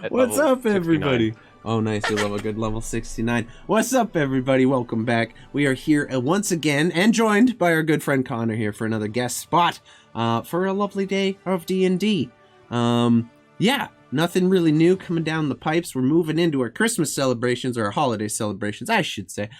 What's up, everybody? Oh, nice. You love a good level 69. What's up, everybody? Welcome back. We are here once again and joined by our good friend Connor here for another guest spot for a lovely day of D&D. Yeah, nothing really new coming down the pipes. We're moving into our Christmas celebrations, or our holiday celebrations, I should say.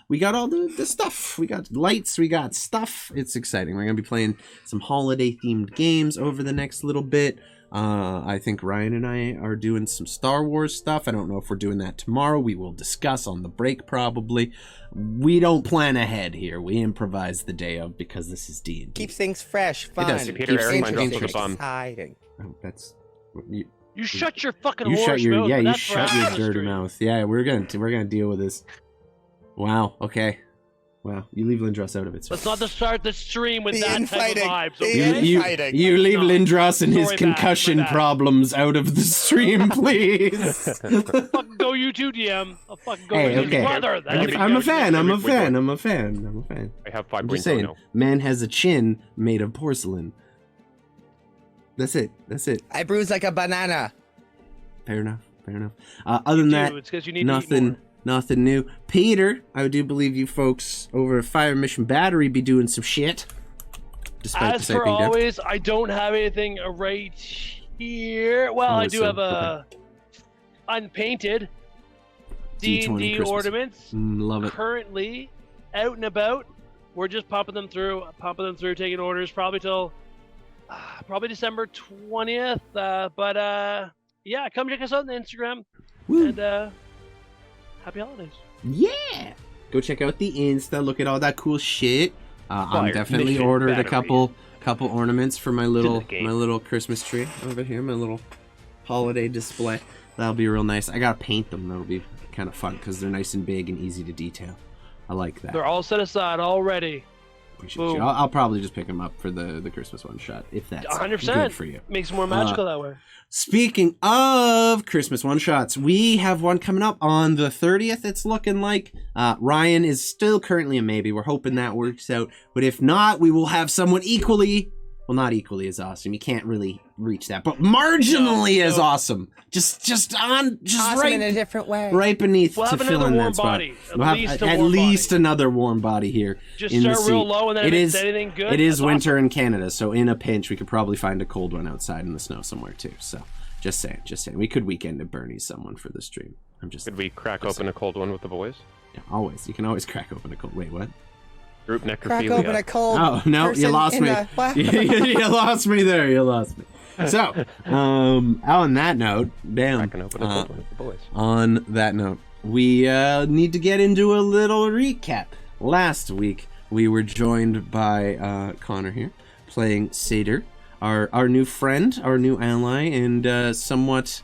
We got all the stuff. We got lights, we got stuff. It's exciting. We're going to be playing some holiday-themed games over the next little bit. I think Ryan and I are doing some Star Wars stuff. I don't know if we're doing that tomorrow. We will discuss on the break, probably. We don't plan ahead here. We improvise the day of because this is D&D. Keeps things fresh, fun. It does. Peter Airline drops to the bum. Exciting. Oh, that's... You shut your fucking you horse shut your mouth. yeah. You That's shut your dirty mouth. Yeah, we're gonna deal with this. Wow. Okay. Wow. You leave Lindros out of it. So. Let's not start the stream with The that infighting. type of vibes. The Okay? infighting. You leave Lindros and his Sorry, concussion my bad. problems out of the stream, please. Fucking go you too, DM. I'll fucking go Hey, with okay. his brother. I'm a fan. I'm a fan. I'm a fan. I'm a fan. I have I'm 5.0 just saying, now. man has a chin made of porcelain. That's it. That's it. I bruise like a banana. Fair enough. Fair enough. Other than that, It's because you need to eat more. nothing new. Peter, I do believe you folks over at Fire Mission Battery be doing some shit. Despite As the for second death. always, I don't have anything right here. Well, I do so, have a unpainted D20 D&D Christmas. ornaments. Love it. Currently out and about. We're just popping them through, taking orders probably till probably December 20th. Yeah, come check us out on the Instagram. Woo. And happy holidays. Yeah. Go check out the Insta. Look at all that cool shit. I'm Fire definitely Mission ordered a Battery. couple ornaments for my little the game. Christmas tree over here, my little holiday display. That'll be real nice. I gotta paint them. That'll be kind of fun because they're nice and big and easy to detail. I like that. They're all set aside already. Appreciate you. boom. I'll probably just pick them up for the Christmas one shot if that's 100%. good for you. Makes it more magical that way. Speaking of Christmas one-shots, we have one coming up on the 30th, it's looking like. Ryan is still currently a maybe. We're hoping that works out. But if not, we will have someone equally, well, not equally as awesome. You can't really reach that, but marginally as awesome. Just Awesome right, in a different way. right beneath We'll to have fill another in warm that spot. body. We'll have at least another warm body here. Just in the start real seat. low, and then It if is- it's anything good, It is that's winter in Canada, so in a pinch, we could probably find a cold one outside in the snow somewhere too. So, just saying. We could weekend at Bernie's someone for the stream. I'm just. Could we crack Just open a cold one with the boys? Yeah, always. You can always crack open a cold. Wait, what? Group Crack open a necrophilia. cold. Oh no, you person lost in me. the- what? You lost me there. You lost me. So, on that note, Cracking open a cold one with the boys. on that note, we need to get into a little recap. Last week, we were joined by Connor here, playing Satyr, our new friend, our new ally, and somewhat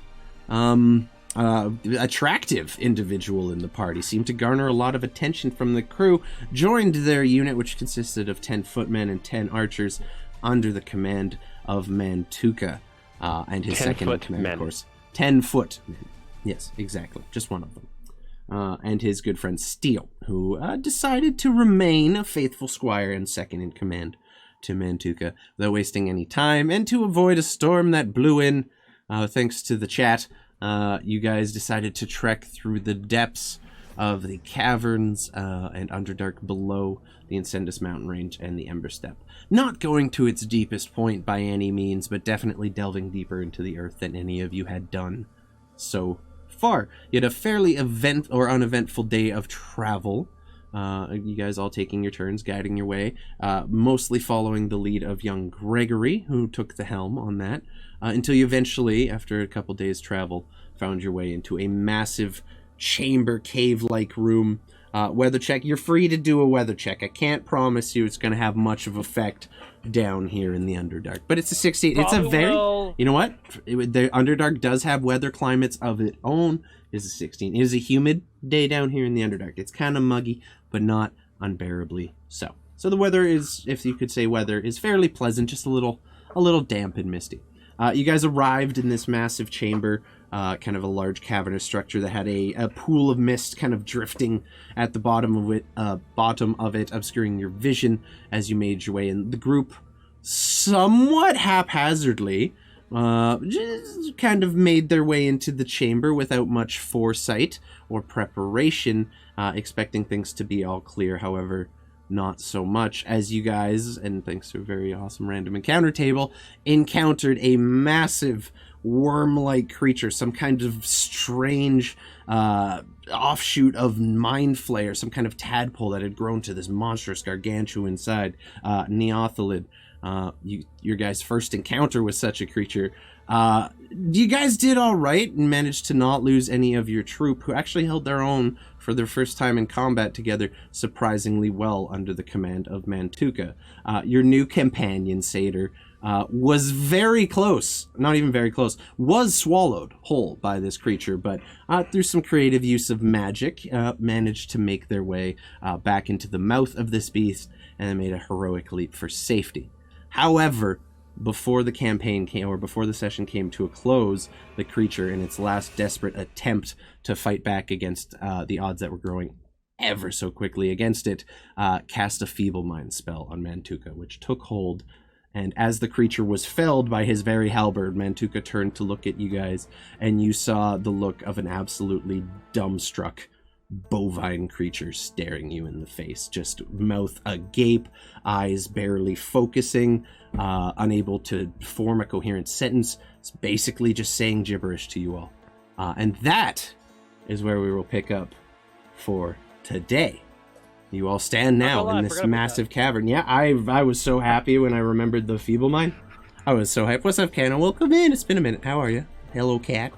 attractive individual in the party. Seemed to garner a lot of attention from the crew. Joined their unit, which consisted of 10 footmen and 10 archers, under the command of Mantuka, and his 10 second in foot command, men. of course. 10 foot men. Yes, exactly. Just one of them. And his good friend Steele, who decided to remain a faithful squire and second in command to Mantuka without wasting any time, and to avoid a storm that blew in, thanks to the chat, you guys decided to trek through the depths of the caverns and Underdark below the Incendus mountain range and the Ember Steppe. Not going to its deepest point by any means, but definitely delving deeper into the earth than any of you had done so far. You had a fairly uneventful day of travel. You guys all taking your turns, guiding your way, mostly following the lead of young Gregory, who took the helm on that, until you eventually, after a couple days' travel, found your way into a massive chamber cave-like room. Weather check. You're free to do a weather check. I can't promise you it's going to have much of effect down here in the Underdark, but it's a 16. It's a Probably very. will. You know what? The Underdark does have weather climates of its own. It is a 16. It is a humid day down here in the Underdark. It's kind of muggy, but not unbearably so. So the weather is, if you could say weather, is fairly pleasant, just a little damp and misty. You guys arrived in this massive chamber, kind of a large cavernous structure that had a pool of mist kind of drifting at the bottom of it, obscuring your vision as you made your way in. The group, somewhat haphazardly, just kind of made their way into the chamber without much foresight or preparation, expecting things to be all clear. However, not so much, as you guys, and thanks to a very awesome random encounter table, encountered a massive worm-like creature, some kind of strange offshoot of mind flayer, some kind of tadpole that had grown to this monstrous gargantuan side. Neolithid, your guys' first encounter with such a creature. You guys did all right and managed to not lose any of your troop, who actually held their own for their first time in combat together surprisingly well under the command of Mantuka. Your new companion, Satyr, was very close, not even very close, was swallowed whole by this creature, but through some creative use of magic, managed to make their way back into the mouth of this beast and then made a heroic leap for safety. However, before the campaign came, or before the session came to a close, the creature, in its last desperate attempt to fight back against the odds that were growing ever so quickly against it, cast a feeble mind spell on Mantuka, which took hold. And as the creature was felled by his very halberd, Mantuka turned to look at you guys, and you saw the look of an absolutely dumbstruck bovine creature staring you in the face, just mouth agape, eyes barely focusing, unable to form a coherent sentence. It's basically just saying gibberish to you all. And that is where we will pick up for today. You all stand now in this massive cavern. Yeah, I was so happy when I remembered the feeble mind. I was so hyped. What's up, Ken? Welcome in. It's been a minute. How are you? Hello, cat.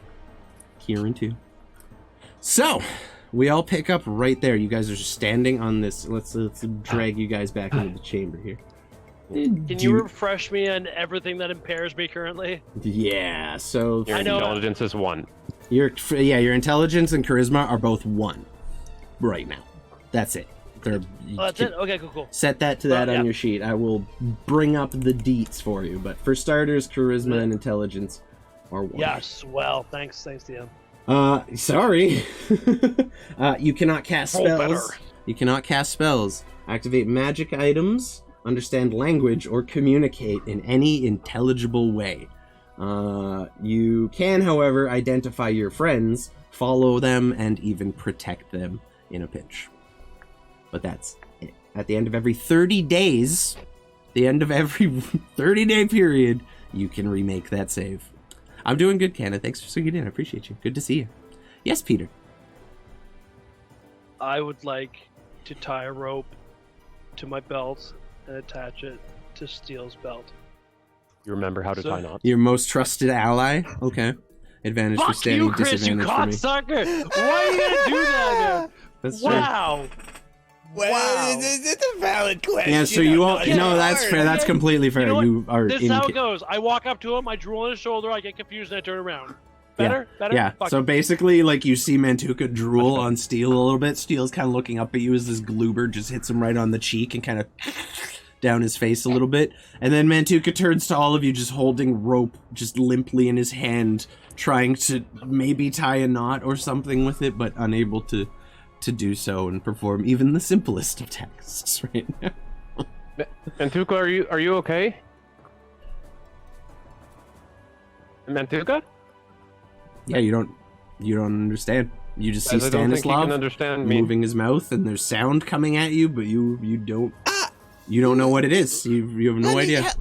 Kieran, too. So, we all pick up right there. You guys are just standing on this. Let's drag you guys back into the chamber here. Can you refresh me on everything that impairs me currently? Yeah, so... Your intelligence is 1. Your intelligence and charisma are both 1 right now. That's it. That's it? Okay, cool. Set that to that on your sheet. I will bring up the deets for you. But for starters, charisma and intelligence are 1. Yes, well, thanks, DM. Sorry. You cannot cast spells. You cannot cast spells, activate magic items, understand language, or communicate in any intelligible way. You can, however, identify your friends, follow them, and even protect them in a pinch. But that's it. At the end of every 30 days, the end of every 30-day period, you can remake that save. I'm doing good, Canna. Thanks for swinging in. I appreciate you. Good to see you. Yes, Peter. I would like to tie a rope to my belt and attach it to Steel's belt. You remember how to tie knots? Your most trusted ally? Okay. Advantage for standing, Chris, disadvantage for me. cocksucker! Why are you gonna do that, man? That's wow! Well, Wow. it's a valid question. Yeah, so you all... It's No, that's hard. fair. That's completely fair. You know what? You are This is how it goes. I walk up to him, I drool on his shoulder, I get confused, and I turn around. Better? Yeah, Fuck so it. basically, like, you see Mantuka drool on Steel a little bit. Steel's kind of looking up at you as this gloober just hits him right on the cheek and kind of down his face a little bit. And then Mantuka turns to all of you just holding rope just limply in his hand, trying to maybe tie a knot or something with it, but unable to do so and perform even the simplest of tasks right now. Mantuka, are you okay? Mantuka? Yeah, you don't understand. You just see I don't think he Stanislav can understand me. moving his mouth, and there's sound coming at you, but you don't know what it is. You have no idea.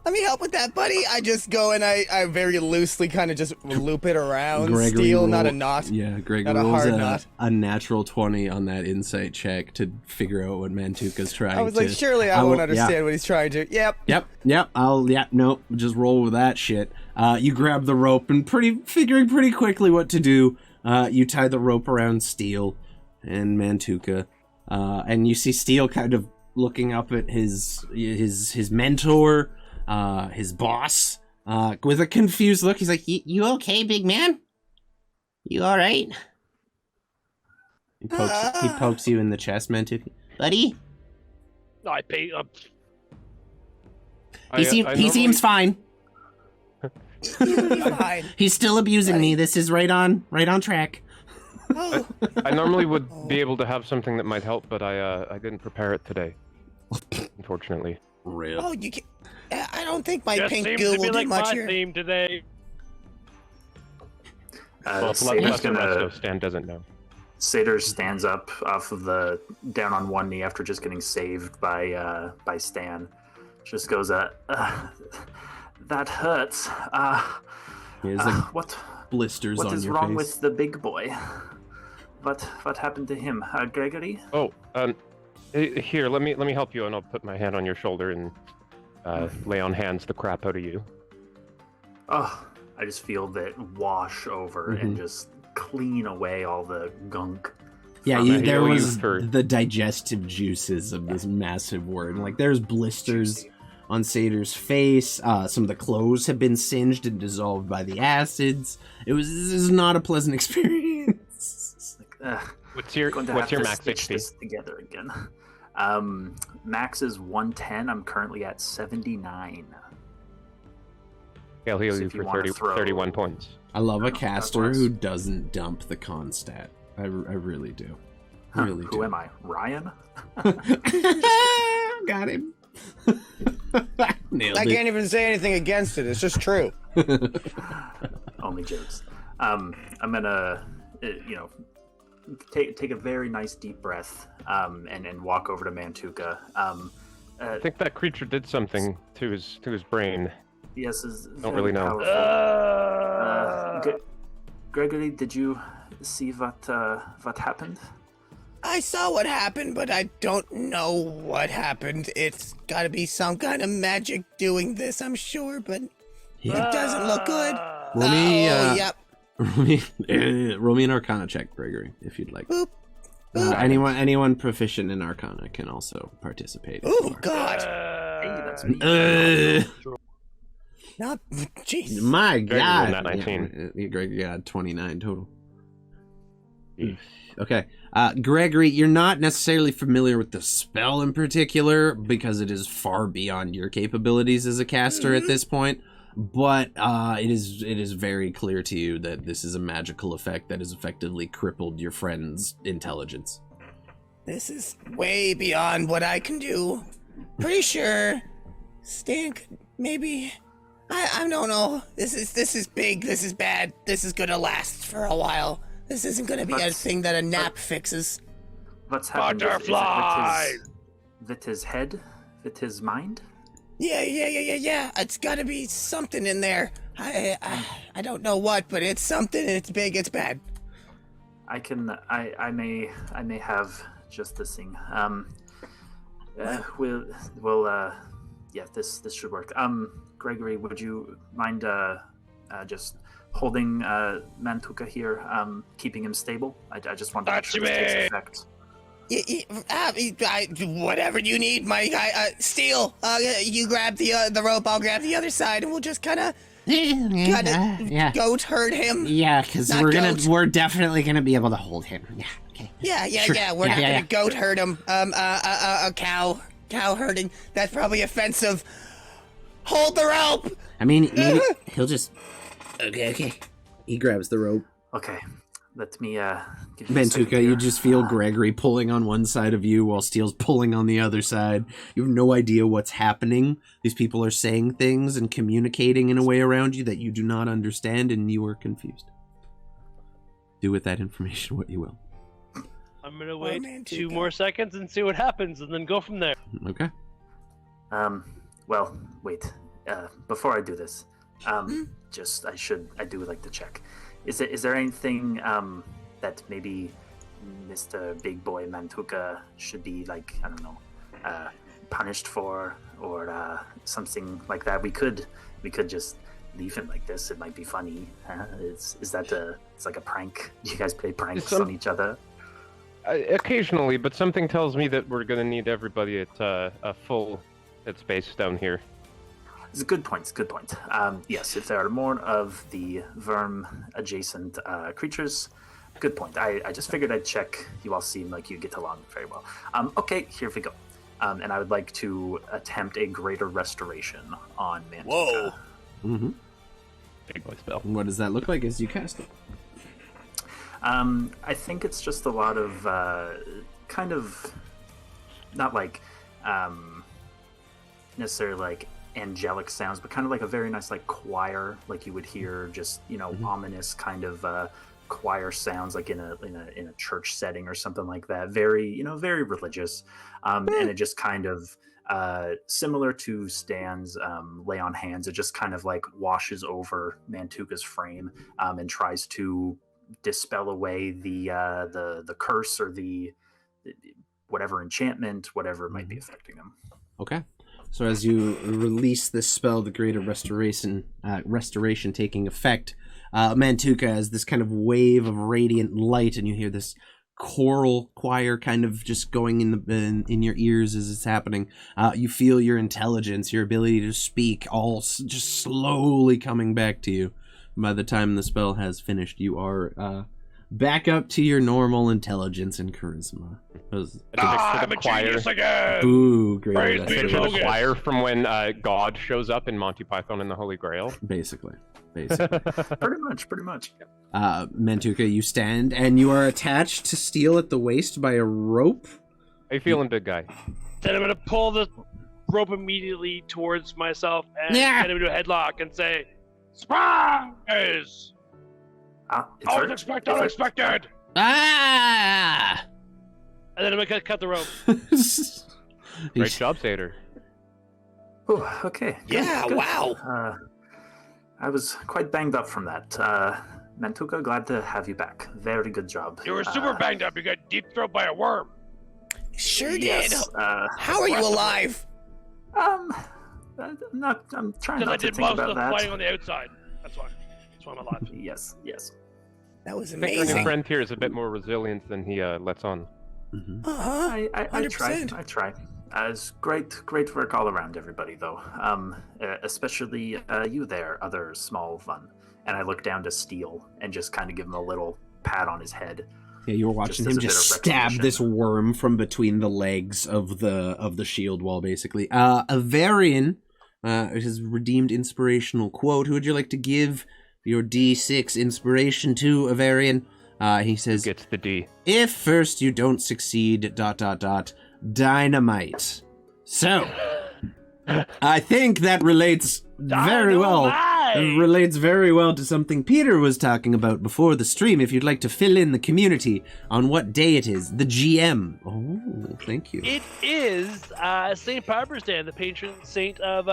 Let me help with that, buddy. I just go and I very loosely kind of just loop it around. Gregory Steel, roll- not a knot. Yeah, Greg Not a rolls hard knot. a natural 20 on that insight check to figure out what Mantuka's trying to... I was like, surely I won't understand what he's trying to. Yep. Nope, just roll with that shit. You grab the rope and figuring pretty quickly what to do, you tie the rope around Steel and Mantuka, and you see Steel kind of looking up at his mentor, his boss, with a confused look. He's like, you okay, big man? You all right? He pokes you in the chest, Mantuka. Buddy? No, I pay up. He seems fine. Fine. He's still abusing me. This is right on track. Oh. I normally would be able to have something that might help, but I didn't prepare it today, unfortunately. Real. Oh, you can. I don't think my Just pink seems goo to be will do like much my here. theme today. Well, Sator's Less and gonna. Resto Stan doesn't know. Satyr stands up off of the down on one knee after just getting saved by Stan. Just goes, that hurts. He has like What blisters on is your wrong face. with the big boy? What happened to him, Gregory? Oh, here, let me help you, and I'll put my hand on your shoulder and lay on hands the crap out of you. Oh, I just feel that wash over and just clean away all the gunk. Yeah, I there heal you was for- the digestive juices of this massive word. Like, there's blisters Juicy. on Sator's face. Some of the clothes have been singed and dissolved by the acids. This is not a pleasant experience. What's your Going to what's have your to max stitch HP? this together again. Max is 110. I'm currently at 79. I'll heal So you if you for wanna 30, throw- 31 points. I love a God caster bless. who doesn't dump the con stat. I really do. Huh, Really who do. am I? Ryan? Got him. Nailed I it. can't even say anything against it. It's just true. Only jokes. I'm gonna, take a very nice deep breath, and walk over to Mantuka. I think that creature did something to his brain. Yes, is Don't very really know. powerful. Gregory, did you see what happened? I saw what happened, but I don't know what happened. It's gotta be some kind of magic doing this, I'm sure, but it doesn't look good. Roll me, Yep. roll me an Arcana check, Gregory, if you'd like. Boop. Anyone proficient in Arcana can also participate. Oh, God. Hey, that's me. Not, jeez. My Gregory God. rolled that 19. Yeah, Gregory got 29 total. Eesh. Okay. Gregory, you're not necessarily familiar with the spell in particular because it is far beyond your capabilities as a caster at this point. But it is very clear to you that this is a magical effect that has effectively crippled your friend's intelligence. This is way beyond what I can do. Pretty sure Stan could maybe. I don't know. This is big. This is bad. This is gonna last for a while. This isn't gonna be a But- thing that a nap fixes. What's happened? Is it Butterfly! with his head? With his mind? Yeah. It's gotta be something in there. I don't know what, but it's something. It's big. It's bad. I may have just this thing. This should work. Gregory, would you mind just holding Mantuka here, keeping him stable? I just want to make sure this takes effect. Whatever you need, my guy. Steel. You grab the rope. I'll grab the other side, and we'll just kind of Yeah. goat herd him. Yeah, because Not goat. we're definitely gonna be able to hold him. Yeah. Okay. Yeah. Sure. We're Yeah, not yeah, gonna yeah. goat herd him. A cow herding. That's probably offensive. Hold the rope. I mean, maybe he'll just. Okay. He grabs the rope. Okay, let me give you a second Mantuka, you here. just feel Gregory pulling on one side of you while Steele's pulling on the other side. You have no idea what's happening. These people are saying things and communicating in a way around you that you do not understand, and you are confused. Do with that information what you will. I'm gonna wait man, 2 Tuka. more seconds and see what happens, and then go from there. Okay. Well, wait. Before I do this, I do like to check. Is there anything that maybe Mr. Big Boy Mantuka should be, like, I don't know, punished for, or something like that? We could just leave him like this. It might be funny. It's like a prank? Do you guys play pranks on each other? Occasionally, but something tells me that we're gonna need everybody at a full headspace down here. It's a good point. Yes, if there are more of the worm-adjacent creatures, good point. I just figured I'd check. You all seem like you get along very well. Okay, here we go. And I would like to attempt a greater restoration on Mantuka. Whoa. Mm-hmm. Big boy spell. What does that look like as you cast it? I think it's just a lot of kind of not like necessarily like angelic sounds, but kind of like a very nice like choir, like you would hear just ominous kind of choir sounds, like in a church setting or something like that. Very very religious, and it just kind of similar to Stan's lay on hands. It just kind of like washes over Mantuka's frame and tries to dispel away the curse or the whatever enchantment, whatever might be affecting him. Okay. So as you release this spell, the Greater Restoration taking effect, Mantuka has this kind of wave of radiant light, and you hear this choral choir kind of just going in your ears as it's happening. You feel your intelligence, your ability to speak, all just slowly coming back to you. By the time the spell has finished, you are back up to your normal intelligence and charisma. I'm a genius again! Ooh, great. Praise be to The Logan. choir from when God shows up in Monty Python and the Holy Grail. Basically. Pretty much. Mantuka, you stand, and you are attached to Steel at the waist by a rope. How you feeling, big guy? Then I'm gonna pull the rope immediately towards myself and Yeah. get him into a headlock and say, "Surprise! Always expect unexpected!" Ah! And then I'm gonna cut the rope. Great job, Satyr. Ooh, okay. Good, Yeah, good. wow. I was quite banged up from that. Mantuka, glad to have you back. Very good job. You were super banged up. You got deep throat by a worm. Sure did. Yes. How are you alive? I'm trying Because I not to did think most of about the that. fighting on the outside. That's why I'm alive. Yes. That was I think our new amazing. friend here is a bit more resilient than he lets on. Uh-huh. I try. 100%. I try. It's great work all around, everybody. Though, especially you there, other small fun. And I look down to Steel and just kind of give him a little pat on his head. Yeah, you were watching Just him as a just bit of stab recognition. this worm from between the legs of the shield wall, basically. Avarian has redeemed inspirational quote. Who would you like to give your D6 inspiration to, Avarian? He says, Gets the D. if first you don't succeed, ... dynamite. So, I think that relates very well. Dynamite! Relates very well to something Peter was talking about before the stream. If you'd like to fill in the community on what day it is, the GM. Oh, thank you. It is St. Barbara's Day, the patron saint of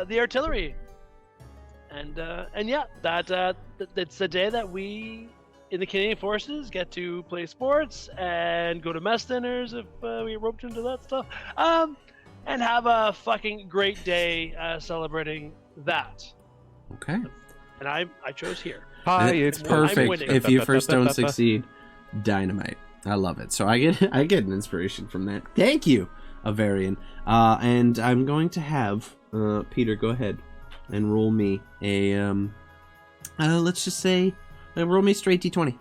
the artillery. And yeah, that's the day that we in the Canadian Forces get to play sports and go to mess dinners if we roped into that stuff. And have a fucking great day celebrating that. Okay. And I chose here. Hi, It's it's perfect. winning. If you first don't succeed, dynamite. I love it. So I get an inspiration from that. Thank you, Avarian. And I'm going to have Peter go ahead and roll me a let's just say roll me a straight D20.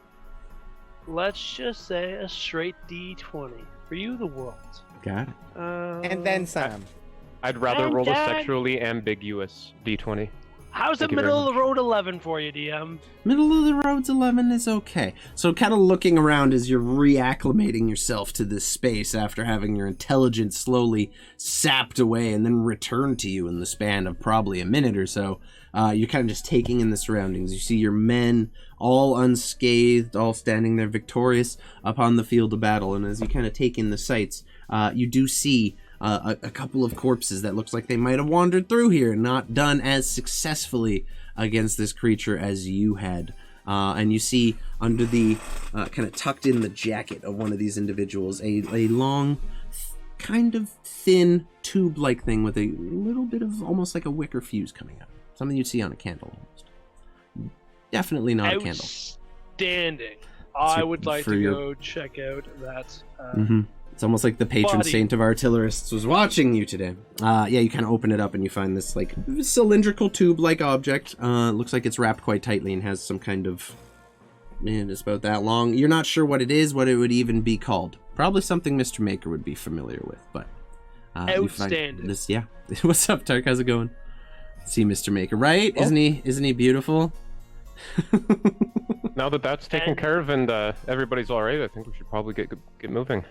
Let's just say a straight D20 for you, the world. Got it. And then some. I'd rather And roll a Dad. sexually ambiguous D20. How's the Thank you very middle of the road 11 for you, DM? Middle of the road's 11 is okay. So kind of looking around as you're reacclimating yourself to this space after having your intelligence slowly sapped away and then returned to you in the span of probably a minute or so, you're kind of just taking in the surroundings. You see your men all unscathed, all standing there victorious upon the field of battle. And as you kind of take in the sights, you do see a couple of corpses that looks like they might have wandered through here and not done as successfully against this creature as you had. And you see under the kind of tucked in the jacket of one of these individuals a long, kind of thin tube-like thing with a little bit of almost like a wicker fuse coming out. Something you'd see on a candle almost. Definitely not a candle. Outstanding. I would like for to your- go check out that. It's almost like the patron Body. saint of artillerists was watching you today. Yeah, you kind of open it up and you find this like cylindrical tube-like object. Looks like it's wrapped quite tightly and has some kind of, it's about that long. You're not sure what it is, what it would even be called. Probably something Mr. Maker would be familiar with, but you find Outstanding. this, yeah. What's up, Tark? How's it going? See Mr. Maker, right? Isn't he beautiful? Now that that's taken And- care of and everybody's all right, I think we should probably get moving.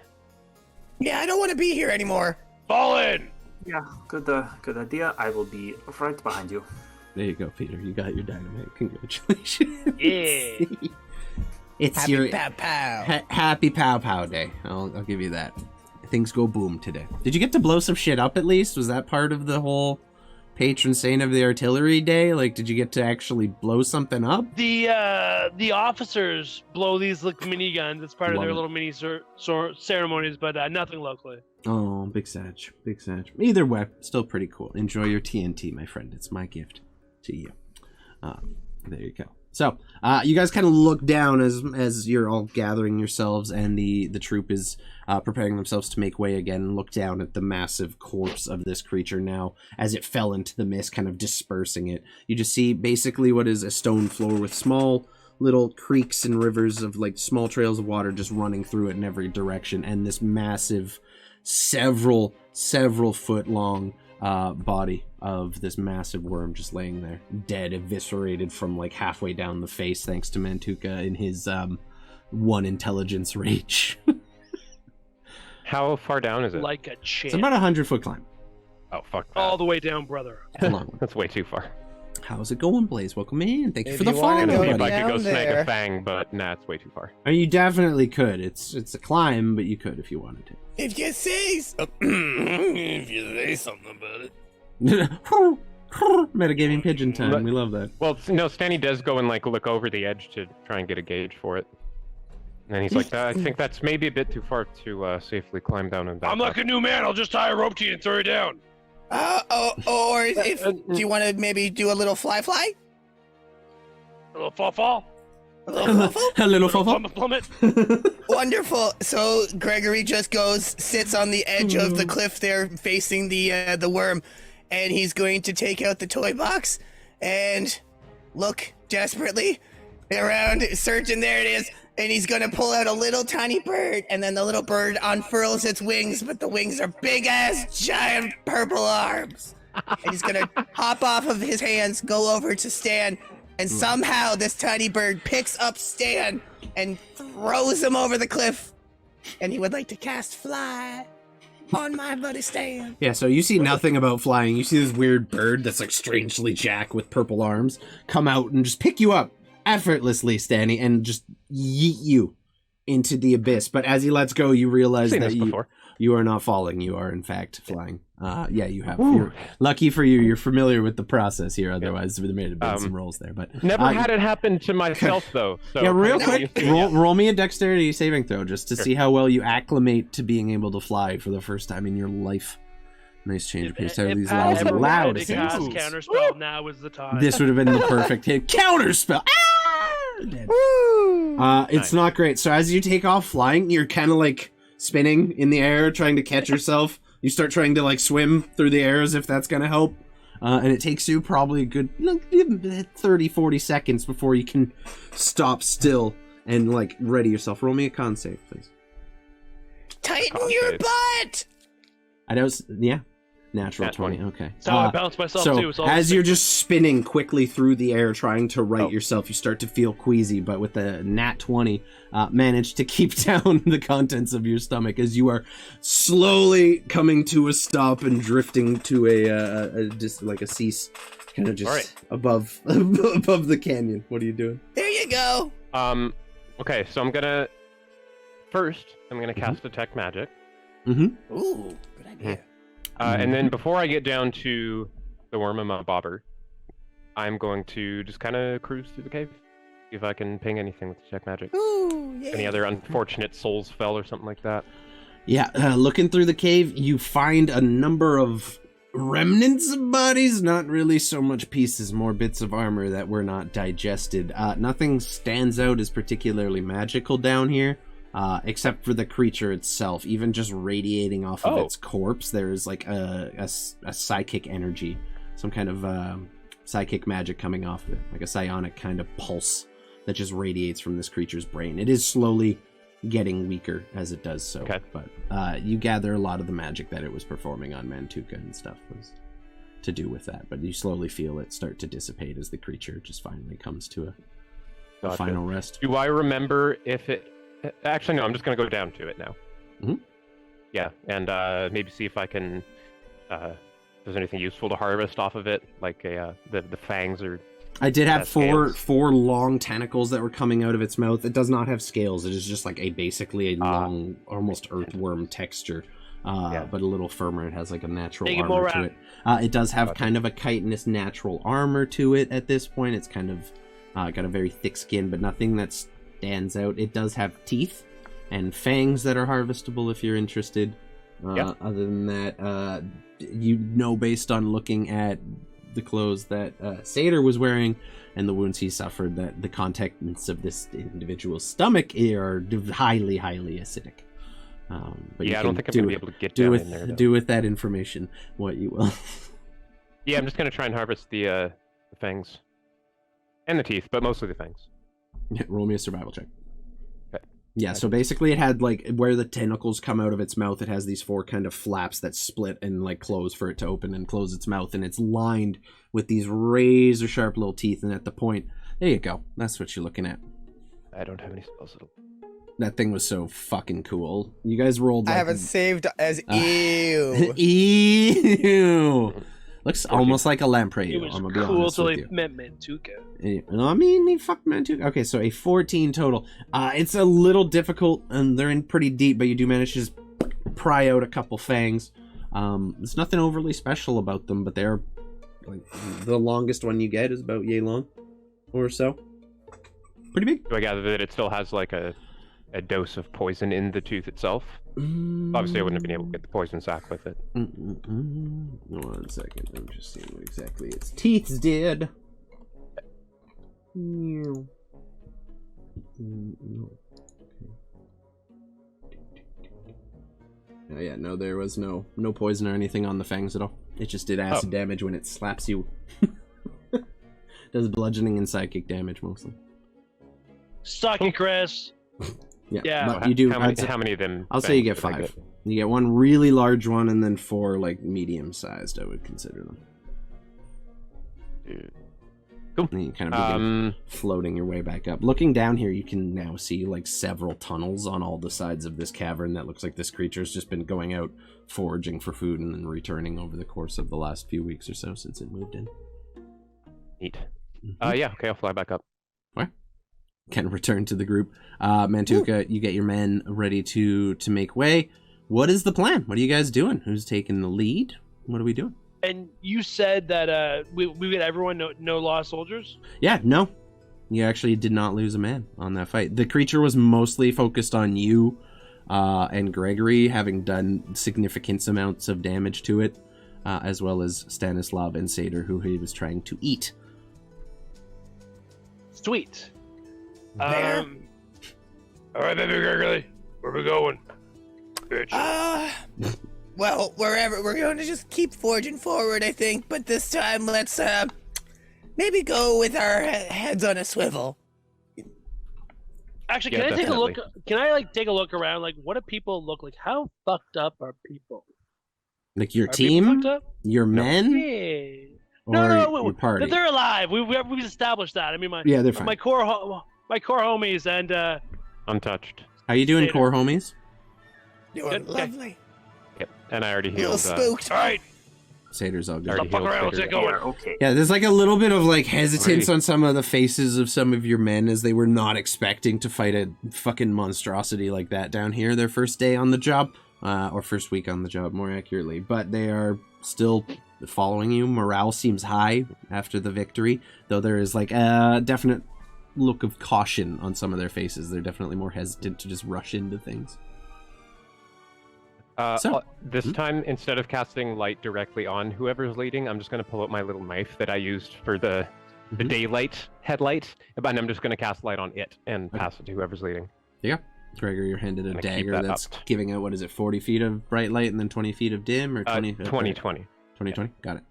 Yeah, I don't want to be here anymore. Fall in! Yeah, good idea. I will be right behind you. There you go, Peter. You got your dynamite. Congratulations. Yeah. It's Happy your pow pow. happy pow pow day. I'll give you that. Things go boom today. Did you get to blow some shit up at least? Was that part of the whole patron saint of the artillery day? Like, did you get to actually blow something up? The officers blow these like mini guns. It's part of Love their it. little mini ceremonies, but nothing locally. Oh, big Sag. Big Sag. Either way, still pretty cool. Enjoy your TNT, my friend. It's my gift to you. There you go. So, you guys kind of look down as you're all gathering yourselves, and the troop is preparing themselves to make way again, and look down at the massive corpse of this creature now as it fell into the mist, kind of dispersing it. You just see basically what is a stone floor with small little creeks and rivers of like small trails of water just running through it in every direction, and this massive, several foot long body of this massive worm just laying there, dead, eviscerated from like halfway down the face, thanks to Mantuka in his 1 intelligence rage. How far down is it? Like a champ. It's about 100-foot climb. Oh, fuck that. All the way down, brother. It's a long one. That's way too far. How's it going, Blaze? Welcome in. Thank you If for the you wanna follow, go See if buddy. I could go down snag there. a fang, but nah, it's way too far. Oh, you definitely could. It's a climb, but you could if you wanted to. If you say so. If you say something about it. Metagaming pigeon time. We love that. Well, no, Stanny does go and like look over the edge to try and get a gauge for it. And he's like, I think that's maybe a bit too far to safely climb down and back. I'm like a new man. I'll just tie a rope to you and throw you down. Or if do you want to maybe do a little fly? A little fall. A little fluffle? A little fofo. Plummet. Wonderful. So Gregory just sits on the edge of the cliff there, facing the worm, and he's going to take out the toy box and look desperately around, searching. There it is, and he's gonna pull out a little tiny bird, and then the little bird unfurls its wings, but the wings are big ass giant purple arms, and he's gonna hop off of his hands, go over to Stan. And somehow this tiny bird picks up Stan and throws him over the cliff. And he would like to cast fly on my buddy Stan. Yeah, so you see nothing about flying. You see this weird bird that's like strangely Jack with purple arms come out and just pick you up effortlessly, Stanny, and just yeet you into the abyss. But as he lets go, you realize Seen that this before. you are not falling. You are in fact flying. Yeah, you have. You're, lucky for you, you're familiar with the process here. Otherwise, there may have been some rolls there. But Never had it happen to myself though. So yeah, real how do you quick, feel? roll me a dexterity saving throw just to see how well you acclimate to being able to fly for the first time in your life. Nice change of pace. These loud cast sounds. counterspell. Now is the time. This would have been the perfect hit. Counterspell. Ah! Dead. It's not great. So as you take off flying, you're kind of like spinning in the air, trying to catch yourself. You start trying to like swim through the air as if that's going to help. And it takes you probably a good 30, 40 seconds before you can stop still and like ready yourself. Roll me a con save, please. Tighten your butt! I know, yeah. Natural Nat 20, 20. okay. That's how I bounce myself so too. It's all as you're just spinning quickly through the air trying to right yourself, you start to feel queasy, but with the nat 20, manage to keep down the contents of your stomach as you are slowly coming to a stop and drifting to just like a cease, kind of just above the canyon. What are you doing? There you go. Okay, so I'm gonna cast Detect Magic. Mm-hmm. Ooh, good idea. And then before I get down to the worm and my bobber, I'm going to just kind of cruise through the cave. See if I can ping anything with Detect Magic. Ooh, yeah. Any other unfortunate souls fell or something like that. Yeah, looking through the cave, you find a number of remnants of bodies, not really so much pieces, more bits of armor that were not digested. Nothing stands out as particularly magical down here. Except for the creature itself, even just radiating off of its corpse, there is like a psychic energy, some kind of psychic magic coming off of it, like a psionic kind of pulse that just radiates from this creature's brain. It is slowly getting weaker as it does so, but you gather a lot of the magic that it was performing on Mantuka and stuff was to do with that, but you slowly feel it start to dissipate as the creature just finally comes to a final rest. Do I remember if it... Actually, no, I'm just going to go down to it now. Mm-hmm. Yeah, and maybe see if I can there's anything useful to harvest off of it, like the fangs or. I did have scales? four long tentacles that were coming out of its mouth. It does not have scales. It is just like basically a long, almost earthworm texture, but a little firmer. It has like a natural Make it armor more to round. it. It does have kind of a chitinous natural armor to it at this point. It's kind of got a very thick skin, but nothing that stands out. It does have teeth and fangs that are harvestable if you're interested. Other than that, you know, based on looking at the clothes that Satyr was wearing and the wounds he suffered, that the contents of this individual's stomach are highly acidic. But Yeah, I don't think I'm gonna be able to get down in there. Do with that information what you will. Yeah, I'm just gonna try and harvest the fangs and the teeth, but mostly the fangs. Roll me a survival check. Okay. Yeah, so basically it had, like, where the tentacles come out of its mouth, it has these 4 kind of flaps that split and, like, close for it to open and close its mouth, and it's lined with these razor sharp little teeth, and at the point, there you go. That's what you're looking at. I don't have any spells. That thing was so fucking cool. You guys rolled, I like, have it saved as ew. Ew! Looks 14. almost like a lamprey. It was I'm gonna be cool honest till with they you. met Mantuka. I mean, he fucked Mantuka. Okay, so a 14 total. It's a little difficult, and they're in pretty deep, but you do manage to just pry out a couple fangs. There's nothing overly special about them, but they're, like, the longest one you get is about yay long, or so. Pretty big. Do I gather that it still has like a dose of poison in the tooth itself? Obviously, I wouldn't have been able to get the poison sac with it. 1 second. I'm just seeing what exactly its teeth did. Oh yeah, no, there was no poison or anything on the fangs at all. It just did acid damage when it slaps you. Does bludgeoning and psychic damage mostly. Suck it, Chris. Yeah. But you do. How many of them? I'll say you get fangs did I 5. You get 1 really large one, and then 4 like medium-sized. I would consider them. get? Cool. And you kind of begin floating your way back up. Looking down here, you can now see like several tunnels on all the sides of this cavern. That looks like this creature's just been going out foraging for food and then returning over the course of the last few weeks or so since it moved in. Neat. Mm-hmm. Yeah. Okay, I'll fly back up. Kind of return to the group. Mantuka, you get your men ready to make way. What is the plan? What are you guys doing? Who's taking the lead? What are we doing? And you said that we got everyone, no lost soldiers? Yeah, no. You actually did not lose a man on that fight. The creature was mostly focused on you and Gregory, having done significant amounts of damage to it, as well as Stanislav and Satyr, who he was trying to eat. Sweet. Bear? All right, baby Gregory, where we going? Bitch. Well, wherever we're going to just keep forging forward, I think. But this time, let's maybe go with our heads on a swivel. Actually, Yeah, can I take a look? definitely. Can I take a look around? Like, what do people look like? How fucked up are people? Like your Are people team, fucked up? your men, Yeah. or No, your party? they're alive. We've established that. I mean, They're fine. my core homies and Untouched. How you doing, Satyr. core homies? Doing Good, okay. lovely. Yep. And I already A little healed. spooked. all right. Satyr's all good. Already Stop fucking healed around. Let's Satyr. get going. Yeah, okay. Yeah, there's like a little bit of like hesitance Alrighty. on some of the faces of some of your men as they were not expecting to fight a fucking monstrosity like that down here their first day on the job, or first week on the job more accurately, but they are still following you. Morale seems high after the victory, though there is like a definite look of caution on some of their faces. They're definitely more hesitant to just rush into things. This time, instead of casting light directly on whoever's leading, I'm just going to pull out my little knife that I used for the Mhm. daylight headlight, and I'm just going to cast light on it and pass it to whoever's leading. Gregor, you're handed a Gonna keep dagger that that's up. giving out, what is it, 40 feet of bright light and then 20 feet of dim, or 20? 2020. 20? Got it.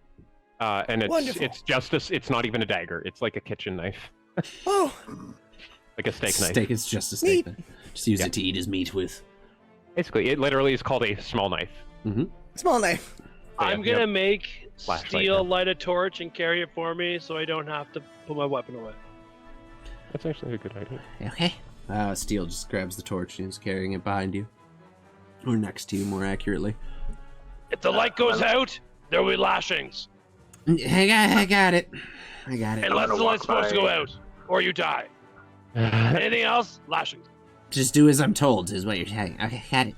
And Wonderful. it's just it's not even a dagger. It's like a kitchen knife, Oh, like a steak knife. Steak is just a steak. Neat. Then. Just use Yeah. it to eat his meat with. Basically, it literally is called a small knife. small knife. I'm Yeah, gonna make Flashlight Steel then. light a torch and carry it for me, so I don't have to put my weapon away. That's actually a good idea. Okay. Steel just grabs the torch and is carrying it behind you. Or next to you, more accurately. If the light goes out, there will be lashings. I got it. I got it. Unless the light's supposed to go out, or you die. Anything else? Lashings. Just do as I'm told, is what you're saying. Okay, got it.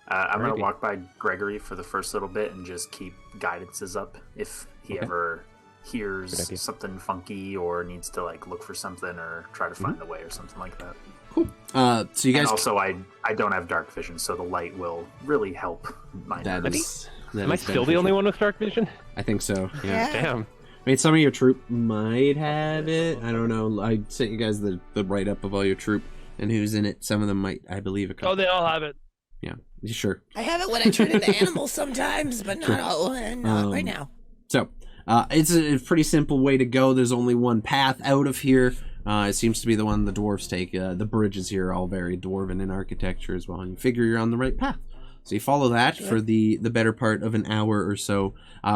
I'm going to walk by Gregory for the first little bit and just keep guidances up if he ever hears something funky or needs to like look for something or try to find the way or something like that. Cool. So you guys. And also, I don't have dark vision, so the light will really help my nerves. Am I still the only one with dark vision? I think so. Yeah. Damn. I mean, some of your troop might have it. I don't know. I sent you guys the write-up of all your troop and who's in it. Some of them might, I believe, a couple. Oh, they all have it. Yeah, sure. I have it when I turn into animals sometimes, but not all, not right now. So, it's a pretty simple way to go. There's only one path out of here. It seems to be the one the dwarves take. The bridges here are all very dwarven in architecture as well, and you figure you're on the right path. So you follow that for the better part of an hour or so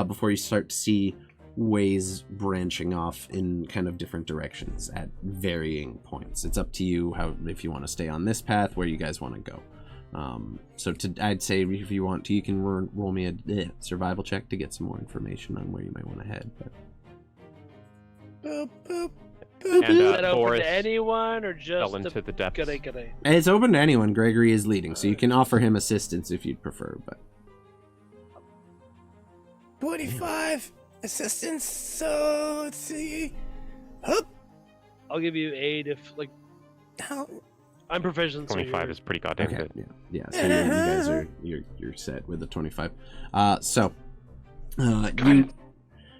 before you start to see ways branching off in kind of different directions at varying points. It's up to you if you want to stay on this path, where you guys want to go. I'd say if you want to, you can roll me a survival check to get some more information on where you might want to head. But Boop, boop. And is that open to anyone or just into the depths? It's open to anyone. Gregory is leading, so you can offer him assistance if you'd prefer. But 25 assistance. So let's see. Hup. I'll give you 8 if like. I'm proficient. 25 is pretty goddamn good. Yeah. So you guys are you're set with the 25.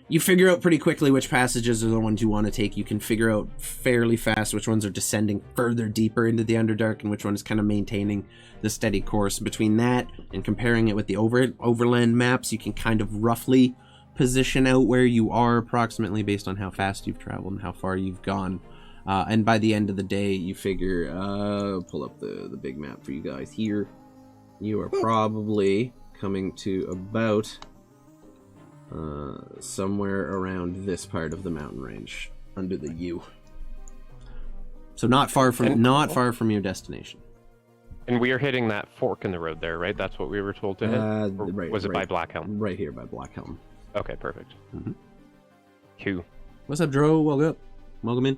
You figure out pretty quickly which passages are the ones you want to take. You can figure out fairly fast which ones are descending further deeper into the Underdark and which one is kind of maintaining the steady course. Between that and comparing it with the overland maps, you can kind of roughly position out where you are approximately based on how fast you've traveled and how far you've gone. And by the end of the day, you figure, pull up the big map for you guys here. You are probably coming to about somewhere around this part of the mountain range under the U. So not far from your destination. And we are hitting that fork in the road there, right? That's what we were told to hit? Right, was it by Blackhelm? Right here by Blackhelm. Okay, perfect. Q. What's up, Dro? Welcome in.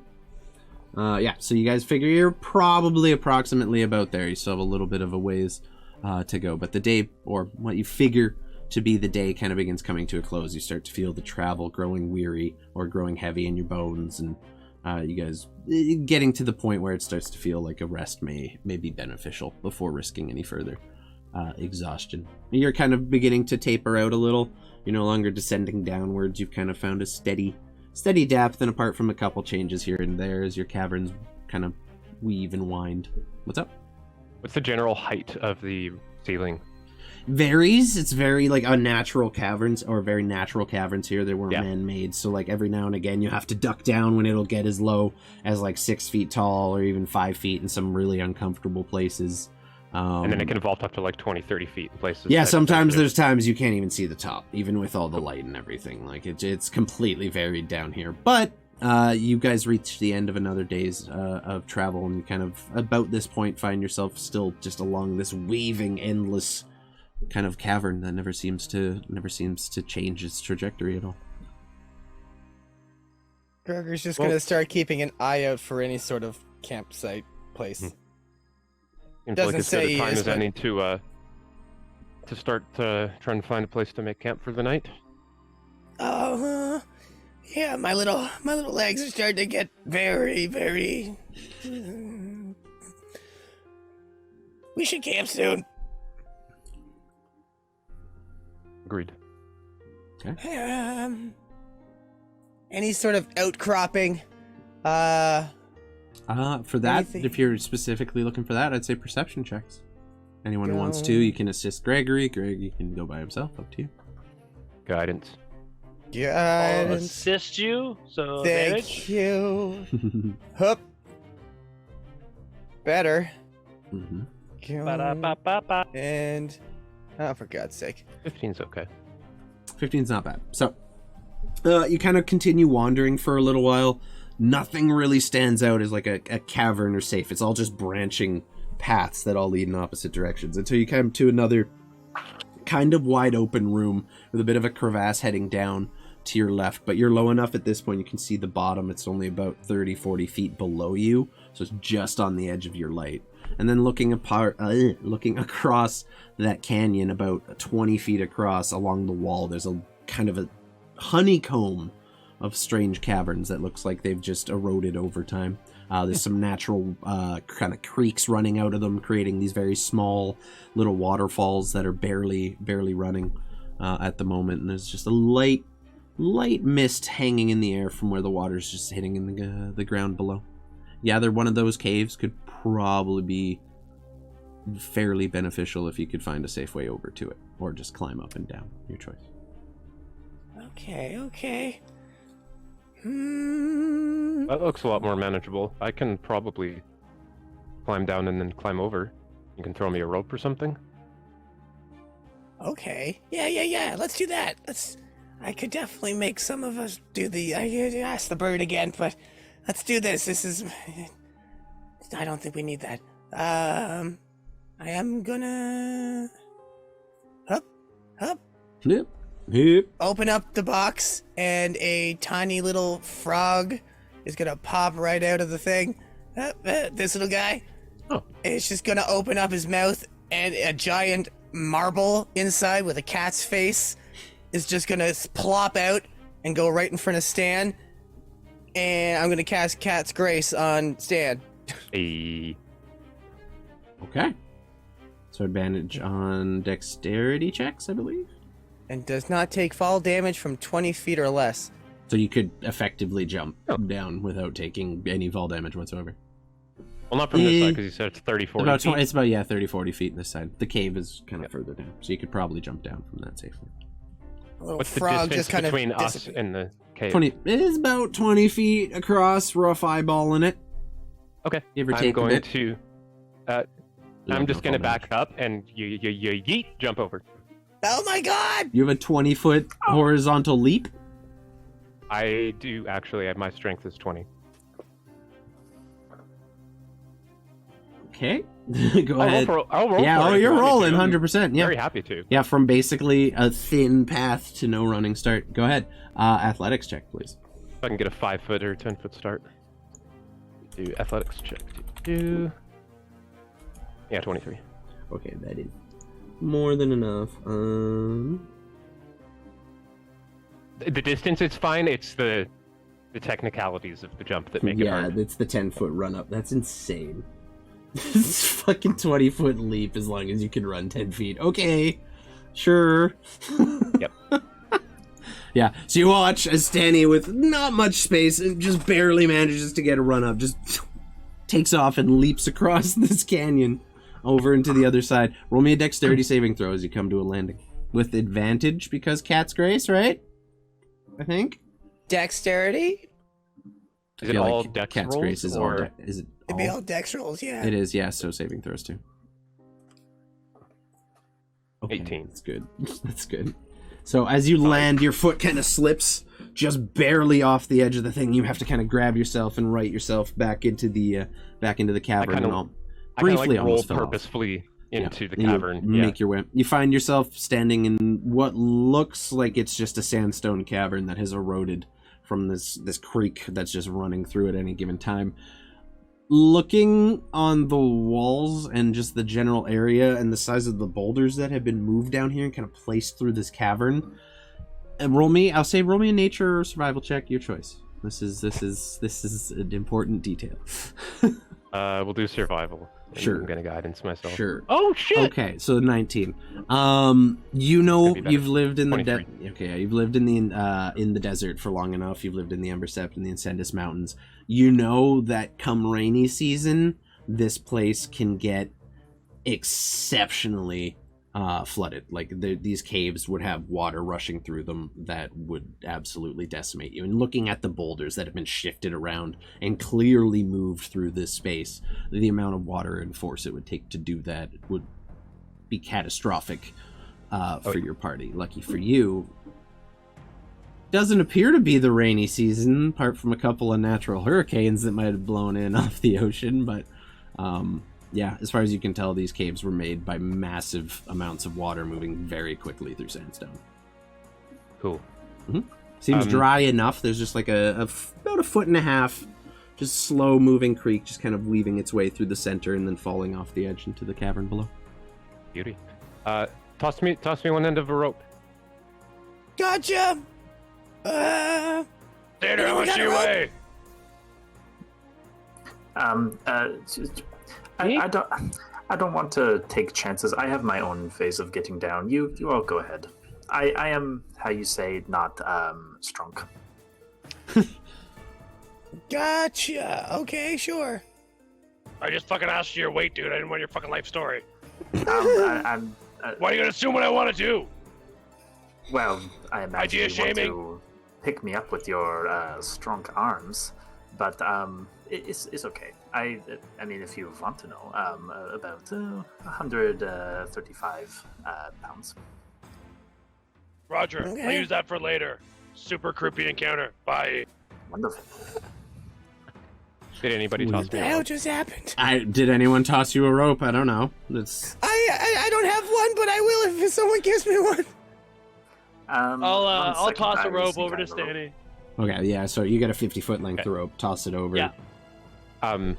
So you guys figure you're probably approximately about there. You still have a little bit of a ways to go, but the day, or what you figure to be the day, kind of begins coming to a close. You start to feel the travel growing weary or growing heavy in your bones, and you guys getting to the point where it starts to feel like a rest may be beneficial before risking any further exhaustion. You're kind of beginning to taper out a little. You're no longer descending downwards. You've kind of found a steady depth, and apart from a couple changes here and there as your caverns kind of weave and wind. What's up? What's the general height of the ceiling? Varies. It's very like unnatural caverns, or very natural caverns here. They weren't man-made, so like every now and again you have to duck down when it'll get as low as like 6 feet tall or even 5 feet in some really uncomfortable places. And then it can vault up to like 20-30 feet in places. Yeah, sometimes there's times you can't even see the top, even with all the light and everything. Like it's completely varied down here. But you guys reach the end of another day's of travel, and you kind of about this point find yourself still just along this weaving, endless kind of cavern that never seems to change its trajectory at all. Gregor's just gonna start keeping an eye out for any sort of campsite place. Seems like as good a time as any to start trying to find a place to make camp for the night. Oh, yeah, my little legs are starting to get very, very. We should camp soon. Agreed. Okay. Any sort of outcropping. For that, if you're specifically looking for that, I'd say perception checks. Anyone who wants to, you can assist Gregory. Greg, you can go by himself. Up to you. Guidance. I'll assist you. So thank you. Hup. Better. And for God's sake, 15's okay. 15's not bad. So you kind of continue wandering for a little while. Nothing really stands out as like a cavern or safe. It's all just branching paths that all lead in opposite directions until you come to another kind of wide open room with a bit of a crevasse heading down to your left, but you're low enough at this point you can see the bottom. It's only about 30-40 feet below you, so it's just on the edge of your light. And then looking across that canyon, about 20 feet across along the wall, there's a kind of a honeycomb of strange caverns that looks like they've just eroded over time. There's some natural kind of creeks running out of them, creating these very small little waterfalls that are barely running at the moment. And there's just a light mist hanging in the air from where the water's just hitting in the ground below. Gather one of those caves could probably be fairly beneficial if you could find a safe way over to it, or just climb up and down. Your choice. Okay. That looks a lot more manageable. I can probably climb down and then climb over. You can throw me a rope or something. Okay. Yeah. Let's do that. I could definitely make some of us do I asked the bird again, but let's do this. I don't think we need that. I am gonna up. Yep. Open up the box, and a tiny little frog is gonna pop right out of the thing. This little guy. Oh. It's just gonna open up his mouth, and a giant marble inside with a cat's face is just gonna plop out and go right in front of Stan. And I'm gonna cast Cat's Grace on Stan. Hey. Okay. So advantage on dexterity checks, I believe. And does not take fall damage from 20 feet or less. So you could effectively jump down without taking any fall damage whatsoever. Well, not from this side, because you said it's 30, 40 feet. It's about 30, 40 feet this side. The cave is kind of further down, so you could probably jump down from that safely. A little What's the frog distance just kind between of us and the cave? 20. It is about 20 feet across, rough eyeballing it. Okay. Give or I'm take a going bit. to... I'm just going to back up and yeet, jump over. Oh my god! You have a 20-foot horizontal leap. I do, actually. My strength is 20. Okay. Go ahead. I'll roll Yeah, for it if you you're want me rolling, to. 100%. Yeah. Very happy to. Yeah, from basically a thin path to no running start. Go ahead. Athletics check, please. If I can get a 5-foot or 10-foot start. Do athletics check. Yeah, 23. Okay, that is more than enough. The distance is fine. It's the technicalities of the jump that make it hard. Yeah, it's the 10-foot run up. That's insane. This fucking 20-foot leap as long as you can run 10 feet. Okay, sure. Yep. Yeah, so you watch as Stanny, with not much space, just barely manages to get a run up, just takes off and leaps across this canyon over into the other side. Roll me a dexterity saving throw as you come to a landing. With advantage because Cat's Grace, right? I think? Dexterity? Is it all dex Cat's rolls? Grace is or... all is it It'd be all dex rolls, yeah. It is, yeah, so saving throws too. Okay, 18. That's good. That's good. So as you land, your foot kind of slips just barely off the edge of the thing. You have to kind of grab yourself and right yourself back into the cavern. I kind of roll purposefully into the cavern. Make your way. You find yourself standing in what looks like it's just a sandstone cavern that has eroded from this creek that's just running through at any given time. Looking on the walls and just the general area and the size of the boulders that have been moved down here and kind of placed through this cavern, and roll me a nature or survival check, your choice. This is an important detail. We'll do survival. Sure. I'm gonna guidance myself. Sure. Oh shit. Okay, so 19. You've lived in the 23. you've lived in the desert for long enough. You've lived in the Embersteppe and the Incendus Mountains. You know that come rainy season, this place can get exceptionally flooded. Like these caves would have water rushing through them that would absolutely decimate you. And looking at the boulders that have been shifted around and clearly moved through this space, the amount of water and force it would take to do that would be catastrophic for your party. Lucky for you, doesn't appear to be the rainy season, apart from a couple of natural hurricanes that might have blown in off the ocean, but Yeah, as far as you can tell, these caves were made by massive amounts of water moving very quickly through sandstone. Cool. Seems dry enough. There's just like about a foot and a half, just slow moving creek, just kind of weaving its way through the center and then falling off the edge into the cavern below. Beauty. Toss me one end of a rope. Gotcha. Tater, how much got do a you rope? weigh? I don't want to take chances. I have my own phase of getting down. You all go ahead. I am, how you say, not strong. Gotcha. Okay, sure. I just fucking asked you your weight, dude. I didn't want your fucking life story. I'm Why are you gonna assume what I want to do? well, I imagine Idea you want shaming. to pick me up with your strong arms, but it's okay. I mean, if you want to know, about 135 pounds. Roger. I'll Okay. use that for later. Super creepy encounter. Bye. Wonderful. Did anybody toss What me the a hell rope? just happened? Did anyone toss you a rope? I don't know. It's I don't have one, but I will if someone gives me one. I'll second toss a thought, rope some over to kind of rope. Stanny. okay. Yeah. So you got a 50-foot length Okay. rope. Toss it over. Yeah. So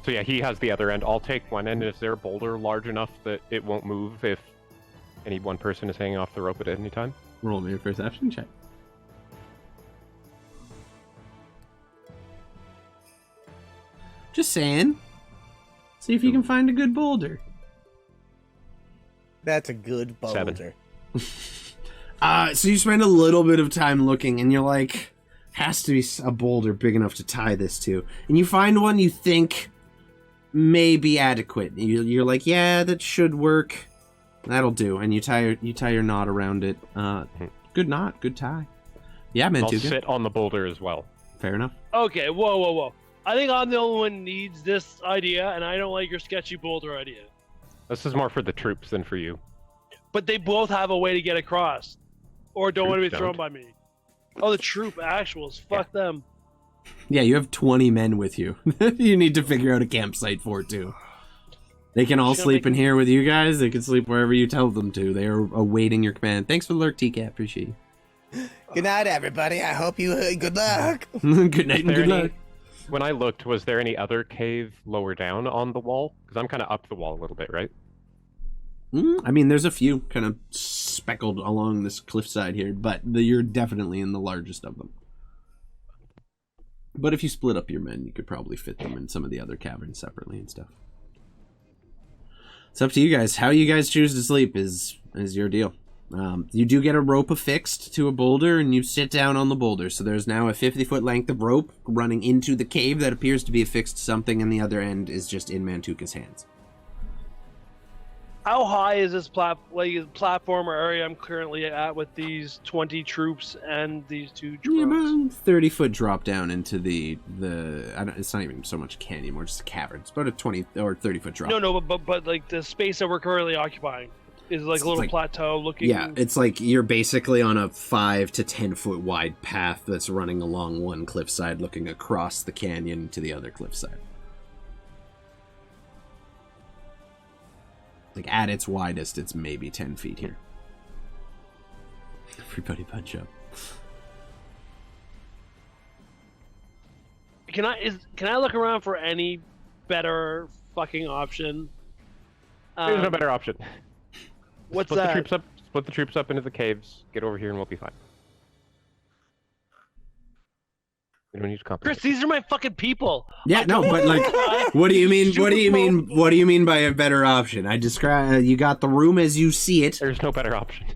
yeah, he has the other end. I'll take one end. Is there a boulder large enough that it won't move if any one person is hanging off the rope at any time? Roll me a perception check. Just saying. See if you can find a good boulder. That's a good boulder. 7. So you spend a little bit of time looking, and you're like, has to be a boulder big enough to tie this to. And you find one you think may be adequate. You're like, yeah, that should work. That'll do. And you tie your knot around it. Good knot, good tie. Yeah, I'll Mantuka. sit on the boulder as well. Fair enough. Okay, whoa. I think I'm the only one who needs this idea, and I don't like your sketchy boulder idea. This is more for the troops than for you. But they both have a way to get across. Or don't want to be Troops thrown don't. by me. Oh, the troop actuals. Fuck them. Yeah, you have 20 men with you. You need to figure out a campsite for, too. They can all Just gonna sleep make in here with you guys. They can sleep wherever you tell them to. They are awaiting your command. Thanks for the lurk, TCAT. Appreciate you. Good night, everybody. I hope you good luck. Good night and Is there good any- luck. When I looked, was there any other cave lower down on the wall? Because I'm kind of up the wall a little bit, right? I mean, there's a few kind of speckled along this cliffside here, but you're definitely in the largest of them. But if you split up your men, you could probably fit them in some of the other caverns separately and stuff. It's up to you guys. How you guys choose to sleep is your deal. You do get a rope affixed to a boulder, and you sit down on the boulder. So there's now a 50-foot length of rope running into the cave that appears to be affixed to something, and the other end is just in Mantuka's hands. How high is this platform or area I'm currently at with these 20 troops and these two Yeah, drones? about 30-foot drop down into the it's not even so much canyon anymore, just a cavern. It's about a 20 or 30-foot drop. No, but like the space that we're currently occupying is like It's a little like- plateau looking. Yeah, it's like you're basically on a 5 to 10-foot wide path that's running along one cliffside, looking across the canyon to the other cliffside. Like at its widest, it's maybe 10 feet here. Everybody punch up. Can I look around for any better fucking option? There's no better option. What's Split that? the troops up. Split the troops up into the caves. Get over here, and we'll be fine. We don't need to compromise. Chris, these are my fucking people. Yeah, no, but like, what do you mean? What do you mean? What do you mean by a better option? I describe. You got the room as you see it. There's no better option.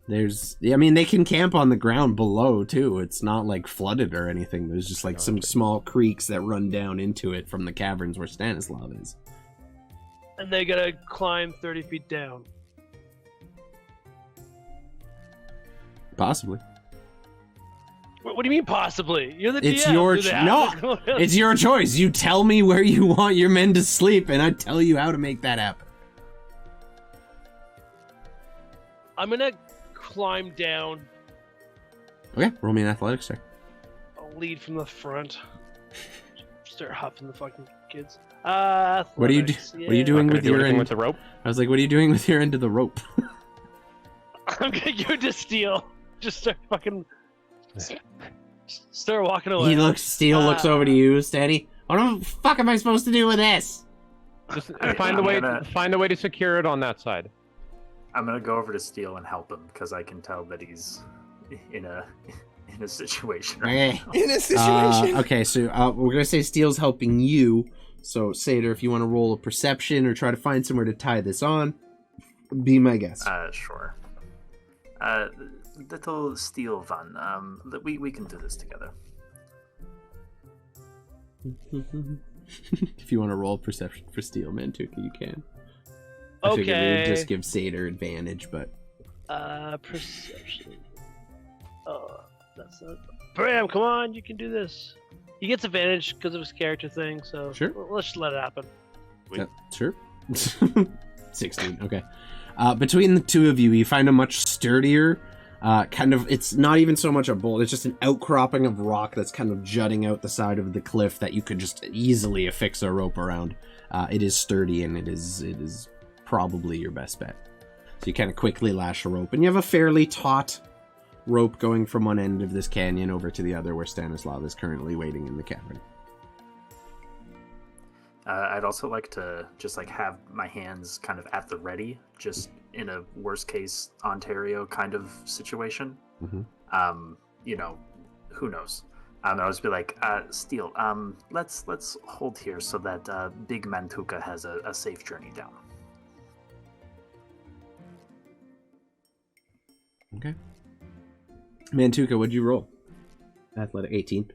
I mean, they can camp on the ground below too. It's not like flooded or anything. There's just like some small creeks that run down into it from the caverns where Stanislav is. And they gotta climb 30 feet down. Possibly. What do you mean possibly? You're the It's DM. your Do they no. have to- It's your choice. You tell me where you want your men to sleep, and I tell you how to make that happen. I'm gonna climb down. Okay, roll me an athletics check. I'll lead from the front. Start huffing the fucking kids. What are you athletics, What are you doing Not gonna with do your anything end? with the rope. I was like, what are you doing with your end of the rope? I'm gonna give it to Steel. Just start fucking. Start walking away. Steel looks over to you, Steady. What the fuck am I supposed to do with this? Just I'm find a way to secure it on that side. I'm gonna go over to Steel and help him because I can tell that he's in a situation. Right Okay. In a situation. Okay, so we're gonna say Steel's helping you. So, Seder, if you want to roll a perception or try to find somewhere to tie this on, be my guest. Sure. Little Steel Van, we can do this together. If you want to roll perception for Steel Mantuka, you can. I figured we would just give Seder advantage, but... Perception. Oh, that's not... Bram, come on, you can do this. He gets advantage because of his character thing, so Sure. Let's just let it happen. Sure. 16, okay. Between the two of you, you find a much sturdier, it's not even so much a boulder, it's just an outcropping of rock that's kind of jutting out the side of the cliff that you could just easily affix a rope around. It is sturdy, and it is probably your best bet. So you kind of quickly lash a rope, and you have a fairly taut rope going from one end of this canyon over to the other where Stanislav is currently waiting in the cavern. I'd also like to just have my hands kind of at the ready, just in a worst case Ontario kind of situation. Mm-hmm. Who knows? I'll just be like, Steel, let's hold here so that Big Mantuka has a safe journey down. Okay. Mantuka, what'd you roll? Athletic 18.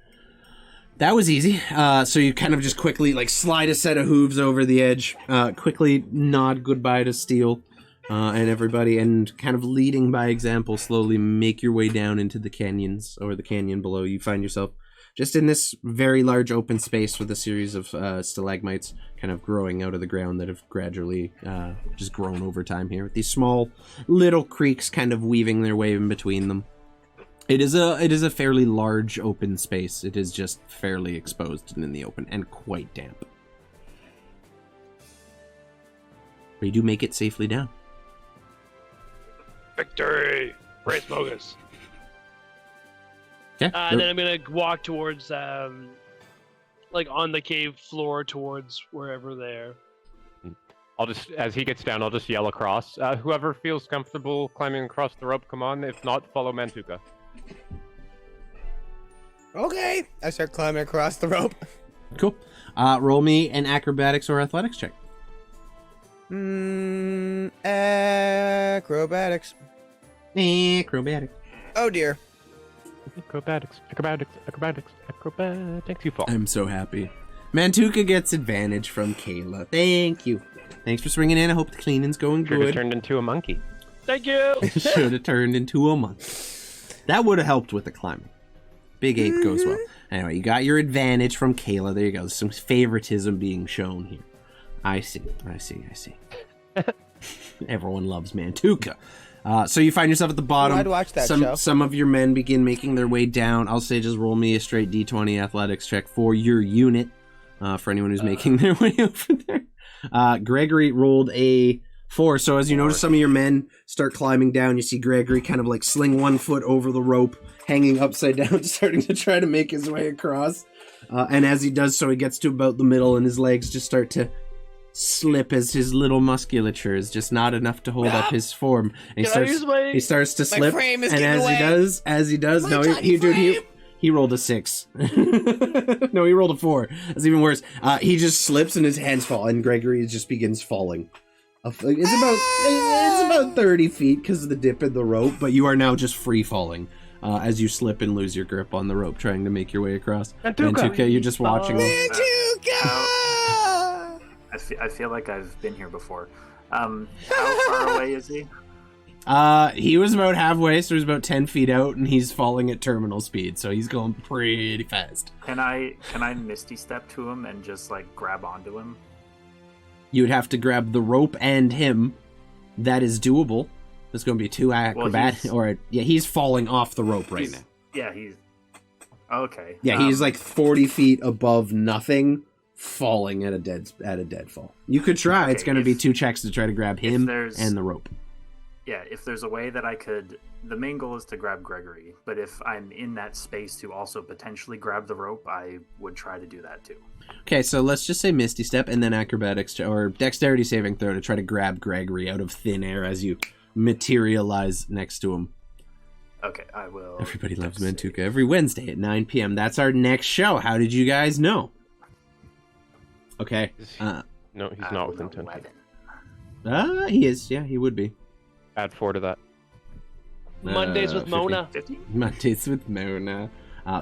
That was easy. So you kind of just quickly slide a set of hooves over the edge, quickly nod goodbye to Steel and everybody, and kind of leading by example, slowly make your way down into the canyons or the canyon below. You find yourself just in this very large open space with a series of stalagmites kind of growing out of the ground that have gradually just grown over time here, with these small little creeks kind of weaving their way in between them. It is a fairly large open space. It is just fairly exposed and in the open and quite damp. But you do make it safely down. Victory! Race bogus. Yeah. And then I'm gonna walk towards, on the cave floor towards wherever there. I'll just, as he gets down, I'll just yell across. Whoever feels comfortable climbing across the rope, come on. If not, follow Mantuka. Okay. I start climbing across the rope. Cool. Roll me an acrobatics or athletics check. Acrobatics. Acrobatics. Oh dear. Acrobatics. You fall. I'm so happy. Mantuka gets advantage from Kayla. Thank you. Thanks for swinging in. I hope the cleaning's going Should have good. turned into a monkey. Thank you! Should have turned into a monkey. That would have helped with the climbing. Big 8 goes well. Anyway, you got your advantage from Kayla. There you go. Some favoritism being shown here. I see. Everyone loves Mantuka. So you find yourself at the bottom. I'd watch that show. Some of your men begin making their way down. I'll say just roll me a straight D20 athletics check for your unit. For anyone who's making their way over there. Gregory rolled a 4. So as you notice some of your men start climbing down, you see Gregory kind of sling one foot over the rope, hanging upside down, starting to try to make his way across. And as he does so, he gets to about the middle and his legs just start to slip as his little musculature is just not enough to hold up his form. And he starts to slip. frame is And getting as he does, no, he rolled a 6. No, he rolled a 4. That's even worse. He just slips and his hands fall, and Gregory just begins falling. It's about 30 feet because of the dip in the rope, but you are now just free falling as you slip and lose your grip on the rope, trying to make your way across. Mantuka, you're just watching. Mantuka! I feel like I've been here before. How far away is he? He was about halfway, so he's about 10 feet out, and he's falling at terminal speed, so he's going pretty fast. Can I Misty Step to him and just grab onto him? You would have to grab the rope and him. That is doable. There's going to be 2 acrobat, he's falling off the rope right now. Yeah, he's okay. Yeah, he's 40 feet above nothing, falling at a dead fall. You could try. It's going to be 2 checks to try to grab him and the rope. Yeah, if there's a way that I could... The main goal is to grab Gregory, but if I'm in that space to also potentially grab the rope, I would try to do that too. Okay, so let's just say Misty Step and then acrobatics or dexterity saving throw to try to grab Gregory out of thin air as you materialize next to him. Okay, I will. Everybody loves Mantuka every Wednesday at 9 p.m. That's our next show. How did you guys know? Okay. No, he's not within 10 feet. He is. Yeah, he would be. Add 4 to that. Mondays with 15. Mona. 15? Mondays with Mona.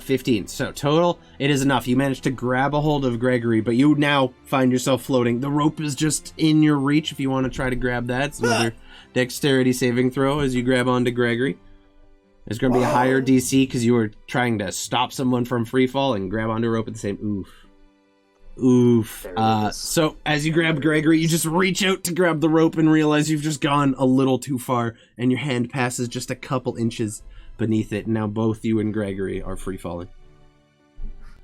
15. So total, it is enough. You managed to grab a hold of Gregory, but you now find yourself floating. The rope is just in your reach if you want to try to grab that. It's another dexterity saving throw as you grab onto Gregory. There's going to be a higher DC because you were trying to stop someone from free fall and grab onto a rope at the same... Oof. So as you grab Gregory, you just reach out to grab the rope and realize you've just gone a little too far, and your hand passes just a couple inches beneath it. And now both you and Gregory are free falling.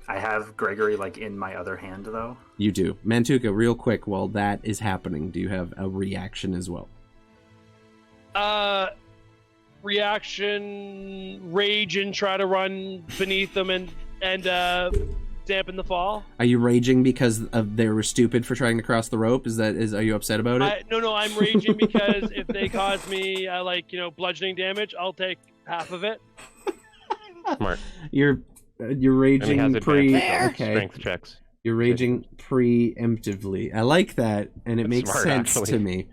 I have Gregory like in my other hand though. You do. Mantuka, real quick, while that is happening, do you have a reaction as well? Reaction, rage, and try to run beneath them and dampen the fall. Are you raging because they were stupid for trying to cross the rope? Are you upset about it? No, I'm raging because if they cause me bludgeoning damage, I'll take half of it. Smart. You're raging strength checks. You're raging preemptively. I like that, and it makes smart, sense actually. to me.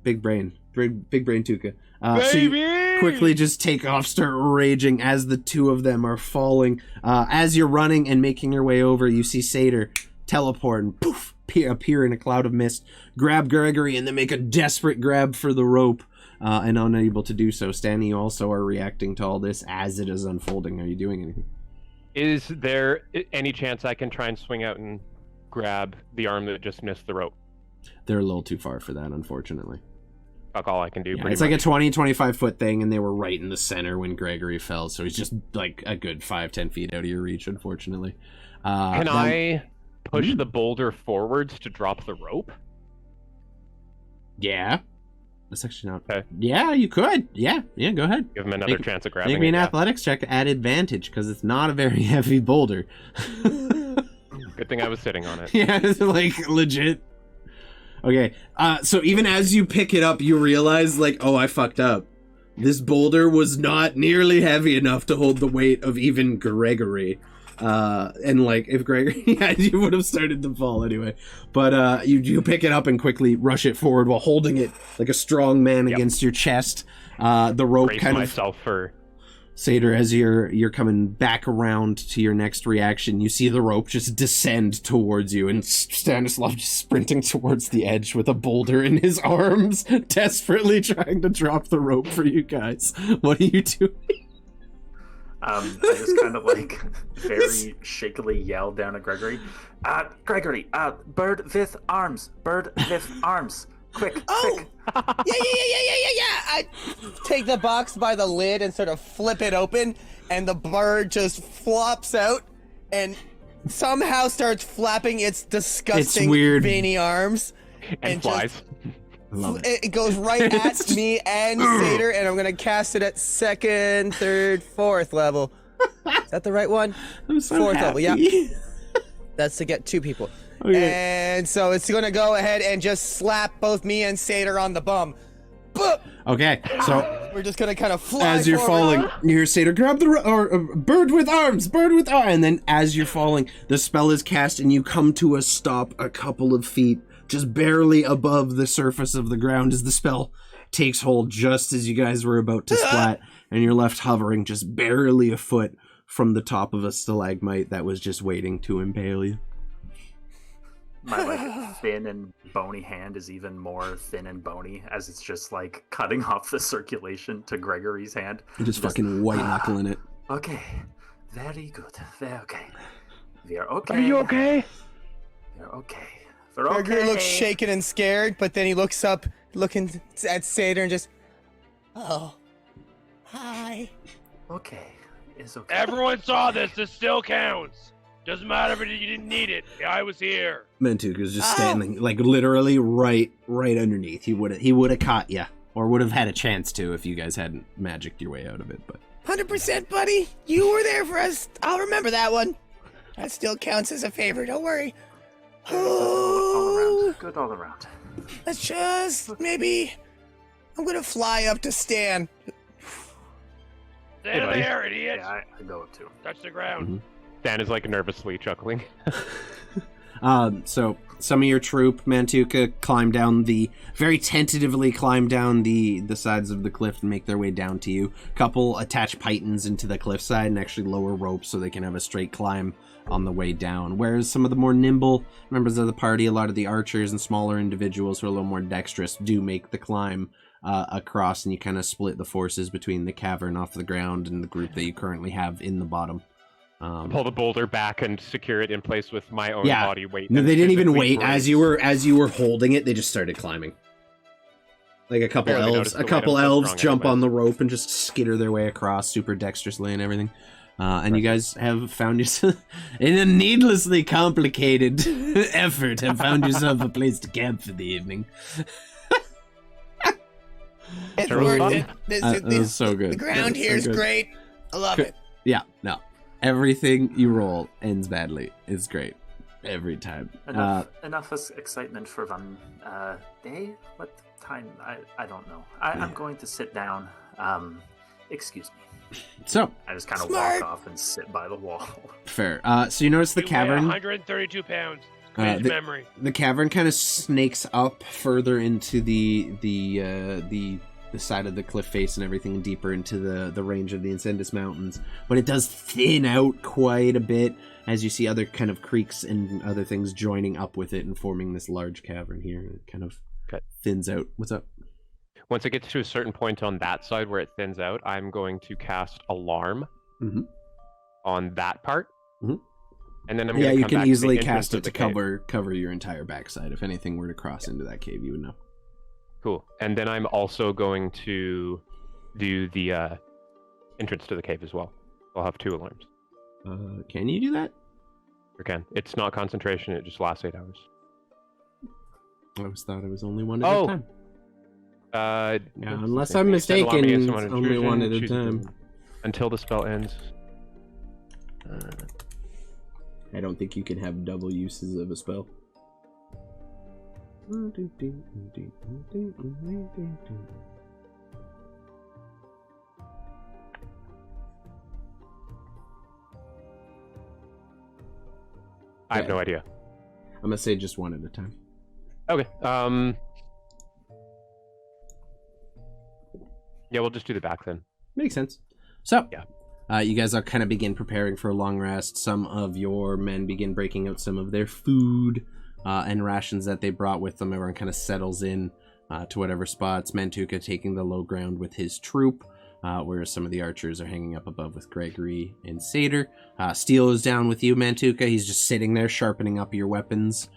Big brain Tuka. So Baby! you quickly just take off, start raging as the two of them are falling. As you're running and making your way over, you see Satyr teleport and poof, appear in a cloud of mist, grab Gregory, and then make a desperate grab for the rope, and unable to do so. Stanley, you also are reacting to all this as it is unfolding. Are you doing anything? Is there any chance I can try and swing out and grab the arm that just missed the rope? They're a little too far for that, unfortunately. Fuck all I can do. Yeah, pretty it's much. like a 20, 25 foot thing, and they were right in the center when Gregory fell, so he's just like a good 5-10 feet out of your reach, unfortunately. Can I push the boulder forwards to drop the rope? Yeah. That's actually not... Okay. Yeah, you could. Yeah, go ahead. Give him another chance at grabbing Make me it. an athletics check at advantage, because it's not a very heavy boulder. Good thing I was sitting on it. Yeah, it's like legit. Okay, so even as you pick it up, you realize, like, oh, I fucked up. This boulder was not nearly heavy enough to hold the weight of even Gregory. And, like, if Gregory had, you would have started to fall anyway. But you pick it up and quickly rush it forward while holding it like a strong man against your chest. The rope Brace kind of... myself for... Satyr, as you're coming back around to your next reaction, you see the rope just descend towards you, and Stanislav just sprinting towards the edge with a boulder in his arms, desperately trying to drop the rope for you guys. What are you doing? I just kind of like very shakily yelled down at Gregory. Gregory, bird with arms, quick, quick. Yeah. I take the box by the lid and sort of flip it open, and the bird just flops out and somehow starts flapping its disgusting, weird. veiny arms. And flies. It goes right at me and Satyr, and I'm going to cast it at 2nd, 3rd, 4th level. Is that the right one? I'm so 4th happy. level, yeah. That's to get 2 people. Okay. And so it's going to go ahead and just slap both me and Satyr on the bum. Boop! Okay, so We're just going to kind of fly as you're falling, forward. you hear Satyr, grab the bird with arms, and then as you're falling, the spell is cast and you come to a stop a couple of feet, just barely above the surface of the ground as the spell takes hold just as you guys were about to splat, and you're left hovering just barely a foot from the top of a stalagmite that was just waiting to impale you. My like thin and bony hand is even more thin and bony as it's just like cutting off the circulation to Gregory's hand. You're just fucking white knuckling it. Okay, very good. Okay, we are okay. Are you okay? We're okay. We're okay. Gregory looks shaken and scared, but then he looks up, looking at Satyr, and just, oh, hi. Okay, it's okay. Everyone saw this. This still counts. Doesn't matter if you didn't need it. I was here. Mantuka's just standing, like, literally right underneath. He would have caught you, or would have had a chance to if you guys hadn't magicked your way out of it, but... 100%, buddy. You were there for us. I'll remember that one. That still counts as a favor. Don't worry. All around. Good all around. Let's just maybe. I'm gonna fly up to Stan. Stand buddy. there, idiot. Yeah, I go up too. Touch the ground. Mm-hmm. Dan is like nervously chuckling. So some of your troop, Mantuka, very tentatively climb down the sides of the cliff and make their way down to you. Couple attach pythons into the cliffside and actually lower ropes so they can have a straight climb on the way down. Whereas some of the more nimble members of the party, a lot of the archers and smaller individuals who are a little more dexterous, do make the climb across, and you kind of split the forces between the cavern off the ground and the group that you currently have in the bottom. Pull the boulder back and secure it in place with my own Yeah. body weight. No, and they didn't even physically wait. brace. As you were holding it, they just started climbing. Like a couple Barely elves, noticed the weight, I'm so elves strong jump anyways. on the rope and just skitter their way across, super dexterously and everything. And you guys have found yourself in a needlessly complicated effort. Have found yourself a place to camp for the evening. It's Sure was worth fun. it. It was so good. The ground It was here is so good. great. I love Good. it. Yeah, no. Everything you roll ends badly. It's great. Every time. Enough excitement for one day? What time? I don't know. I'm going to sit down. Excuse me. So, I just kind of Smart. walk off and sit by the wall. fair. So you notice the You weigh cavern. 132 pounds. Great memory. The cavern kind of snakes up further into the side of the cliff face and everything, deeper into the range of the Incendus Mountains. But it does thin out quite a bit as you see other kind of creeks and other things joining up with it and forming this large cavern here. It kind of Okay. thins out. What's up? Once it gets to a certain point on that side where it thins out, I'm going to cast Alarm Mhm. on that part. Mhm. And then I'm Yeah, going to you come can back to easily the entrance cast of it to the cave. cover your entire backside. If anything were to cross into that cave, you would know. Cool. And then I'm also going to do the entrance to the cave as well. I'll have 2 alarms. Can you do that? Or can. It's not concentration, it just lasts 8 hours. I always thought it was only one at Oh. a time. Yeah, it's unless the same I'm thing. mistaken, Spend alarm against it's someone in only intrusion, one at a choose time. Until the spell ends. I don't think you can have double uses of a spell. I have no idea. I'm gonna say just one at a time. Okay. Yeah, we'll just do the back then. Makes sense. So, Yeah. you guys are kind of begin preparing for a long rest. Some of your men begin breaking out some of their food and rations that they brought with them. Everyone kind of settles in to whatever spots. Mantuka taking the low ground with his troop, whereas some of the archers are hanging up above with Gregory and Satyr. Steel is down with you, Mantuka. He's just sitting there sharpening up your weapons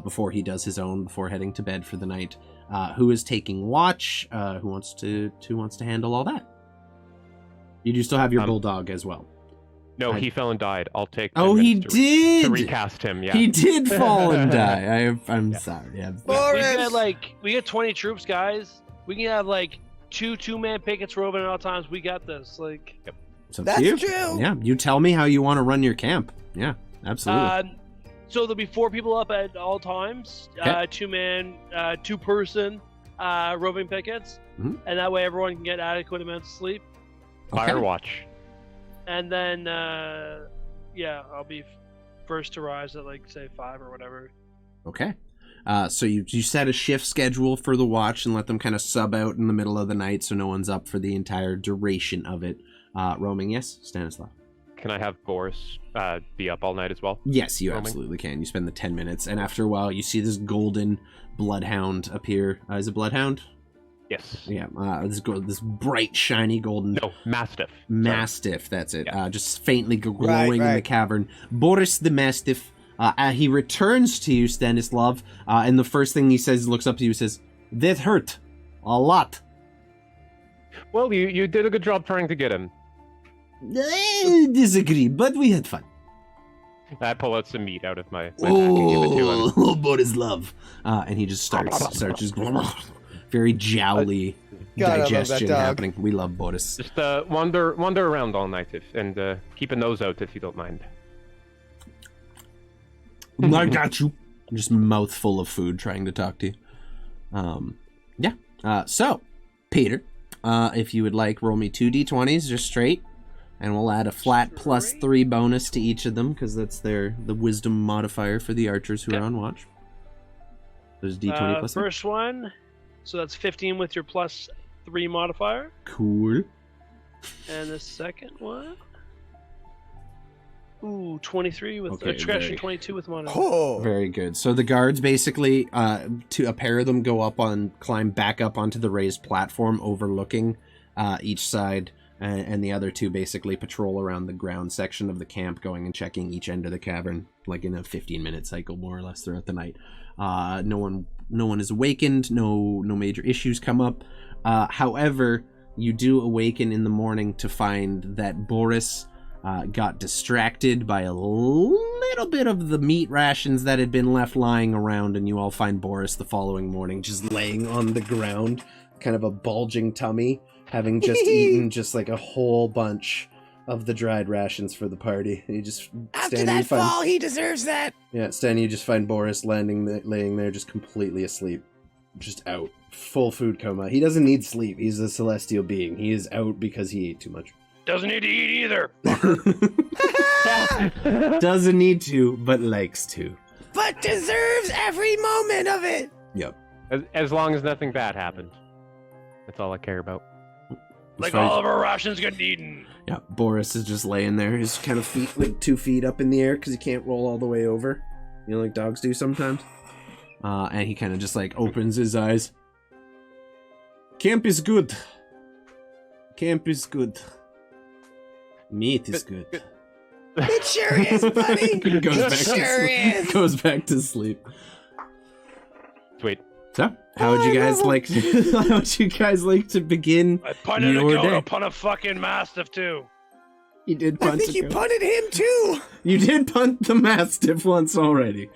before he does his own, before heading to bed for the night. Who is taking watch? Who wants to handle all that? You do still have your bulldog as well. No, he fell and died. I'll take. Oh, 10 he minutes did. to recast him. Yeah. He did fall and die. I'm sorry. I'm sorry. We got we got 20 troops, guys. We can have like two-man pickets roving at all times. We got this. Like, It's up to That's you. true. Yeah, you tell me how you want to run your camp. Yeah, absolutely. so there'll be 4 people up at all times. Okay. 2-man, 2-person roving pickets, Mhm. and that way everyone can get adequate amounts of sleep. Fire Okay. watch. And then, I'll be first to rise at like say 5 or whatever. Okay. So you set a shift schedule for the watch and let them kind of sub out in the middle of the night so no one's up for the entire duration of it. Roaming, yes, Stanislav. Can I have Boris be up all night as well? Yes, you Roaming. absolutely can. You spend the 10 minutes, and after a while, you see this golden bloodhound appear. Is it bloodhound? Yes. Yeah. This bright, shiny golden No, Mastiff. Mastiff. That's it. Yeah. Just faintly glowing in the right. cavern. Boris the Mastiff. He returns to you, Stanislav, and the first thing he says, looks up to you, and says, "That hurt a lot." Well, you did a good job trying to get him. I disagree, but we had fun. I pull out some meat out of my pack and give it to him. Oh, Boris love. And he just starts just very jowly God, I love that digestion dog. happening. We love Boris. Just wander around all night and keep a nose out if you don't mind. I got you. Just mouthful of food trying to talk to you. So, Peter, if you would like, roll me 2 d20s just straight. And we'll add a flat +3 bonus to each of them, because that's the wisdom modifier for the archers who are on watch. There's d20 plus First one, so that's 15 with your +3 modifier. Cool. And the second one, 23 with Okay, actually 22 with modifier. Oh, Very good. So the guards basically, a pair of them climb back up onto the raised platform overlooking each side, and the other two basically patrol around the ground section of the camp, going and checking each end of the cavern, like in a 15-minute cycle, more or less, throughout the night. No one is awakened. No major issues come up. However, you do awaken in the morning to find that Boris got distracted by a little bit of the meat rations that had been left lying around, and you all find Boris the following morning just laying on the ground, kind of a bulging tummy, having just eaten just like a whole bunch of the dried rations for the party. And you just After that fall, he deserves that. Yeah, Stan, you just find Boris laying there just completely asleep, just out, full food coma. He doesn't need sleep. He's a celestial being. He is out because he ate too much. Doesn't need to eat either. Doesn't need to, but likes to. But deserves every moment of it. Yep. As long as nothing bad happened. That's all I care about. Like Fine. all of our rations getting eaten. Yeah, Boris is just laying there, his kind of feet, like 2 feet up in the air, because he can't roll all the way over. You know, like dogs do sometimes. And he kind of just like opens his eyes. Camp is good. Camp is good. Meat is good. It sure is, buddy. Goes back to sleep. Sweet. So, how would you guys like? How would you guys like to begin I punted a your goat, day? I'll punt a fucking mastiff too. You did I punt. think a you goat. punted him too. You did punt the mastiff once already.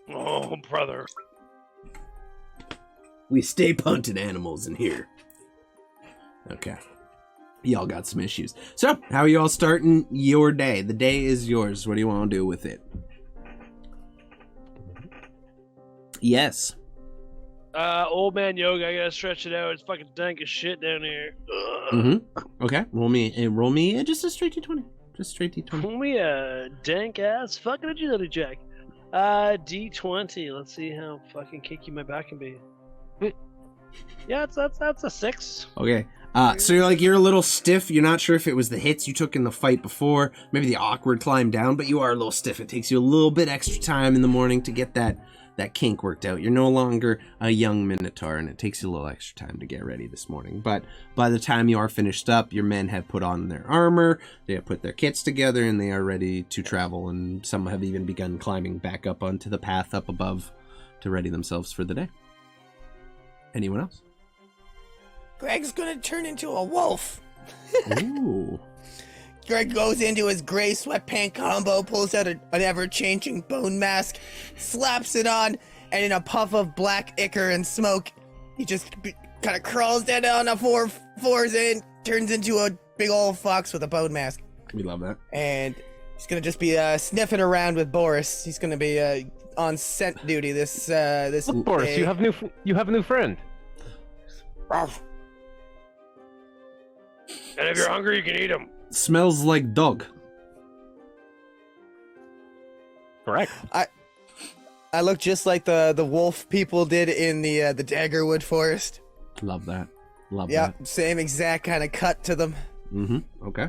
Oh, brother. We stay punting animals in here. Okay. Y'all got some issues. So, how are you all starting your day? The day is yours. What do you want to do with it? Yes. Old man yoga, I gotta stretch it out. It's fucking dank as shit down here. Ugh. Mm-hmm. Okay. Roll me just a straight D20. Just straight D20. Pull me a dank ass fucking agility check. D20. Let's see how fucking kicky my back can be. Yeah, that's a 6. Okay. So you're a little stiff. You're not sure if it was the hits you took in the fight before, maybe the awkward climb down, but you are a little stiff. It takes you a little bit extra time in the morning to get that kink worked out. You're no longer a young minotaur, and it takes you a little extra time to get ready this morning. But by the time you are finished up, your men have put on their armor, they have put their kits together, and they are ready to travel, and some have even begun climbing back up onto the path up above to ready themselves for the day. Anyone else? Greg's gonna turn into a wolf. Ooh. Greg goes into his gray sweatpant combo, pulls out an ever-changing bone mask, slaps it on, and in a puff of black ichor and smoke, he just kind of crawls down on the fours and turns into a big old fox with a bone mask. We love that. And he's gonna just be sniffing around with Boris. He's gonna be on scent duty this Look, Boris, day. you have a new friend. Ruff. And if you're hungry, you can eat them. Smells like dog. Correct. I look just like the wolf people did in the Daggerwood Forest. Love that. Love Yeah, that. same exact kind of cut to them. Mm-hmm. Okay.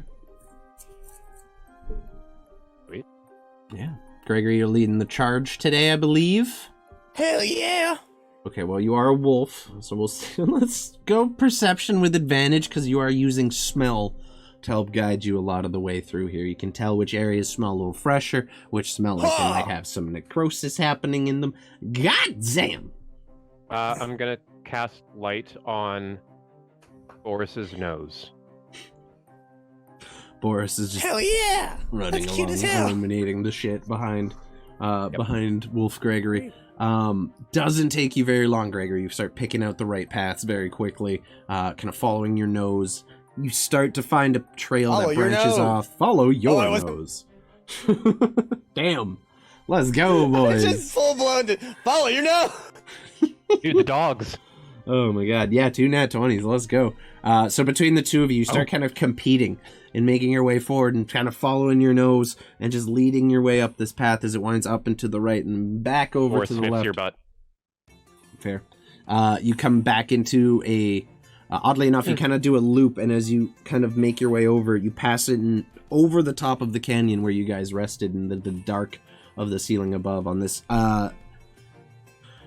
Sweet. Yeah. Gregory, you're leading the charge today, I believe. Hell yeah! Okay, well, you are a wolf, so let's go perception with advantage, because you are using smell to help guide you a lot of the way through here. You can tell which areas smell a little fresher, which smell like they might have some necrosis happening in them. God damn! I'm gonna cast light on Boris's nose. Boris is just Hell yeah! running That's cute along, as hell. illuminating the shit behind Wolf Gregory. Doesn't take you very long, Gregory. You start picking out the right paths very quickly, kind of following your nose. You start to find a trail Follow that your branches nose. off. Follow your I was- nose. Damn. Let's go, It's boys. just full blown. Follow your nose. Dude, the dogs. Oh my god. Yeah, 2 nat 20s. Let's go. So between the two of you start kind of competing and making your way forward and kind of following your nose and just leading your way up this path as it winds up and to the right and back over Or to the sniffs left. your butt. Fair. You come back into a... oddly enough, you kind of do a loop, and as you kind of make your way over, you pass it over the top of the canyon where you guys rested in the dark of the ceiling above on this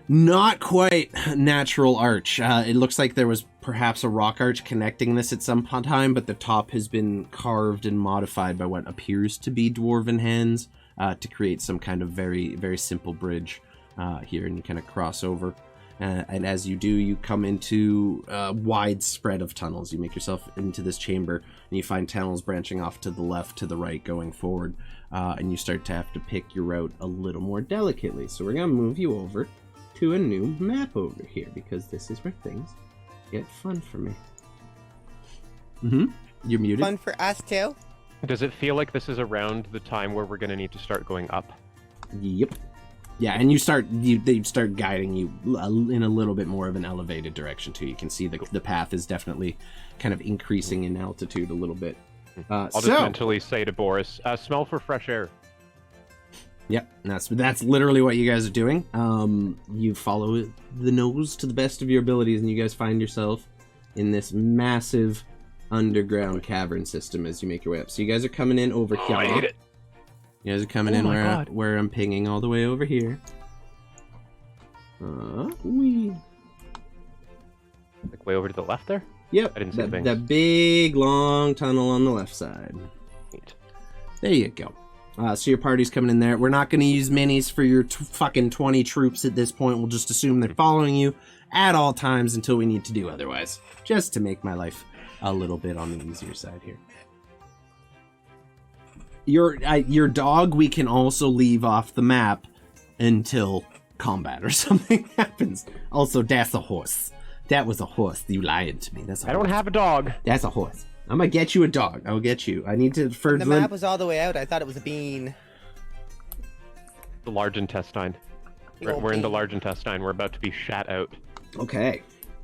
not quite natural arch. It looks like there was perhaps a rock arch connecting this at some time, but the top has been carved and modified by what appears to be dwarven hands to create some kind of very, very simple bridge here, and you kind of cross over. And as you do, you come into a wide spread of tunnels. You make yourself into this chamber, and you find tunnels branching off to the left, to the right, going forward. And you start to have to pick your route a little more delicately. So we're going to move you over to a new map over here, because this is where things get fun for me. You're muted. Fun for us too. Does it feel like this is around the time where we're going to need to start going up? Yep. Yeah, and they start guiding you in a little bit more of an elevated direction too. You can see the path is definitely kind of increasing in altitude a little bit. I'll just mentally say to Boris, smell for fresh air. Yep, that's literally what you guys are doing. You follow the nose to the best of your abilities, and you guys find yourself in this massive underground cavern system as you make your way up. So you guys are coming in over here. I hate it. You guys are coming in where I'm pinging all the way over here. Wee. Like way over to the left there? Yep, I didn't see the things. that big long tunnel on the left side. Neat. There you go. So your party's coming in there. We're not going to use minis for your fucking 20 troops at this point. We'll just assume they're following you at all times until we need to do otherwise. Just to make my life a little bit on the easier side here. Your dog we can also leave off the map until combat or something happens. Also, that's a horse. That was a horse. You lied to me. That's a I don't horse. have a dog. That's a horse. I'm gonna get you a dog. I'll get you. I need to for The map was all the way out. I thought it was a bean. The large intestine. We're in the large intestine. We're about to be shat out Okay.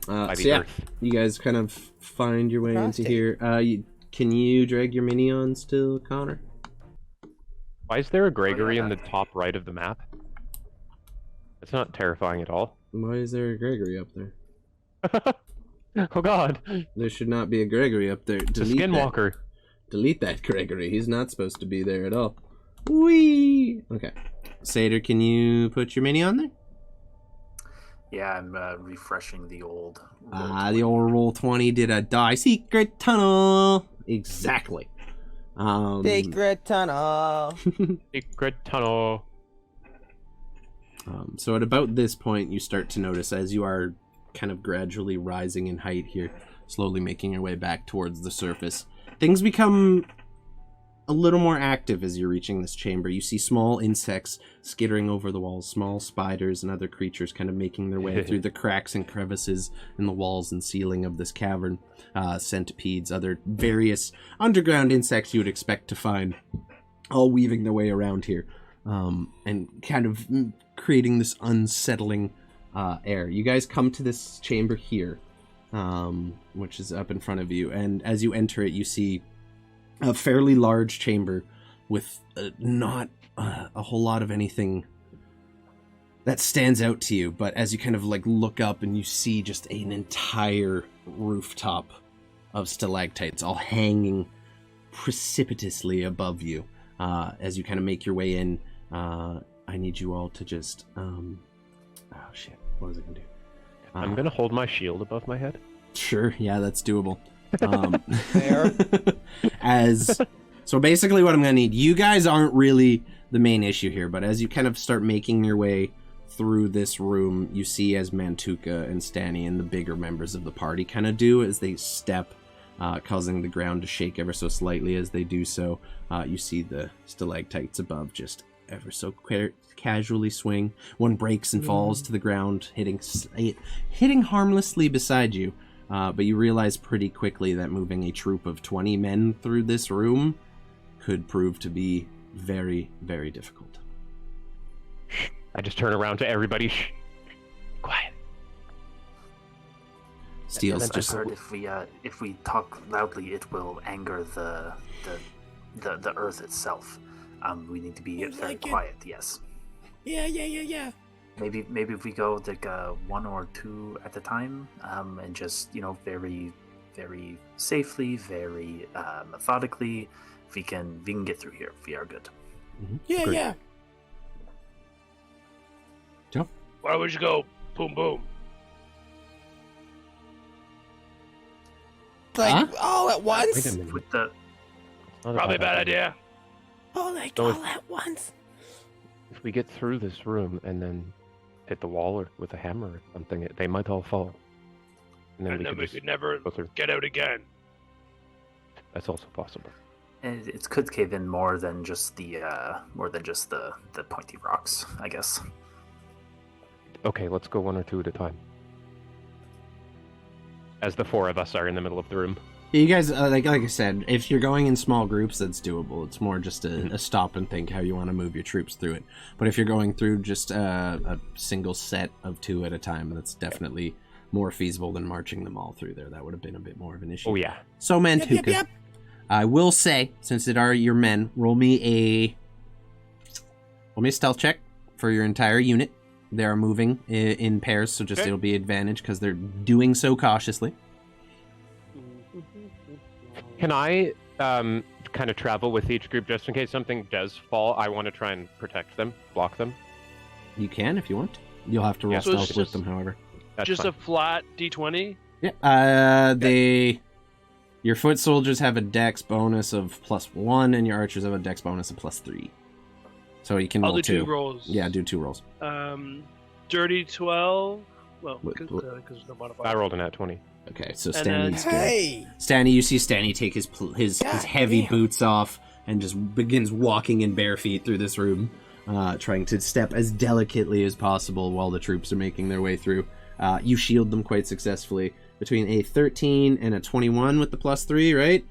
by So the yeah, earth. you guys kind of find your way Frosty. into here. Can you drag your mini on still, Connor? Why is there a Gregory in the top right of the map? It's not terrifying at all. Why is there a Gregory up there? Oh god. There should not be a Gregory up there. The Delete that. Skinwalker. Delete that Gregory. He's not supposed to be there at all. Whee! Okay. Satyr, can you put your mini on there? Yeah, I'm refreshing the old. The old roll 20 did a die secret tunnel. Exactly. Secret tunnel. Secret tunnel. So at about this point, you start to notice as you are kind of gradually rising in height here, slowly making your way back towards the surface, things become a little more active as you're reaching this chamber. You see small insects skittering over the walls, small spiders and other creatures kind of making their way through the cracks and crevices in the walls and ceiling of this cavern. Centipedes, other various underground insects you would expect to find, all weaving their way around here, and kind of creating this unsettling air. You guys come to this chamber here, which is up in front of you, and as you enter it, you see a fairly large chamber with not a whole lot of anything that stands out to you, but as you kind of like look up and you see just an entire rooftop of stalactites all hanging precipitously above you. As you kind of make your way in, I need you all to just oh shit, what was I gonna do? I'm gonna hold my shield above my head. Sure, yeah, that's doable. There. So basically what I'm gonna need, you guys aren't really the main issue here, but as you kind of start making your way through this room, you see as Mantuka and Stanny and the bigger members of the party kind of do as they step causing the ground to shake ever so slightly as they do so. You see the stalactites above just ever so casually swing. One breaks and falls to the ground, hitting harmlessly beside you. But you realize pretty quickly that moving a troop of 20 men through this room could prove to be very, very difficult. I just turn around to everybody. Shh. Quiet. Steel's I've just heard if we talk loudly, it will anger the earth itself. We need to be very quiet. Yes. Yeah. Maybe if we go like one or two at a time, and just very, very safely, very methodically, we can get through here. We are good. Great. Yeah. Joe? Why would you go boom boom? Like all at once? Wait a minute. With the Probably a bad idea. Oh, like So all at once? If we get through this room and then hit the wall or with a hammer or something, they might all fall. And then And then we just could never go through. get out again. That's also possible. it could cave in more than just the pointy rocks, I guess. Okay, let's go one or two at a time. As the four of us are in the middle of the room. You guys, like I said, if you're going in small groups, that's doable. It's more just a stop and think how you want to move your troops through it. But if you're going through just a single set of 2 at a time, that's definitely more feasible than marching them all through there. That would have been a bit more of an issue. Oh yeah. So Mantuka, Yep. I will say, since it are your men, roll me a stealth check for your entire unit. They are moving in pairs, so just Okay. it'll be advantage because they're doing so cautiously. Can I kind of travel with each group just in case something does fall? I want to try and protect them, block them. You can if you want. You'll have to roll Yeah, so it's stealth with just- them, however. That's Just fine. a flat D20. Yeah. Your foot soldiers have a dex bonus of +1, and your archers have a dex bonus of +3. So you can I'll roll do 2. 2 rolls. Yeah, do 2 rolls. Dirty 12. Well, What- because what- there's no modifier. I rolled an at 20. Okay, so And then- Stanley's good. Hey! Stanley, you see Stanley take his God heavy damn. boots off and just begins walking in bare feet through this room, trying to step as delicately as possible while the troops are making their way through. You shield them quite successfully between a 13 and a 21 with the +3, right?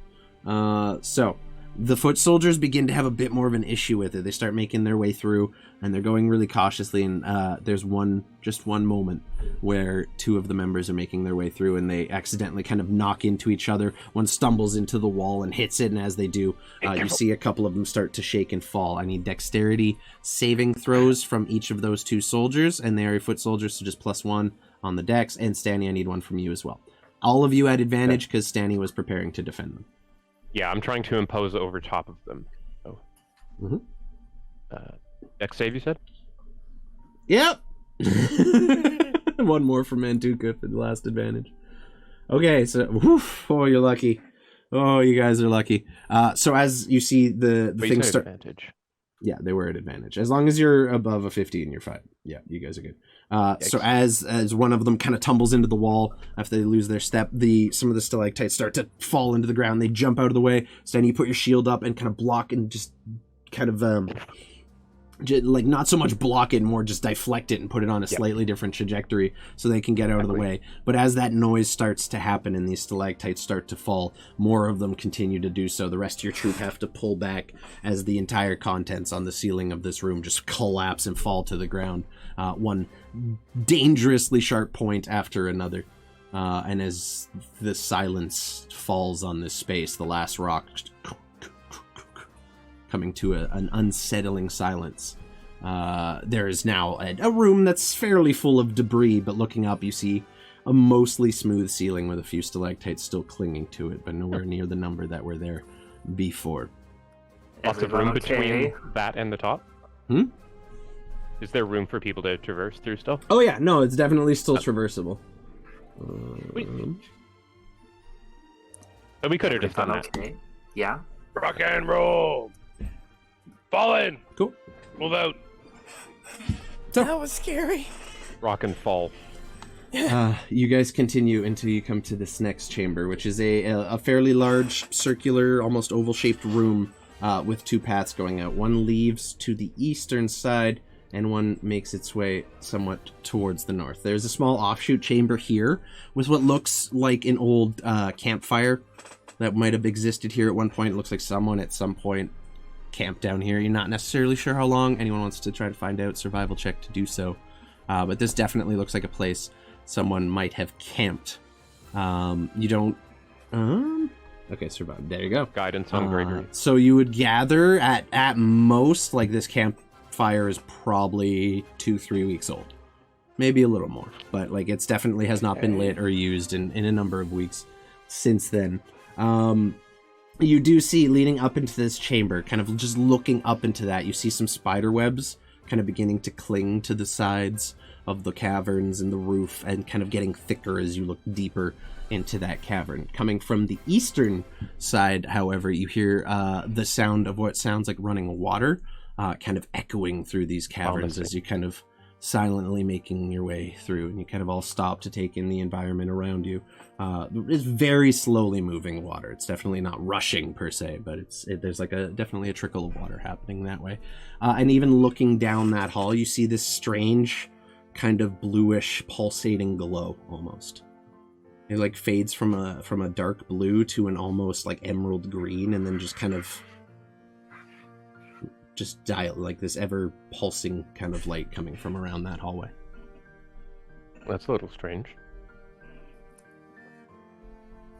So the foot soldiers begin to have a bit more of an issue with it. They start making their way through, and they're going really cautiously. And there's one moment where 2 of the members are making their way through, and they accidentally kind of knock into each other. One stumbles into the wall and hits it, and as they do, you see a couple of them start to shake and fall. I need dexterity saving throws from each of those 2 soldiers, and they are foot soldiers, so just +1 on the dex. And Stanny, I need one from you as well. All of you had advantage because Stanny was preparing to defend them. Yeah, I'm trying to impose over top of them. So. Mhm. Dex save, you said? Yep. One more for Mantuka for the last advantage. Okay, so oh, you're lucky. Oh, you guys are lucky. So as you see the Wait, you things said start. advantage. Yeah, they were at advantage. As long as you're above a 15, you're fine. Yeah, you guys are good. So as one of them kind of tumbles into the wall after they lose their step, some of the stalactites start to fall into the ground. They jump out of the way. Stan, you put your shield up and kind of block and just kind of like not so much block it, more just deflect it and put it on a slightly different trajectory so they can get out of the way. But as that noise starts to happen and these stalactites start to fall, more of them continue to do so. The rest of your troop have to pull back as the entire contents on the ceiling of this room just collapse and fall to the ground. One dangerously sharp point after another. And as the silence falls on this space, the last rock coming to an unsettling silence. There is now a room that's fairly full of debris, but looking up you see a mostly smooth ceiling with a few stalactites still clinging to it, but nowhere near the number that were there before. Lots of Everyone room between okay? that and the top? Hmm? Is there room for people to traverse through still? Oh yeah, no, it's definitely still traversable. But we could have just done Everyone that. okay? Yeah. Rock and roll. Fall in. You guys continue until you come to this next chamber, which is a fairly large, circular, almost oval-shaped room with two paths going out. One leaves to the eastern side, and one makes its way somewhat towards the north. There's a small offshoot chamber here with what looks like an old campfire that might have existed here at one point. It looks like someone at some point camped down here. You're not necessarily sure how long. Anyone wants to try to find out, survival check to do so. But this definitely looks like a place someone might have camped. You don't... okay, survive. There you go. Guidance on Gregory. So you would gather at most, like, this campfire is probably 2-3 weeks old. Maybe a little more. But, like, it's definitely has not been lit or used in a number of weeks since then. You do see, leading up into this chamber, kind of just looking up into that, you see some spider webs kind of beginning to cling to the sides of the caverns and the roof, and kind of getting thicker as you look deeper into that cavern. Coming from the eastern side, however, you hear the sound of what sounds like running water kind of echoing through these caverns as you kind of silently making your way through, and you kind of all stop to take in the environment around you. It's very slowly moving water. It's definitely not rushing per se, but there's like definitely a trickle of water happening that way. And even looking down that hall, you see this strange kind of bluish pulsating glow almost. It like fades from a dark blue to an almost like emerald green, and then just kind of like this ever pulsing kind of light coming from around that hallway. That's a little strange.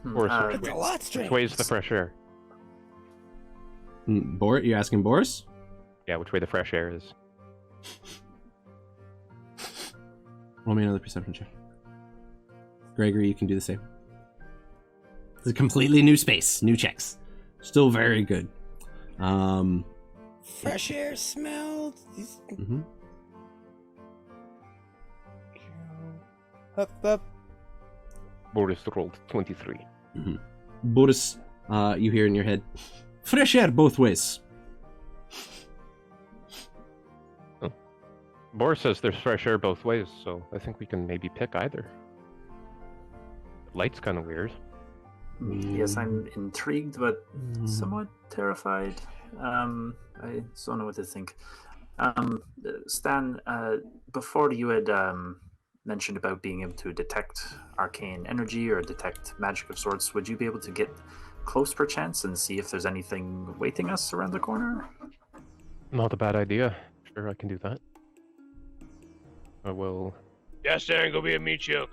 It's a lot strange. Which way's the fresh air? You asking Boris? Yeah, which way the fresh air is. Roll me another perception check. Gregory, you can do the same. It's a completely new space, new checks. Still very good. Fresh air smell. Mm-hmm. Up. Boris rolled 23. Mm-hmm. Boris, you hear in your head, fresh air both ways. Oh. Boris says there's fresh air both ways, so I think we can maybe pick either. The light's kind of weird. Yes, I'm intrigued, but somewhat terrified. I don't know what to think. Stan, before you had mentioned about being able to detect arcane energy or detect magic of sorts, would you be able to get close perchance and see if there's anything waiting us around the corner? Not a bad idea. Sure, I can do that. I will... Yes, Dan, go be a meat shield.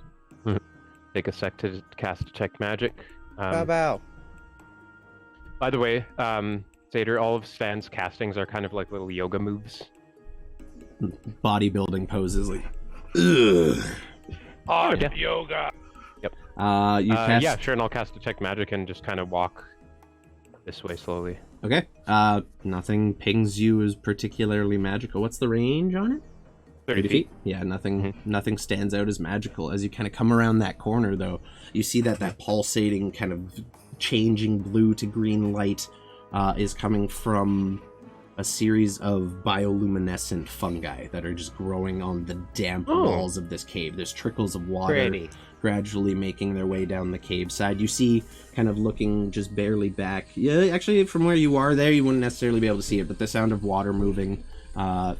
take a sec to cast Detect Magic. Bow. By the way, Zader, all of Stan's castings are kind of like little yoga moves. Bodybuilding poses, like... Ugh. Hard yeah. yoga. Yep. You cast... Yeah, sure, and I'll cast Detect Magic and just kind of walk this way slowly. Okay. Nothing pings you as particularly magical. What's the range on it? 30 feet. Yeah, nothing stands out as magical. As you kind of come around that corner, though, you see that pulsating kind of changing blue to green light is coming from a series of bioluminescent fungi that are just growing on the damp walls of this cave. There's trickles of water gradually making their way down the cave side. You see, kind of looking just barely back. Yeah, actually, from where you are there, you wouldn't necessarily be able to see it, but the sound of water moving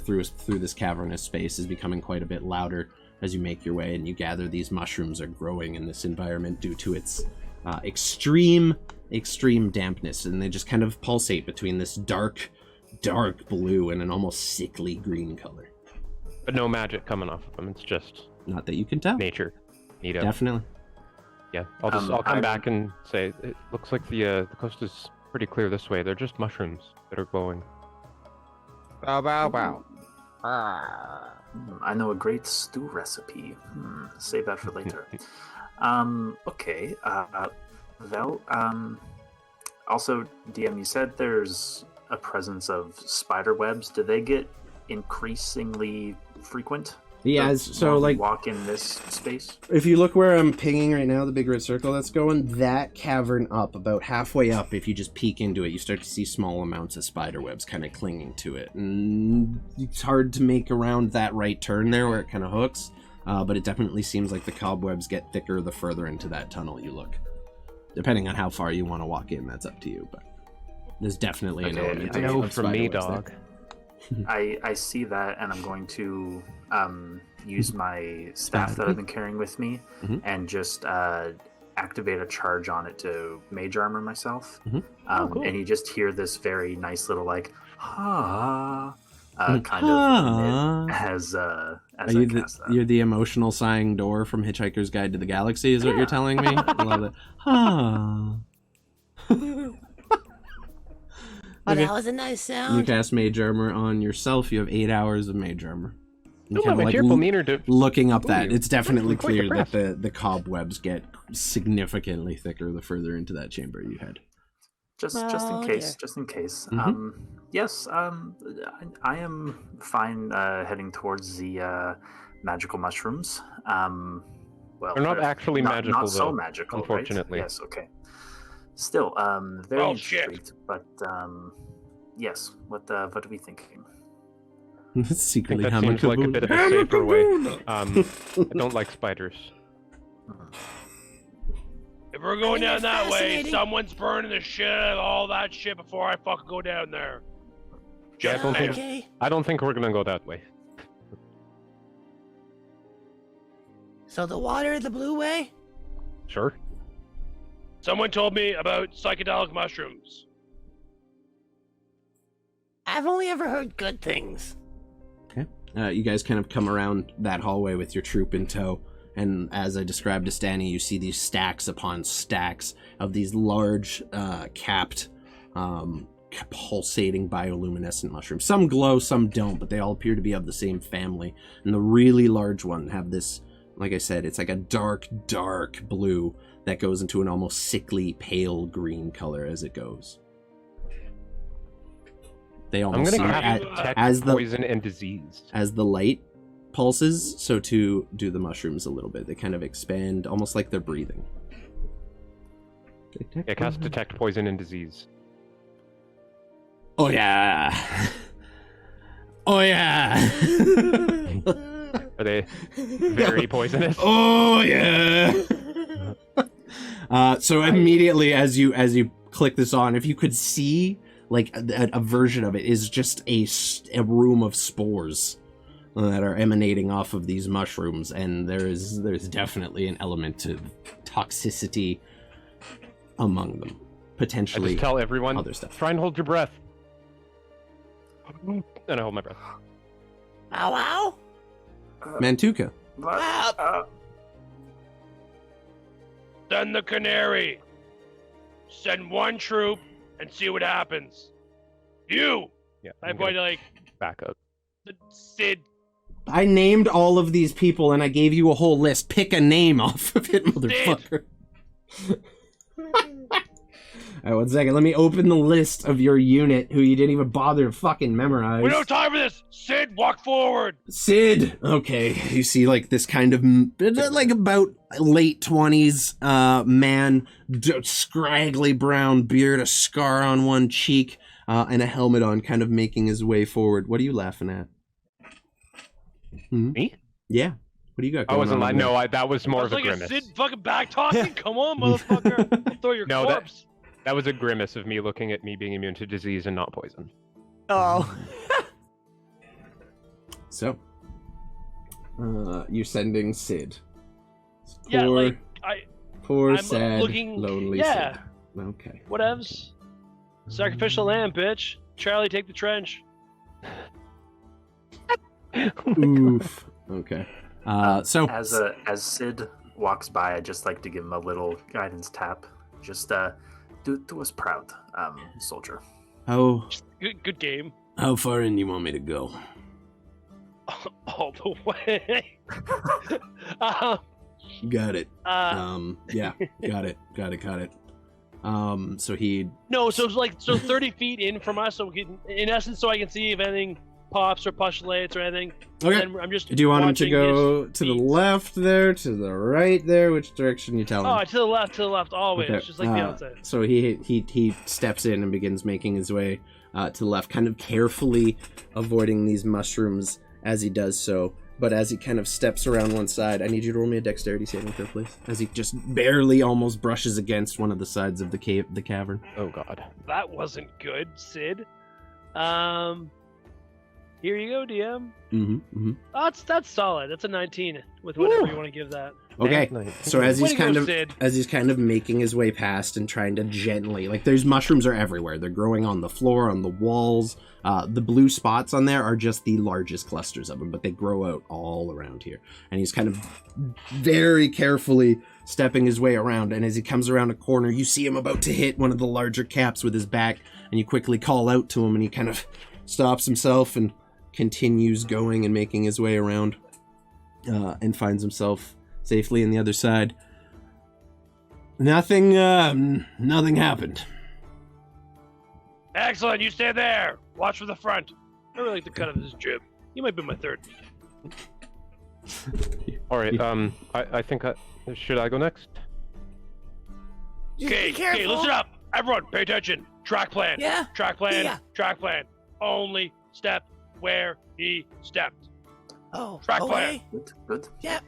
through this cavernous space is becoming quite a bit louder as you make your way, and you gather these mushrooms are growing in this environment due to its extreme dampness, and they just kind of pulsate between this dark blue and an almost sickly green color. But no magic coming off of them. It's just not that you can tell. Nature. Neato. Definitely. Yeah, I'll come back and say it looks like the coast is pretty clear this way. They're just mushrooms that are glowing. Bow. I know a great stew recipe. Save that for later. Okay. Vel, also, DM, you said there's a presence of spider webs. Do they get increasingly frequent? Yeah, so like walk in this space. If you look where I'm pinging right now, the big red circle that's going, that cavern up, about halfway up, if you just peek into it, you start to see small amounts of spider webs kind of clinging to it. And it's hard to make around that right turn there where it kind of hooks. but it definitely seems like the cobwebs get thicker the further into that tunnel you look. Depending on how far you want to walk in, that's up to you, but there's definitely an Okay, element I of know of from me, spiderwebs there. dog. I see that, and I'm going to use my staff that I've been carrying with me Mhm. and just activate a charge on it to mage armor myself. Mhm. Cool. And you just hear this very nice little like kind Ah. of emit as Are I you cast that. you're the emotional sighing door from Hitchhiker's Guide to the Galaxy, is what you're telling me? I love it. Ah. Oh, Okay. that was a nice You sound. cast Mage Armor on yourself. You have 8 hours of Mage Armor. You No, kinda, my like, cheerful meaner looking up Ooh, that, it's definitely quite clear that depressed. the cobwebs get significantly thicker the further into that chamber you head. Just in Oh, case, dear. just in case. Mhm. Yes, I am fine heading towards the magical mushrooms. Well, They're not actually magical, not so though, magical, unfortunately. Right? Yes, okay. Still, very Well, shit. intrigued, but yes. What are we thinking? I think Secretly that seems like a bit of a safer way. I don't like spiders. If we're going I down think that they're way, fascinating. someone's burning the shit out of all that shit before I fucking go down there. Yeah, I Just don't think- saying. Okay. I don't think we're gonna go that way. So the water the blue way? Sure. Someone told me about psychedelic mushrooms. I've only ever heard good things. You guys kind of come around that hallway with your troop in tow, and as I described to Stanny, you see these stacks upon stacks of these large, capped, pulsating bioluminescent mushrooms. Some glow, some don't, but they all appear to be of the same family. And the really large one have this, like I said, it's like a dark, dark blue that goes into an almost sickly pale green color as it goes. They I'm almost gonna seem cast at- detect as the- poison and disease. as the light pulses, so too do the mushrooms a little bit. They kind of expand, almost like they're breathing. Yeah, cast detect poison and disease. Oh yeah. Oh yeah. Are they very poisonous? Oh yeah. So immediately as you click this on, if you could see like a version of it is just a room of spores that are emanating off of these mushrooms, and there's definitely an element of toxicity among them, I potentially just tell everyone, other stuff. try and hold your breath. And I hold my breath. Ow, ow. Mantuka. What? Ah. Send the canary. Send one troop and see what happens. You! Yeah, I'm going to like back up. the Sid. I named all of these people and I gave you a whole list. Pick a name off of it, motherfucker. Alright, 1 second. Let me open the list of your unit who you didn't even bother to fucking memorize. We don't have time for this. Sid, walk forward. Sid. Okay, you see like this kind of like about late 20s man, scraggly brown beard, a scar on one cheek, and a helmet on, kind of making his way forward. What are you laughing at? Me? Yeah. What do you got I going wasn't on? like, over no, that was more That's of a like grimace. a Sid fucking back talking. Come on, motherfucker. I'll throw your No, corpse. That was a grimace of me looking at me being immune to disease and not poison. Oh. there? So, you're sending Sid. Yeah, Poor, like poor I'm sad, looking- lonely yeah. Sid. Okay. whatevs. Sacrificial lamb, bitch. Charlie, take the trench. Oof. Okay. So As Sid walks by, I'd just like to give him a little guidance tap. Just do us proud, soldier. how Good game. how far in you want me to go? All the way. Got it. uh, Yeah. Got it. So he no, so it's like 30 feet in from us, so we can, in essence, so I can see if anything pops or postulates or anything. okay. And I'm just Do you want him to watching go his to the feet. left there, to the right there? Which direction you telling? Oh, to the left, always. Okay, Just like Beyonce. So he steps in and begins making his way to the left, kind of carefully avoiding these mushrooms as he does so. but as he kind of steps around one side, I need you to roll me a dexterity saving throw, please. As he just barely almost brushes against one of the sides of the cavern. Oh god. That wasn't good, Sid. Here you go, DM. Oh, that's solid. That's a 19 with whatever you want to give that. Okay, so as Way he's to go, kind of making his way past and trying to gently, like, there's mushrooms are everywhere. They're growing on the floor, on the walls. The blue spots on there are just the largest clusters of them, but they grow out all around here. And he's kind of very carefully stepping his way around. And as he comes around a corner, you see him about to hit one of the larger caps with his back, and you quickly call out to him, and he kind of stops himself and continues going and making his way around, and finds himself safely on the other side. Nothing happened. Excellent, you stay there. Watch for the front. I really like the cut of this jib. You might be my third. All right. I think should I go next? Okay, listen up. Everyone, pay attention. Track plan. Yeah. Track plan. Yeah. Track plan. Only step where he stepped. Oh, Track okay. plan. Good. Yeah.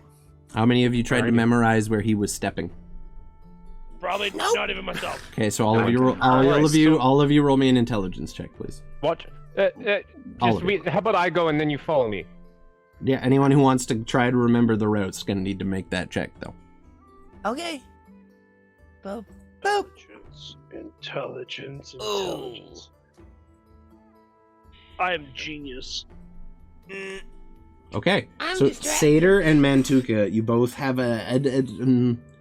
How many of you tried to Alrighty. memorize where he was stepping? Probably Nope. not even myself. Okay, so all of Alright, you roll me an intelligence check, please. Watch. All Just of it. how about I go and then you follow me? Yeah, anyone who wants to try to remember the routes is going to need to make that check, though. Okay. Boop. Boop. Intelligence. Oh. I am genius. Mm, Okay, I'm so distracted. Satyr and Mantuka, you both have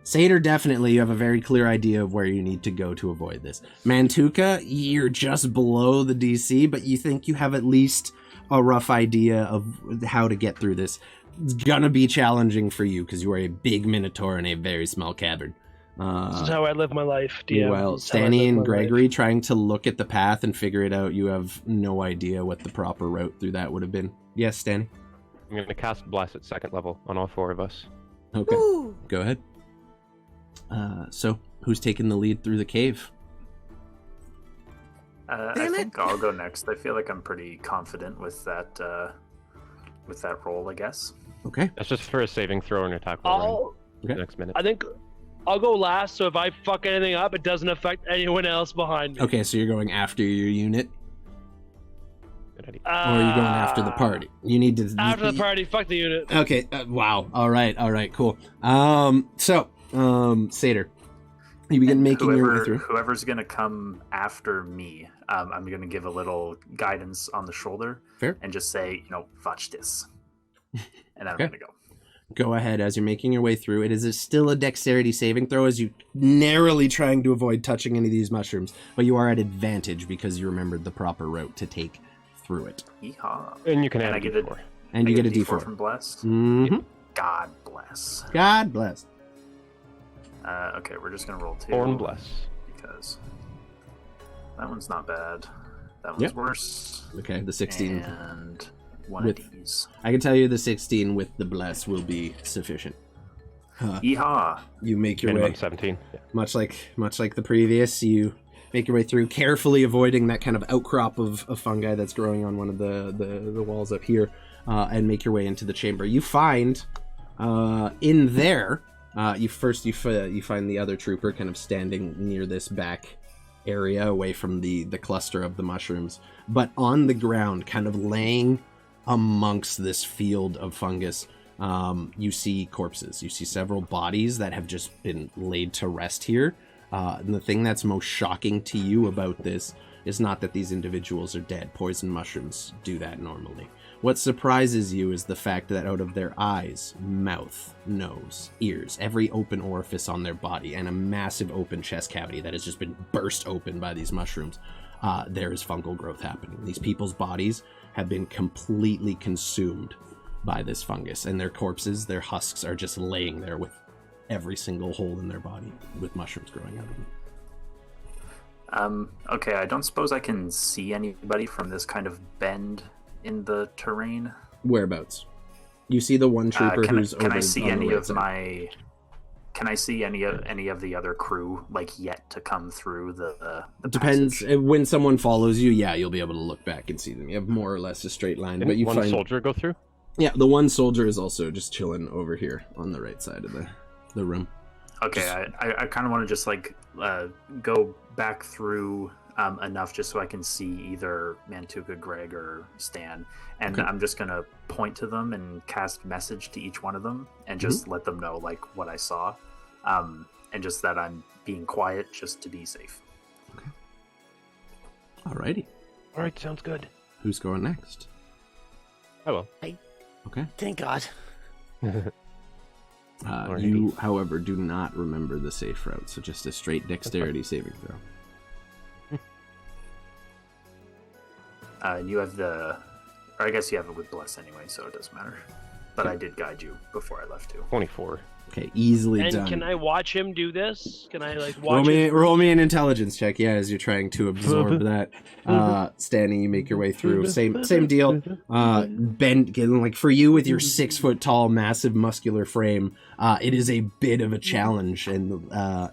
Satyr, definitely, you have a very clear idea of where you need to go to avoid this. Mantuka, you're just below the DC, but you think you have at least a rough idea of how to get through this. It's gonna be challenging for you, because you are a big minotaur in a very small cavern. This is how I live my life, DM. Well, This is how I Stanny live and my Gregory life. trying to look at the path and figure it out, you have no idea what the proper route through that would have been. Yes, Stanny? I'm going to cast Blast at second level on all four of us. Okay, Ooh. go ahead. So, who's taking the lead through the cave? I Damn it. think I'll go next. I feel like I'm pretty confident with that roll, I guess. Okay. That's just for a saving throw and attack roll Okay. next minute. I think I'll go last, so if I fuck anything up, it doesn't affect anyone else behind me. Okay, so you're going after your unit, Good idea. or are you going after the party? You need to... After the party, fuck the unit. Okay, wow. All right, cool. Satyr, you begin And making your way through. Whoever's gonna come after me, I'm gonna give a little guidance on the shoulder. Fair. And just say, watch this. And I'm Okay. gonna go. Go ahead as you're making your way through. It is still a dexterity saving throw as you narrowly trying to avoid touching any of these mushrooms, but you are at advantage because you remembered the proper route to take through it. Yeehaw. And you can add And I a get a D4. And I you get a D4 D4. from Blessed. Mm-hmm. God bless. God bless. Okay, we're just gonna roll 2. Four and bless. Because that one's not bad. That one's Yep. worse. Okay, the 16. And one With- of these. I can tell you the 16 with the bless will be sufficient. Yeehaw. You make your Minimum way, 17. Yeah. much like the previous, you make your way through, carefully avoiding that kind of outcrop of fungi that's growing on one of the walls up here, and make your way into the chamber. You find in there, you find the other trooper kind of standing near this back area away from the cluster of the mushrooms, but on the ground, kind of laying amongst this field of fungus, you see corpses. You see several bodies that have just been laid to rest here. And the thing that's most shocking to you about this is not that these individuals are dead. Poison mushrooms do that normally. What surprises you is the fact that out of their eyes, mouth, nose, ears, every open orifice on their body, and a massive open chest cavity that has just been burst open by these mushrooms, there is fungal growth happening. These people's bodies have been completely consumed by this fungus, and their corpses, their husks, are just laying there with every single hole in their body with mushrooms growing out of them. Okay, I don't suppose I can see anybody from this kind of bend in the terrain. Whereabouts? You see the one trooper who's can over I see on the any right of side. my? Can I see any of the other crew yet to come through the Depends. passage? When someone follows you, yeah, you'll be able to look back and see them. You have more or less a straight line, but Didn't you one find soldier go through? Yeah, the one soldier is also just chilling over here on the right side of the room. Okay, I kind of want to just like go back through enough just so I can see either Mantuka, Greg, or Stan, and Okay. I'm just gonna point to them and cast message to each one of them, and just let them know like what I saw, and just that I'm being quiet just to be safe. Alrighty. All right, sounds good. Who's going next? I will. Okay. Thank God. You, however, do not remember the safe route, so just a straight dexterity saving throw. And you have or I guess you have it with bless anyway, so it doesn't matter. But I did guide you before I left too. 24. Okay, easily And done. can I watch him do this? Can I like watch him? Roll me an intelligence check, yeah, as you're trying to absorb that. Standing, you make your way through. Same deal. Bend, like for you with your 6 foot tall, massive muscular frame, it is a bit of a challenge, and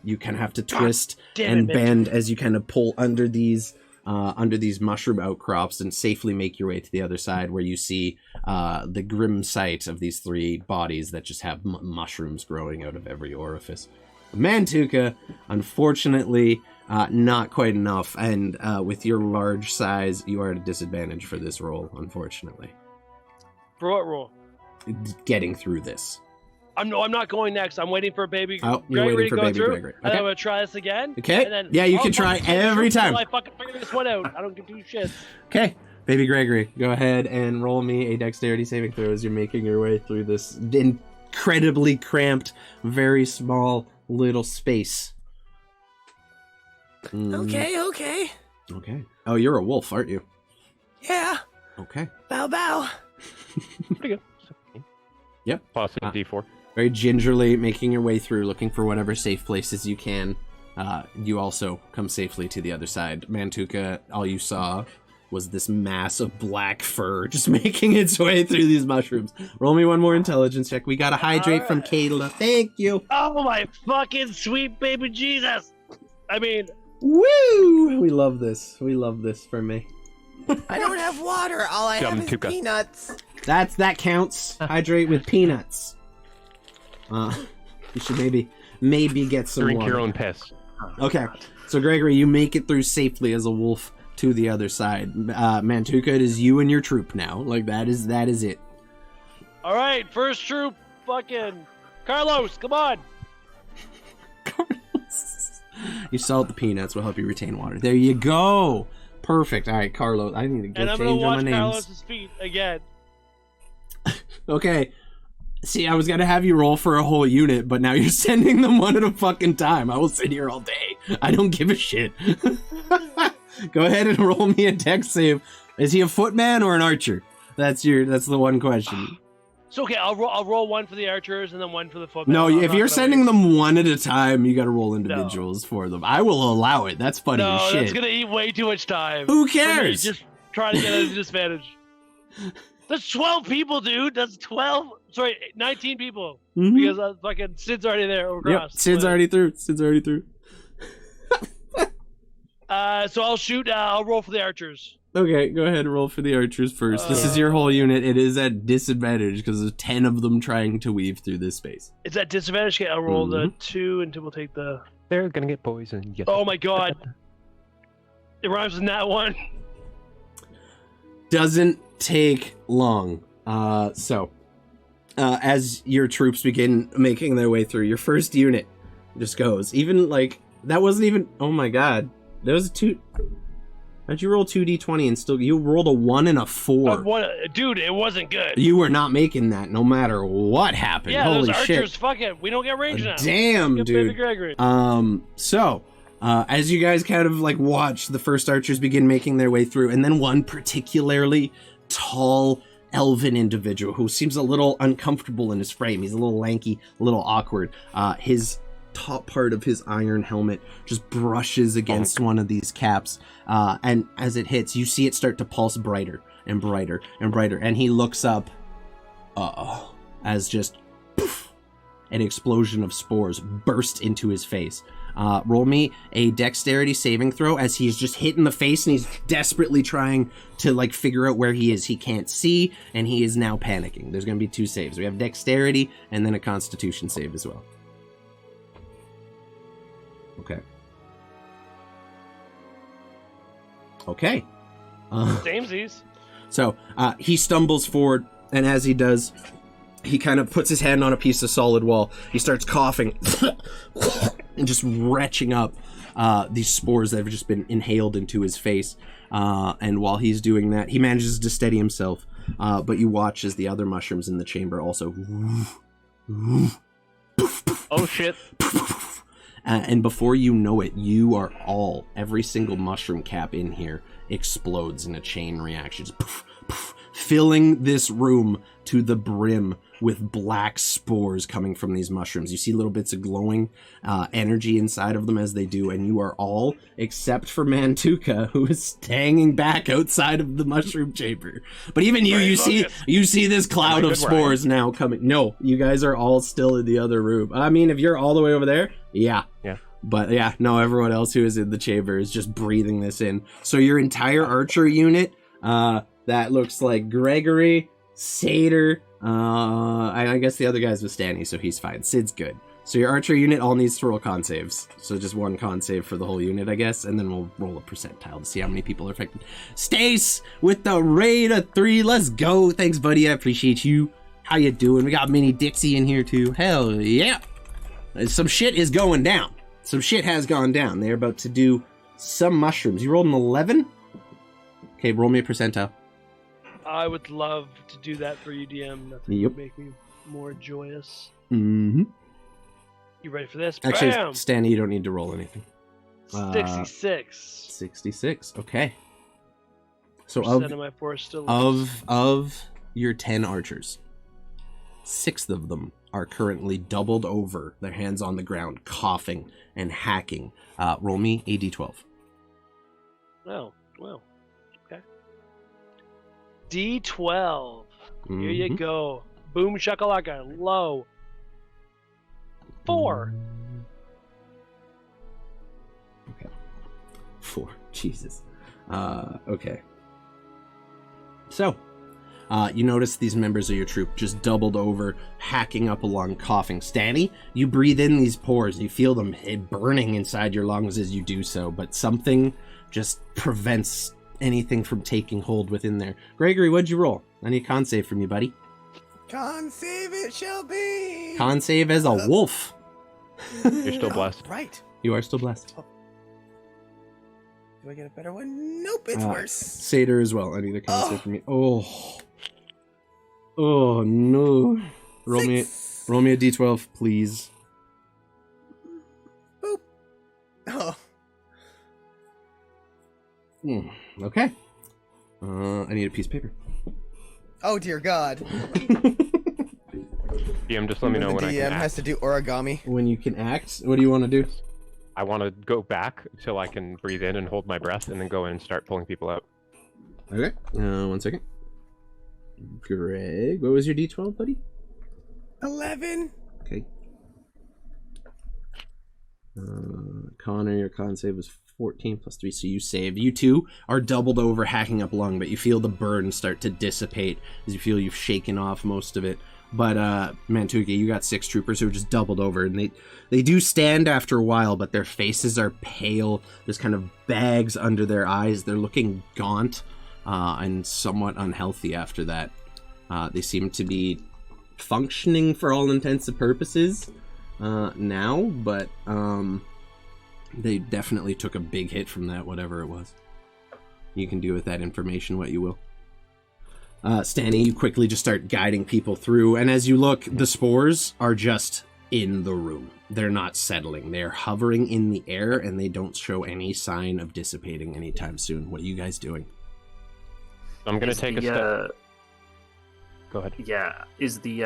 you kind of have to twist damn and it, bend as you kind of pull under these mushroom outcrops and safely make your way to the other side, where you see the grim sight of these 3 bodies that just have mushrooms growing out of every orifice. Mantuka, unfortunately, not quite enough, and with your large size, you are at a disadvantage for this roll, unfortunately. For what roll? Getting through this. I'm not going next. I'm waiting for baby. Oh, you're Gregory waiting to for go baby through, Gregory. And Okay. I'm gonna try this again. Okay. And then, Yeah, you can I'll try fucking every shoot time. until I fucking figure this one out. I don't give 2 shits. Okay, baby Gregory, go ahead and roll me a dexterity saving throw as you're making your way through this incredibly cramped, very small little space. Okay. Okay. Oh, you're a wolf, aren't you? Yeah. Okay. Bow bow. Pretty good. Yep. Plus a D4. Very gingerly making your way through, looking for whatever safe places you can. You also come safely to the other side. Mantuka, all you saw was this mass of black fur just making its way through these mushrooms. Roll me one more intelligence check. We got a hydrate from Kayla. Thank you. Oh my fucking sweet baby Jesus! I mean, Woo! We love this. We love this for me. I don't have water. All I have is Tuka. peanuts. That counts. Hydrate with peanuts. You should maybe get some Drink water. your own piss. Okay, so Gregory, you make it through safely as a wolf to the other side. Mantuka, it is you and your troop now. Like that is it. all right, first troop, fucking Carlos, come on. You salt the peanuts will help you retain water. There you go. Perfect. All right, Carlos. I need to And go I'm gonna change all my watch names. Carlos's feet again. Okay. See, I was gonna have you roll for a whole unit, but now you're sending them one at a fucking time. I will sit here all day. I don't give a shit. Go ahead and roll me a dex save. Is he a footman or an archer? That's the one question. So okay, I'll roll one for the archers and then one for the footmen. No, I'm if not you're gonna sending waste- them one at a time, you gotta roll individuals for them. I will allow it. That's funny No, as shit. that's gonna eat way too much time. Who For me, cares? just trying to get a disadvantage. That's 12 people, dude. That's 12. Sorry, 19 people. Mhm. Because fucking Sid's already there. Yep, Across. Sid's already through. So I'll shoot. I'll roll for the archers. Okay, go ahead and roll for the archers first. This is your whole unit. It is at disadvantage because there's 10 of them trying to weave through this space. Is that disadvantage? Okay, I'll roll the Mm-hmm. 2 until we'll take the. They're gonna get poisoned. Yes. Oh my god. It rhymes with that one. Doesn't take long. As your troops begin making their way through, your first unit just goes. Even like that wasn't even. Oh my god, that was a 2. How'd you roll 2d20 and still you rolled a 1 and a 4? Dude, it wasn't good. You were not making that, no matter what happened. Yeah, Holy those archers. shit! Fuck it. We don't get range now. Damn, Get dude. Baby Gregory. As you guys kind of like watch the first archers begin making their way through, and then one particularly tall elven individual who seems a little uncomfortable in his frame. He's a little lanky, a little awkward. His top part of his iron helmet just brushes against one of these caps, and as it hits, you see it start to pulse brighter and brighter and brighter, and he looks up, as just poof, an explosion of spores burst into his face. Roll me a dexterity saving throw as he's just hit in the face and he's desperately trying to like figure out where he is. He can't see and he is now panicking. There's going to be 2 saves. We have dexterity and then a constitution save as well. Okay. Okay. Samesies. So he stumbles forward, and as he does, he kind of puts his hand on a piece of solid wall. He starts coughing and just retching up these spores that have just been inhaled into his face. And while he's doing that, he manages to steady himself. But you watch as the other mushrooms in the chamber also... Oh, shit. And before you know it, you are all, every single mushroom cap in here explodes in a chain reaction. Just poof, poof, filling this room to the brim with black spores coming from these mushrooms. You see little bits of glowing energy inside of them as they do, and you are all, except for Mantuka, who is hanging back outside of the mushroom chamber. But even you see this cloud of spores now coming. No, you guys are all still in the other room. I mean, if you're all the way over there, yeah. But yeah, no, everyone else who is in the chamber is just breathing this in. So your entire archer unit, that looks like Gregory, Satyr, I guess the other guy's with Stanny, so he's fine. Sid's good. So your archer unit all needs to roll con saves. So just 1 con save for the whole unit, I guess, and then we'll roll a percentile to see how many people are affected. Stace with the rate of 3. Let's go. Thanks, buddy. I appreciate you. How you doing? We got Mini Dixie in here too. Hell yeah. Some shit is going down. Some shit has gone down. They're about to do some mushrooms. You rolled an 11? Okay, roll me a percentile. I would love to do that for you, DM. Nothing would make me more joyous. Mm-hmm. You ready for this? Actually, Bam! Stanley, you don't need to roll anything. 66. 66. Okay. So Percent of my force still of your 10 archers, 6 of them are currently doubled over, their hands on the ground, coughing and hacking. Roll me a d12. Well. Okay. D12. Here you go. Boom shakalaka. Low. 4. Okay. 4. Jesus. Okay. So, you notice these members of your troop just doubled over, hacking up along, coughing. Stanny, you breathe in these pores. You feel them burning inside your lungs as you do so, but something just prevents anything from taking hold within there. Gregory, what'd you roll? I need a con save from you, buddy. Con save it shall be. Con save as a wolf. You're still blessed. Right. You are still blessed. Do I get a better one? Nope, it's worse. Satyr as well. I need a con save from you. Oh no. Roll me a d12, please. Boop. Oh. Okay. I need a piece of paper. Oh dear God. DM, just let me know when I DM can has act. to do origami. When you can act, what do you want to do? I want to go back till I can breathe in and hold my breath, and then go in and start pulling people out. Okay. 1 second. Greg, what was your d12, buddy? 11. Okay. Connor, your con save was 14 plus 3, so you save. You two are doubled over, hacking up lung, but you feel the burn start to dissipate as you feel you've shaken off most of it. But Mantuka, you got 6 troopers who are just doubled over, and they do stand after a while, but their faces are pale. There's kind of bags under their eyes. They're looking gaunt and somewhat unhealthy after that. They seem to be functioning for all intents and purposes now, but they definitely took a big hit from that, whatever it was. You can do with that information what you will. Stanny, you quickly just start guiding people through, and as you look, the spores are just in the room. They're not settling. They're hovering in the air, and they don't show any sign of dissipating anytime soon. What are you guys doing? I'm going to take a step. Go ahead. Yeah, is the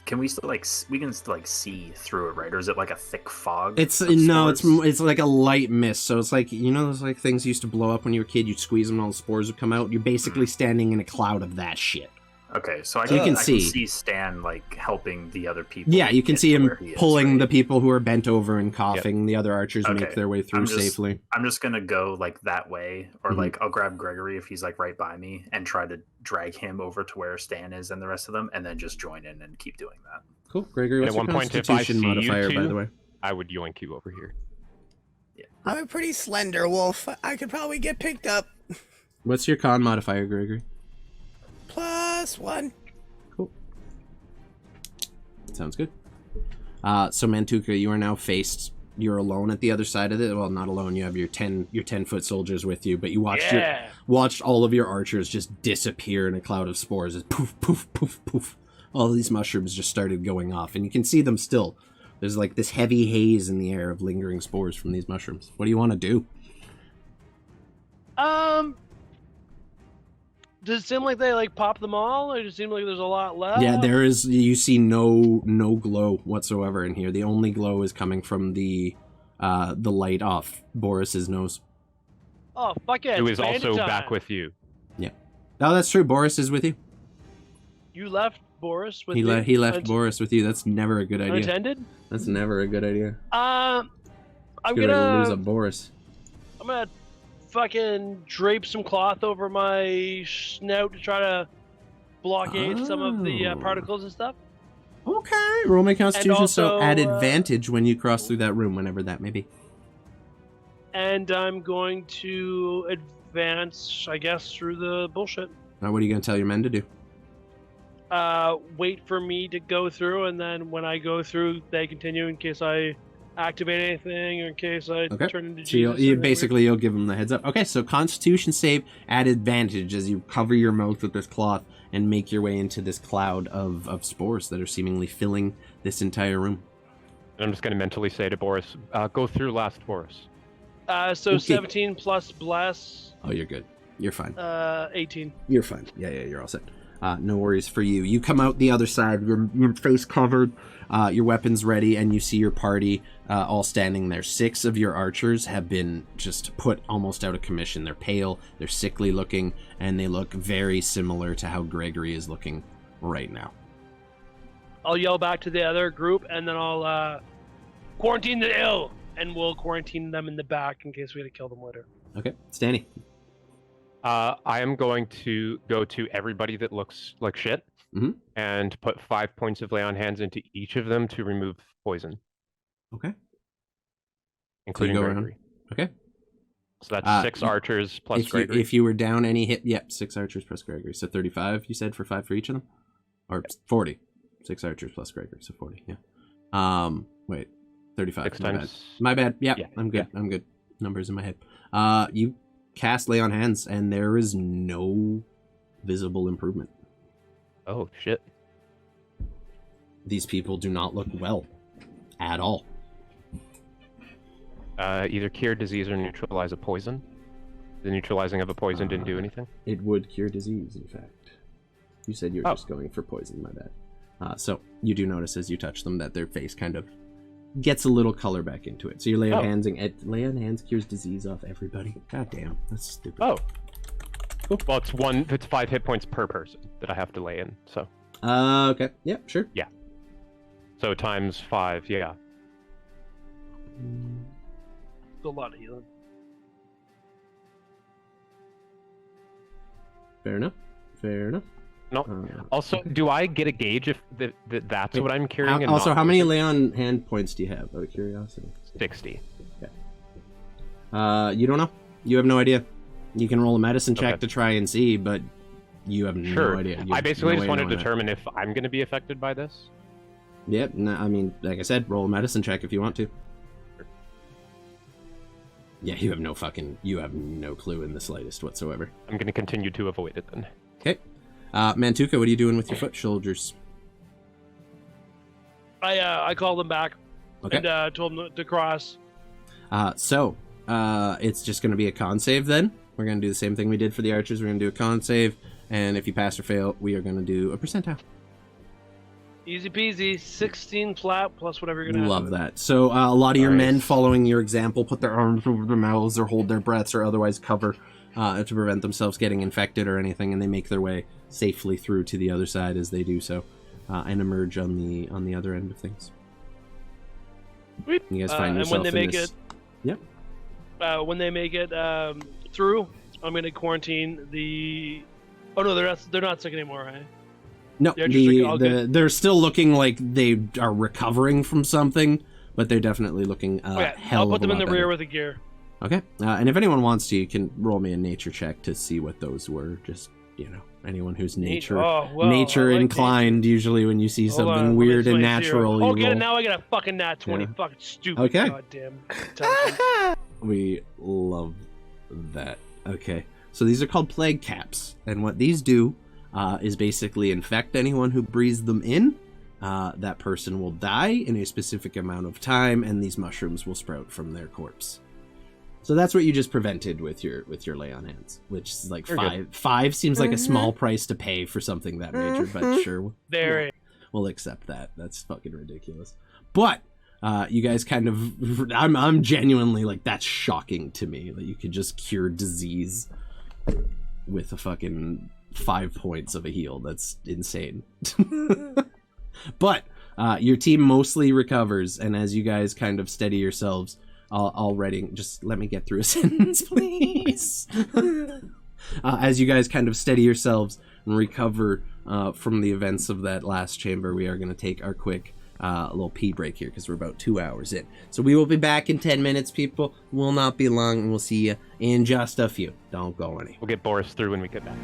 can we still we can still see through it, right? Or is it like a thick fog? It's like a light mist. So it's like, you know, those like things used to blow up when you were a kid. You'd squeeze them and all the spores would come out. You're basically standing in a cloud of that shit. Okay, so I You can can see. see Stan like helping the other people. Yeah, you can get see to him where he is, pulling right? the people who are bent over and coughing. The other archers make Okay. their way through I'm just- safely. I'm just gonna go like that way, or Mhm. like I'll grab Gregory if he's like right by me and try to drag him over to where Stan is and the rest of them, and then just join in and keep doing that. Cool. Gregory, And what's at your one point, if I constitution see you modifier, by two- the way? I would yoink you over here. I'm a pretty slender wolf. I could probably get picked up. What's your con modifier, Gregory? +1. Cool. Sounds good. So Mantuka, you are now faced. You're alone at the other side of it. Well, not alone. You have your 10-foot soldiers with you, but you watched all of your archers just disappear in a cloud of spores. As poof, poof, poof, poof. All these mushrooms just started going off, and you can see them still. There's like this heavy haze in the air of lingering spores from these mushrooms. What do you want to do? Does it seem like they like pop them all, or does it seem like there's a lot left? Yeah, there is. You see no glow whatsoever in here. The only glow is coming from the light off Boris's nose. Oh fuck it! Who it's is also bandit back time. with you. Oh, that's true. Boris is with you. You left Boris with He me? left Boris with you. That's never a good idea. Unattended? That's never a good idea. I'm Good way to lose a gonna Boris. fucking drape some cloth over my snout to try to blockade some of the Oh. particles and stuff. Okay. Roll my Constitution, so also, add advantage when you cross through that room, whenever that may be. And I'm going to advance, I guess, through the bullshit. Now, what are you going to tell your men to do? Wait for me to go through, and then when I go through, they continue in case I activate anything, or in case I Okay. turn into So Jesus. you'll give them the heads up. Okay, so Constitution save at advantage as you cover your mouth with this cloth and make your way into this cloud of spores that are seemingly filling this entire room. And I'm just going to mentally say to Boris, go through last, Boris. So Okay. 17 plus bless, Oh, you're good. You're fine. 18. You're fine. Yeah, you're all set. No worries for you. You come out the other side, your face covered, your weapons ready, and you see your party all standing there. 6 of your archers have been just put almost out of commission. They're pale, they're sickly looking, and they look very similar to how Gregory is looking right now. I'll yell back to the other group, and then I'll quarantine the ill, and we'll quarantine them in the back in case we had to kill them later. Okay, Stanny. I am going to go to everybody that looks like shit Mhm. and put 5 points of lay on hands into each of them to remove poison, Okay. including go around. Gregory. Okay. So that's 6 y- archers plus Gregory. If you were down any hit, yep, 6 archers plus Gregory. So 35, you said, for 5 for each of them? Or 40. 6 archers plus Gregory, so 40, yeah. Wait, 35. 6 my times. bad. My bad. Yep, Yeah, I'm good. I'm good. Numbers in my head. You cast Lay on Hands, and there is no visible improvement. Oh, shit. These people do not look well at all. Either cure disease or neutralize a poison. The neutralizing of a poison didn't do anything. It would cure disease, in fact. You said you were Oh. just going for poison, my bad. So you do notice as you touch them that their face kind of gets a little color back into it. So your lay on hands cures disease off everybody. God damn, that's stupid. Oh. Cool. Well, it's 5 hit points per person that I have to lay in, so. Okay. Yeah, sure. So times 5, yeah. It's a lot of healing. Fair enough. Fair enough. No. Also, do I get a gauge if that's Wait, what I'm carrying? and also, not how many poison? lay on hand points do you have, out of curiosity? 60. You don't know. You have no idea. You can roll a medicine check Okay. to try and see, but you have Sure. no idea. You I have basically no just way want to of knowing that. determine if I'm going to be affected by this. Yep. No, I mean, like I said, roll a medicine check if you want to. Yeah, you have no clue in the slightest whatsoever. I'm going to continue to avoid it then. Okay. Mantuka, what are you doing with your foot soldiers? I called them back Okay. and told them to cross. So it's just going to be a con save then. We're going to do the same thing we did for the archers. We're going to do a con save, and if you pass or fail, we are going to do a percentile. Easy peasy, 16 flat plus whatever you're gonna Love have. that. So a lot of your Nice. men following your example put their arms over their mouths or hold their breaths or otherwise cover to prevent themselves getting infected or anything, and they make their way safely through to the other side as they do so, and emerge on the other end of things. Sweet. You guys find and yourself when they in make this... it, when they make it through, I'm gonna quarantine the. Oh no, they're not sick anymore, right? No, They're just all good. they're still looking like they are recovering from something, but they're definitely looking hell I'll put of them a in the lot rear better. with the gear. Okay, and if anyone wants to, you can roll me a nature check to see what those were. Just, anyone who's nature nature inclined, usually when you see something weird and natural, Oh, you get roll. it now! I got a fucking nat 20. Yeah. Fucking stupid. Okay. Goddamn. We love that. Okay, so these are called plague caps, and what these do is basically infect anyone who breathes them in. That person will die in a specific amount of time, and these mushrooms will sprout from their corpse. So that's what you just prevented with your lay on hands, which is like five seems like a small price to pay for something that major, but sure, Very. we'll accept that. That's fucking ridiculous. But you guys kind of, I'm genuinely like, that's shocking to me that you could just cure disease with a fucking 5 points of a heal. That's insane. But your team mostly recovers, and as you guys kind of steady yourselves, I'll writing. Just let me get through a sentence, please. As you guys kind of steady yourselves and recover from the events of that last chamber, we are going to take our quick little pee break here because we're about 2 hours in. So we will be back in 10 minutes, people. Will not be long, and we'll see you in just a few. Don't go anywhere. We'll get Boris through when we get back.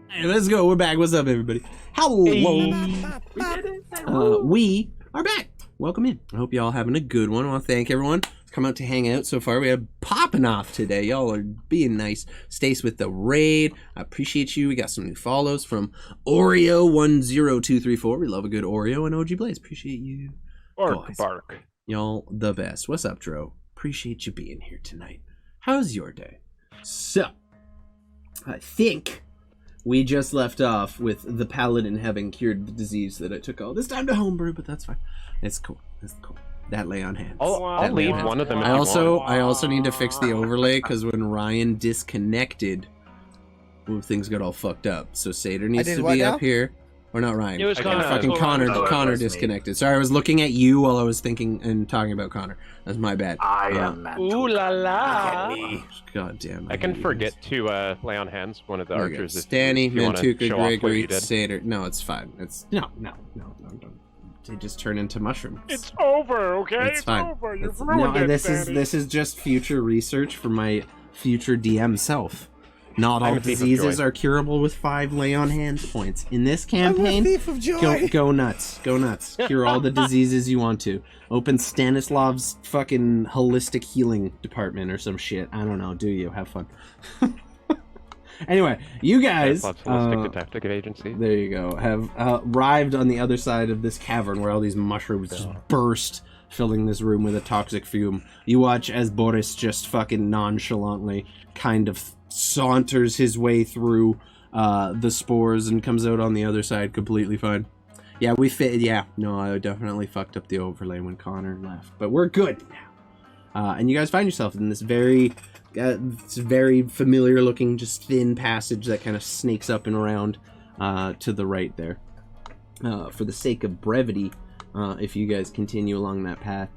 Hey, let's go. We're back. What's up, everybody? Hello. We are back. Welcome in. I hope y'all having a good one. I want to thank everyone who's come out to hang out so far. We had popping off today. Y'all are being nice. Stace with the raid. I appreciate you. We got some new follows from Oreo10234. We love a good Oreo. And OG Blaze. Appreciate you. Bark, bark. Y'all the best. What's up, Dro? Appreciate you being here tonight. How's your day? So, I think we just left off with the paladin having cured the disease that it took all this time to homebrew, but that's fine. It's cool. It's cool. That lay on hands. I'll leave one of them. I also need to fix the overlay because when Ryan disconnected, things got all fucked up. So Seder needs to be up here. Or not Ryan. It was Connor. Fucking Connor. Oh, Connor it was me. disconnected. Sorry, I was looking at you while I was thinking and talking about Connor. That's my bad. I am Mantuka. Ooh la la. God damn. I can forget to lay on hands one of the archers. Stanny, if you wanna Mantuka, show off what you Gregory, did. Seder. No, it's fine. It's no. They just turn into mushrooms. It's over, okay? It's fine. over. You've It's- ruined no, it, this Danny. is just future research for my future DM self. Not I'm all a thief of diseases joy. are curable with 5 lay on hands points. In this I'm a campaign, thief of joy. go nuts. Go nuts. Cure all the diseases you want to. Open Stanislav's fucking holistic healing department or some shit. I don't know. Do you? Have fun. Anyway, you guys. That's holistic detective agency. There you go. Have arrived on the other side of this cavern where all these mushrooms just burst, filling this room with a toxic fume. You watch as Boris just fucking nonchalantly kind of saunters his way through the spores and comes out on the other side completely fine. Yeah, we fit. Yeah, no, I definitely fucked up the overlay when Connor left, but we're good now. And you guys find yourself in this very familiar looking, just thin passage that kind of snakes up and around to the right there. For the sake of brevity, if you guys continue along that path,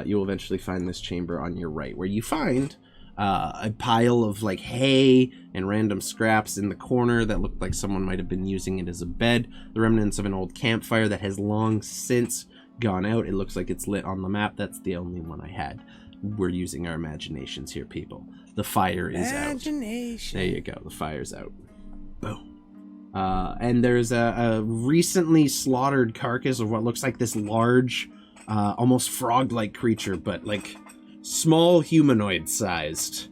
you'll eventually find this chamber on your right, where you find a pile of like hay and random scraps in the corner that looked like someone might have been using it as a bed. The remnants of an old campfire that has long since gone out. It looks like it's lit on the map. That's the only one I had. We're using our imaginations here, people. The fire is out. Imagination. There you go. The fire's out. Boom. And there's a recently slaughtered carcass of what looks like this large, almost frog-like creature, but like small humanoid-sized.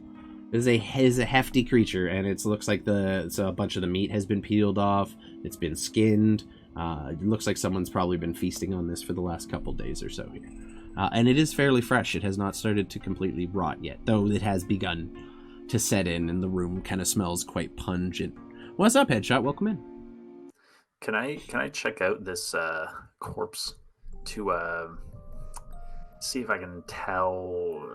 Is a hefty creature, and it looks like a bunch of the meat has been peeled off. It's been skinned. It looks like someone's probably been feasting on this for the last couple days or so here. And it is fairly fresh. It has not started to completely rot yet, though it has begun to set in, and the room kind of smells quite pungent. What's up, Headshot? Welcome in. Can I check out this corpse to see if I can tell?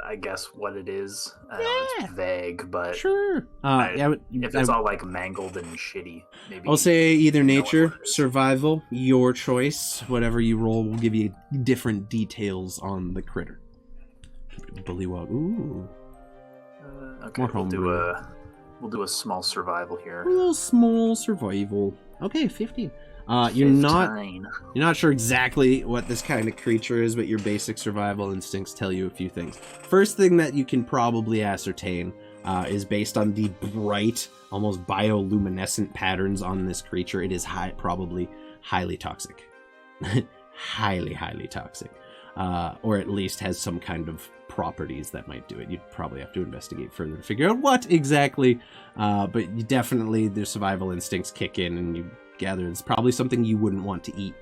I guess what it is. It's vague, but Sure. if it's all like mangled and shitty, maybe. I'll say either know what nature, it is. survival, your choice. Whatever you roll will give you different details on the critter. Bullywog. Ooh. Okay, More homebrew. we'll do a small survival here. A little small survival. Okay, 15. You're not sure exactly what this kind of creature is, but your basic survival instincts tell you a few things. First thing that you can probably ascertain is based on the bright, almost bioluminescent patterns on this creature. It is probably highly toxic. highly toxic. Or at least has some kind of properties that might do it. You'd probably have to investigate further to figure out what exactly, but you definitely, the survival instincts kick in, and you gather it's probably something you wouldn't want to eat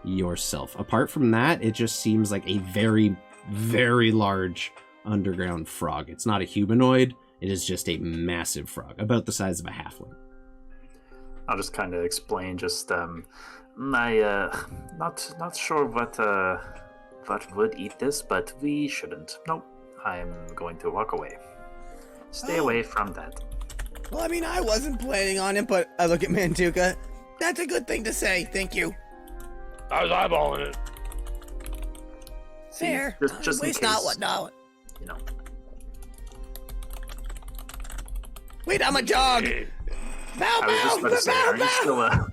yourself. Apart from that, it just seems like a very, very large underground frog. It's not a humanoid, it is just a massive frog, about the size of a halfling. I'll just kind of explain. Just not sure what would eat this, but we shouldn't. Nope. I'm going to walk away. Stay away from that. Well, I mean, I wasn't planning on it, but I look at Mantuka. That's a good thing to say. Thank you. I was eyeballing it. Fair. Just in Waste case, not what not. you know. Wait, I'm a dog. Bow, I was just about to say, are you still a...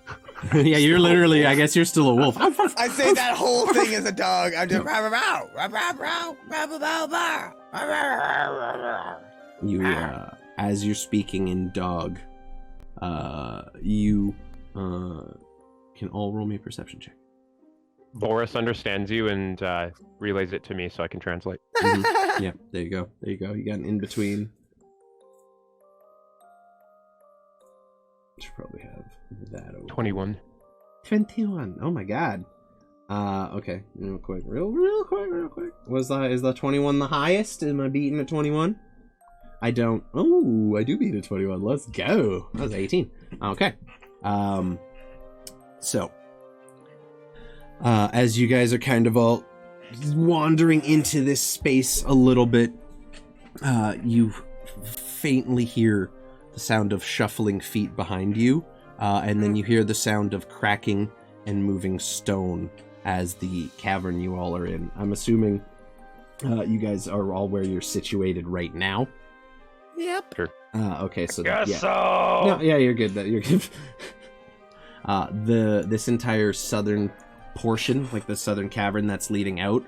Yeah, you're literally, I guess you're still a wolf. I say that whole thing as a dog. I'm just bow, bow, bow, bow, bow, bow, bow, bow, bow. You, as you're speaking in dog, You can all roll me a perception check. Boris understands you and relays it to me so I can translate. Mm-hmm. Yeah, there you go. There you go. You got an in-between. Should probably have that over. 21. 21. Oh my god. Okay. Real quick. Real quick. Is the 21 the highest? Am I beating at 21? I don't. Oh, I do beat at 21. Let's go. That was 18. Okay. So, as you guys are kind of all wandering into this space a little bit, you faintly hear the sound of shuffling feet behind you, and then you hear the sound of cracking and moving stone as the cavern you all are in. I'm assuming you guys are all where you're situated right now. Yep. Sure. Okay, so Guess yeah. so. No, yeah, you're good. You're good. This entire southern portion, like the southern cavern that's leading out,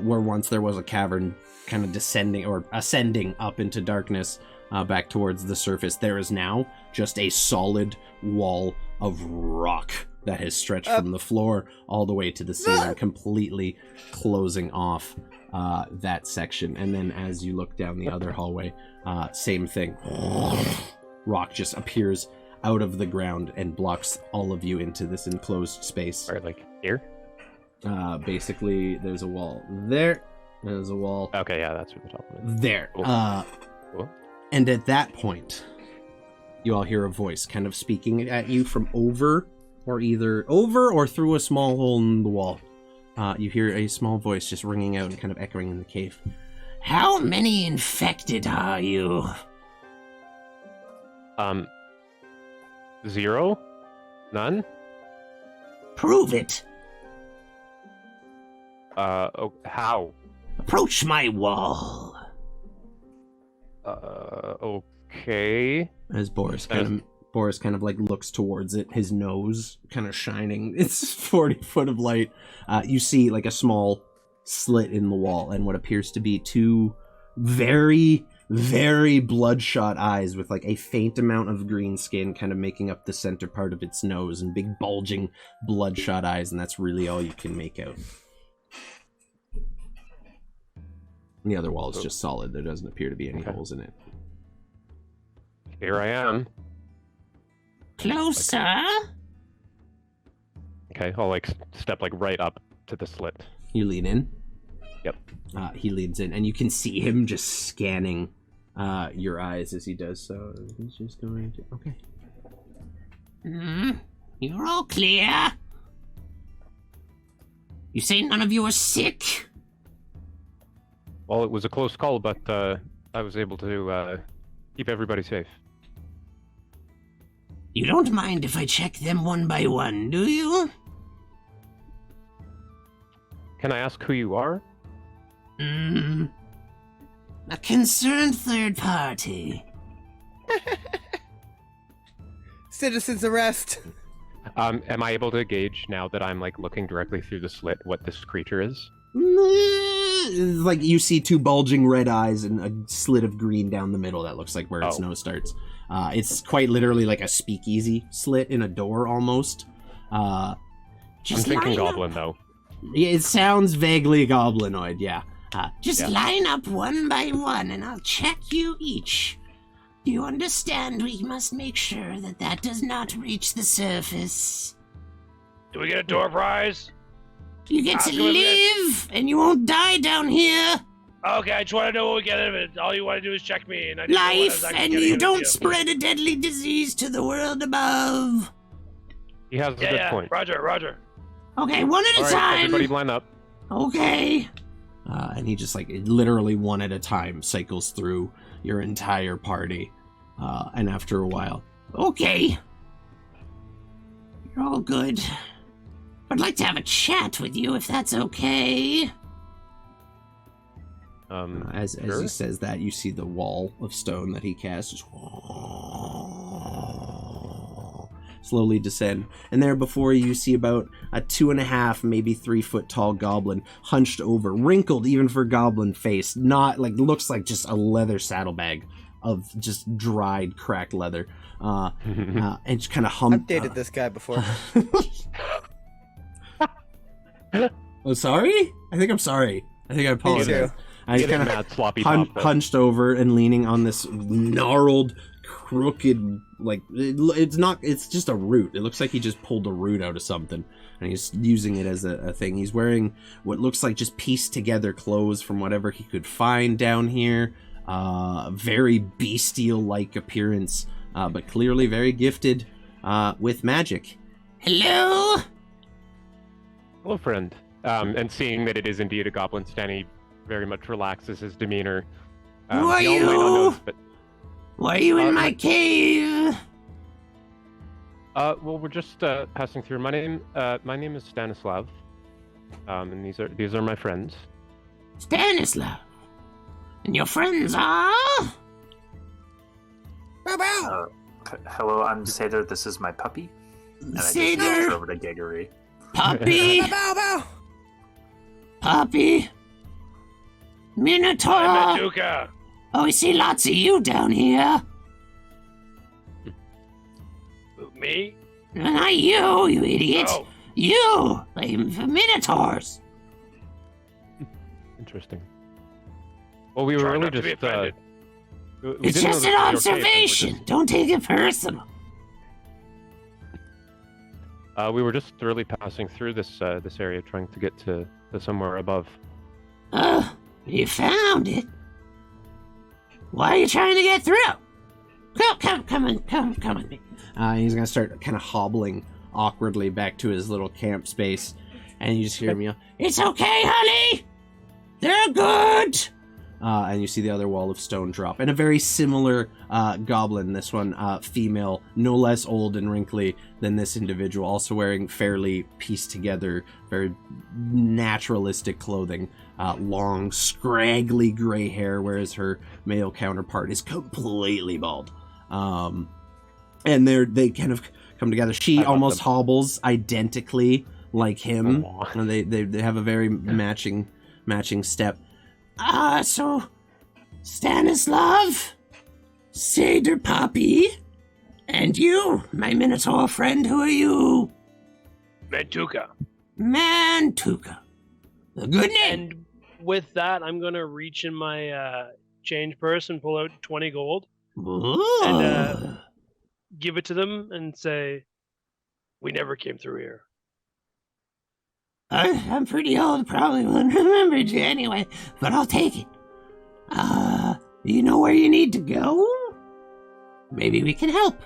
where once there was a cavern kind of descending or ascending up into darkness back towards the surface, there is now just a solid wall of rock that has stretched from the floor all the way to the ceiling, completely closing off that section. And then as you look down the other hallway, same thing. Rock just appears out of the ground and blocks all of you into this enclosed space. Or like here? Basically, there's a wall there. There's a wall Okay, yeah, that's where the top one is. there. Cool. Cool. And at that point, you all hear a voice kind of speaking at you from over or through a small hole in the wall. You hear a small voice just ringing out and kind of echoing in the cave. How many infected are you? 0? None? Prove it. How? Approach my wall. Okay. As Boris kind of like looks towards it, his nose kind of shining. It's 40 foot of light. You see like a small slit in the wall and what appears to be two very, very bloodshot eyes with like a faint amount of green skin kind of making up the center part of its nose and big bulging bloodshot eyes, and that's really all you can make out. And the other wall is just solid. There doesn't appear to be any holes in it. Here I am. Closer. Okay, I'll like step like right up to the slit. You lean in. Yep. He leans in, and you can see him just scanning your eyes as he does so. He's just going to... Okay. You're all clear. You say none of you are sick? Well, it was a close call, but I was able to keep everybody safe. You don't mind if I check them one by one, do you? Can I ask who you are? A concerned third party. Citizen's arrest. Am I able to gauge now that I'm like looking directly through the slit what this creature is? Like you see two bulging red eyes and a slit of green down the middle that looks like where its nose starts. It's quite literally like a speakeasy slit in a door almost. I'm thinking goblin though. Yeah, it sounds vaguely goblinoid, yeah. Line up one by one and I'll check you each. Do you understand? We must make sure that does not reach the surface. Do we get a door prize? You get to live, and you won't die down here. Okay, I just want to know what we get out of it. All you want to do is check me, and I Life, and you don't spread a deadly disease to the world above. He has a good point. Roger. Okay, one at a time. Everybody line up. Okay. And he just like literally one at a time cycles through your entire party. And after a while, okay, you're all good. I'd like to have a chat with you if that's okay. As he says that, you see the wall of stone that he casts just slowly descend, and there before you see about a 2.5, maybe 3 foot tall goblin, hunched over, wrinkled even for goblin face, not like looks like just a leather saddlebag of just dried, cracked leather, and just kind of hum. I've dated this guy before. Oh, sorry? I think I'm sorry. I think I apologize. too. I just kind Mad sloppy of top, though. hunched over and leaning on this gnarled, crooked, like, it's just a root. It looks like he just pulled a root out of something, and he's using it as a thing. He's wearing what looks like just pieced together clothes from whatever he could find down here. Very bestial-like appearance, but clearly very gifted with magic. Hello? Hello, friend. And seeing that it is indeed a goblin, Stanny very much relaxes his demeanor. Who are y'all might not you? know this, but, Why are you in my cave? well, we're just passing through. My name is Stanislav, and these are my friends. Stanislav. And your friends are? Bow bow. Hello, I'm Seder. This is my puppy. And I just Seder. passed over to Geggery. Puppy. Bow bow. Puppy. Minotaur. Mantuka. Oh, we see lots of you down here. Me? Not you, you idiot. Oh. You. Like Minotaurs. Interesting. Well, we were Try really not to be just offended. we It's didn't know just that an you were okay, so we're observation. Don't take it personal. we were just really passing through this area, trying to get to somewhere above. You found it. Why are you trying to get through? Come with me. He's gonna start kind of hobbling awkwardly back to his little camp space, and you just hear him yell, "It's okay, honey. They're good." And you see the other wall of stone drop, and a very similar goblin. This one, female, no less old and wrinkly than this individual, also wearing fairly pieced together, very naturalistic clothing. Long, scraggly gray hair, whereas her male counterpart is completely bald. And they kind of come together. She I love almost them. hobbles identically like him. Aw. And they have a very matching step. So Stanislav, Seder Poppy, and you, my Minotaur friend, who are you? Mantuka. Mantuka. A good name. And with that, I'm gonna reach in my change purse and pull out 20 gold, Ooh. and, give it to them, and say, "We never came through here." I'm pretty old, probably won't remember you anyway, but I'll take it. You know where you need to go? Maybe we can help.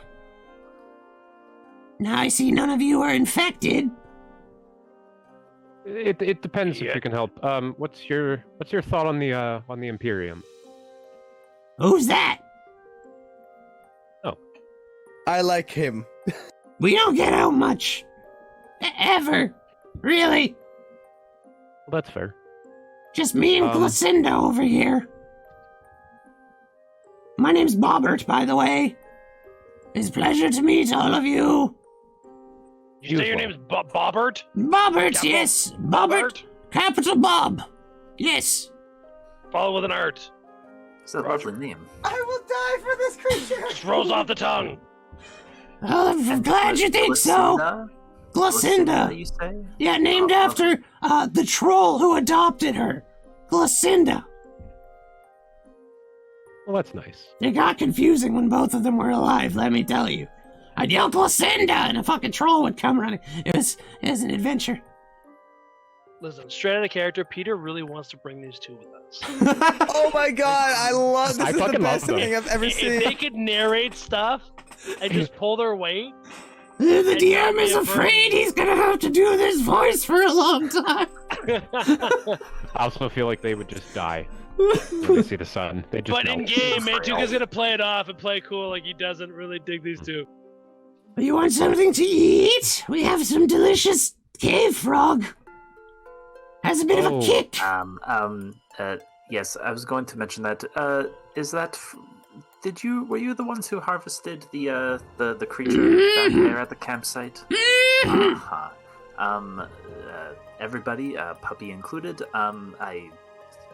Now I see none of you are infected. It depends Yeah. if you can help. What's your thought on the Imperium? Who's that? I like him. We don't get out much. Ever. Really. Well, that's fair. Just me and Glacinda over here. My name's Bobbert, by the way. It's a pleasure to meet all of you. Did you say your Usual. name's Bobbert? Bobbert, Capital yes. Bobbert. Capital Bob. Yes. Follow with an art. It's a lovely name. I will die for this creature. Just rolls off the tongue. Oh, I'm glad you think so. Glacinda. You say? Yeah, named after the troll who adopted her. Glacinda. Well, that's nice. It got confusing when both of them were alive, let me tell you. I'd yell Glacinda and a fucking troll would come running. It was an adventure. Listen, straight out of character, Peter really wants to bring these two with us. Oh my god, I love this. I Is the fucking love best them. thing I've ever If seen. they could narrate stuff and just pull their weight, The DM is afraid he's gonna have to do this voice for a long time. I also feel like they would just die when they see the sun. They just but in melt. game, Mantuka's gonna play it off and play cool like he doesn't really dig these two. You want something to eat? We have some delicious cave frog. Has a bit of a Oh. kick. Yes, I was going to mention that. Is that? Were you the ones who harvested the creature back there at the campsite? Uh-huh. Everybody, puppy included. I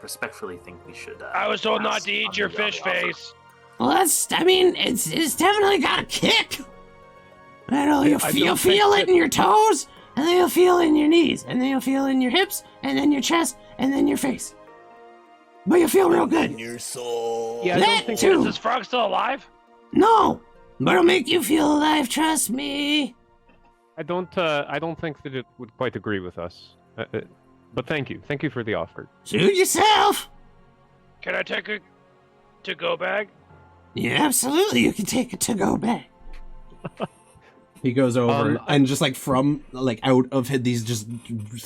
respectfully think we should. I was told not pass to eat on your the fish offer. face. Well, it's definitely got a kick. You'll feel it in your toes, and then you'll feel it in your knees, and then you'll feel it in your hips, and then your chest, and then your face. But you'll feel real good. In your soul. Yeah, I don't think Is this frog still alive? No, but it'll make you feel alive, trust me. I don't think that it would quite agree with us. But thank you for the offer. Suit yourself. Can I take a to-go bag? Yeah, absolutely, you can take a to-go bag. He goes over and just from out of these just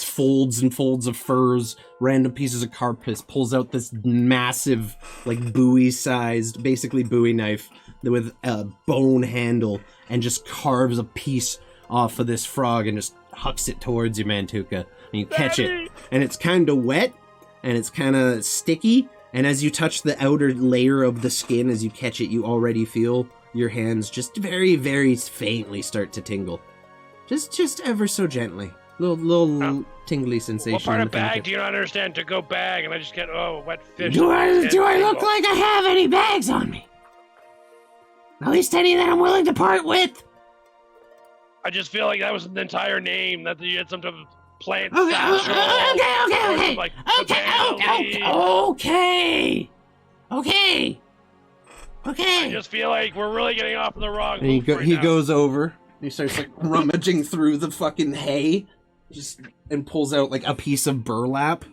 folds and folds of furs, random pieces of carpet, pulls out this massive Bowie-sized, basically Bowie knife with a bone handle, and just carves a piece off of this frog and just hucks it towards you, Mantuka. And you catch it, and it's kind of wet, and it's kind of sticky, and as you touch the outer layer of the skin, as you catch it, you already feel your hands just very, very faintly start to tingle. Just ever so gently. Little tingly sensation. What part of bag do you not understand? To go bag, and I just get wet fish. Do I look like I have any bags on me? At least any that I'm willing to part with. I just feel like that was the entire name. That you had some type of plant Okay. I just feel like we're really getting off on the wrong And he goes over. He starts rummaging through the fucking hay, and pulls out a piece of burlap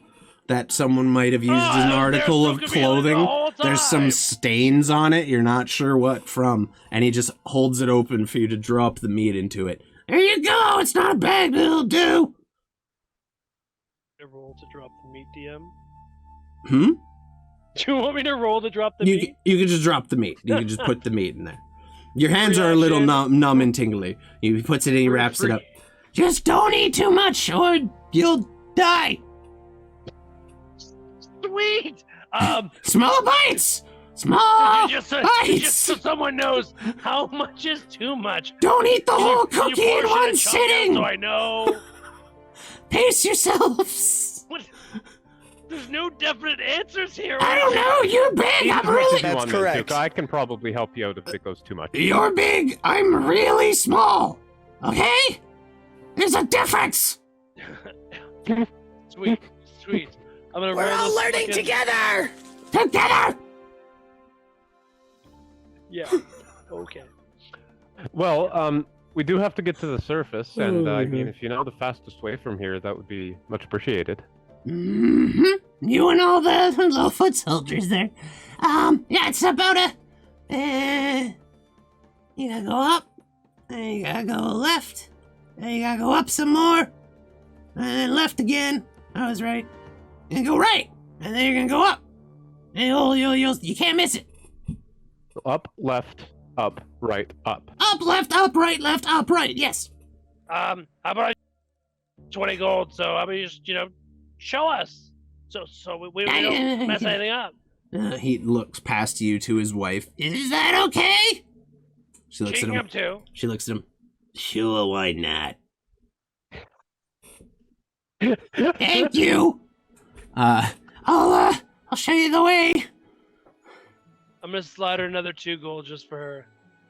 that someone might have used as an article of clothing. There's some stains on it. You're not sure what from, and he just holds it open for you to drop the meat into it. There you go. It's not a bag, but it'll do. Roll to drop the meat, DM. Hmm. Do you want me to roll to drop the meat? You can just drop the meat. You can just put the meat in there. Your hands are a little numb and tingly. He puts it in, he wraps it up. Just don't eat too much or you'll die. Sweet! Small bites! Small Just bites! so someone knows how much is too much. Don't eat the whole Can you cookie in portion one a chunk sitting! out so I know. Pace yourselves! What? There's no definite answers here. I don't know, you're big, I'm really... That's correct. I can probably help you out if it goes too much. You're big, I'm really small. Okay? There's a difference! Sweet. I'm gonna We're roll all this learning fucking- together! Together! Yeah. Okay. Well, we do have to get to the surface, and I mean, if you know the fastest way from here, that would be much appreciated. Mm-hmm. You and all the little foot soldiers there. Yeah, it's about you gotta go up, and you gotta go left, and you gotta go up some more, and then left again. I was right. And go right, and then you're gonna go up, and you can't miss it. Up, left, up, right, up. Up, left, up, right, yes. How about 20 gold? So how about you just show us, so we don't mess anything up. He looks past you to his wife. Is that okay? She looks at him. Up too. She looks at him. Sure, why not? Thank you. I'll show you the way. I'm gonna slide her another 2 gold just for her,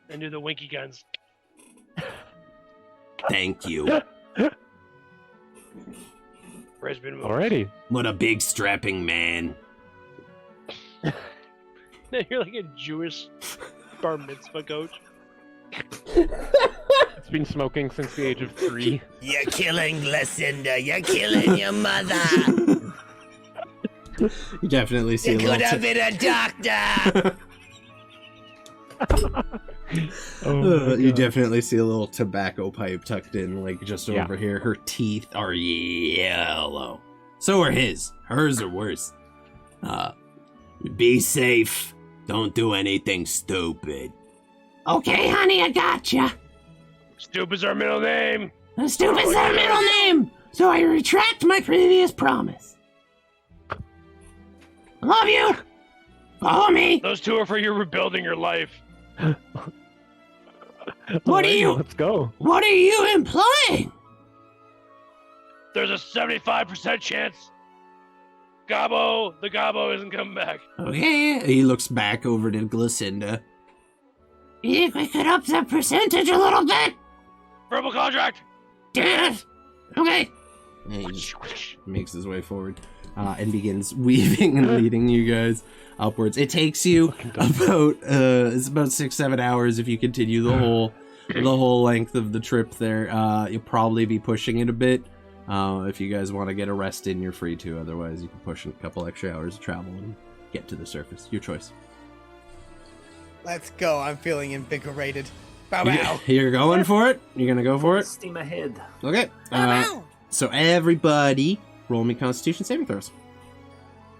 and do the winky guns. Thank you. Brisbane moves. Alrighty. What a big strapping man. You're like a Jewish bar mitzvah coach. It's been smoking since the age of 3. You're killing Lucinda. You're killing your mother. You definitely see You a little. could have been a doctor. You definitely see a little tobacco pipe tucked in, just over here. Her teeth are yellow. So are his. Hers are worse. Be safe. Don't do anything stupid. Okay, honey, I gotcha. Stupid's our middle name. Stupid's their middle name. So I retract my previous promise. Love you. Follow me. Those 2 are for you rebuilding your life. What are you? Let's go. What are you implying? There's a 75% chance Gobbo, the Gobbo isn't coming back. Okay, he looks back over to Glycinda. You think we could up the percentage a little bit? Verbal contract. Yes. Okay. And he just makes his way forward and begins weaving and leading you guys upwards. It takes you about 6-7 hours if you continue the whole length of the trip there. You'll probably be pushing it a bit. If you guys want to get a rest in, you're free to. Otherwise, you can push a couple extra hours of travel and get to the surface. Your choice. Let's go. I'm feeling invigorated. Bow bow. You're going for it? You're going to go for it? Steam ahead. Okay. Bow bow. So everybody, roll me Constitution saving throws.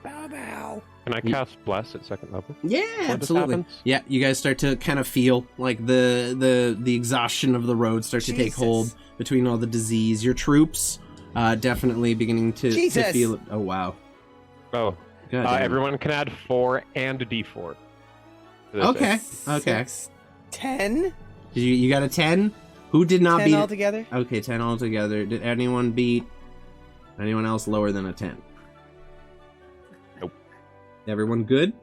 Bow bow. Can I cast Bless at 2nd level? Yeah, this absolutely. happens? Yeah, you guys start to kind of feel like the exhaustion of the road start to take hold between all the disease. Your troops definitely beginning to feel it. Oh, wow. Oh. God damn. Everyone can add 4 and a D4. Okay. 10? You got a 10? Who did not 10 beat? altogether? Okay, 10 altogether. Did anyone beat anyone else lower than a 10? Nope. Everyone good?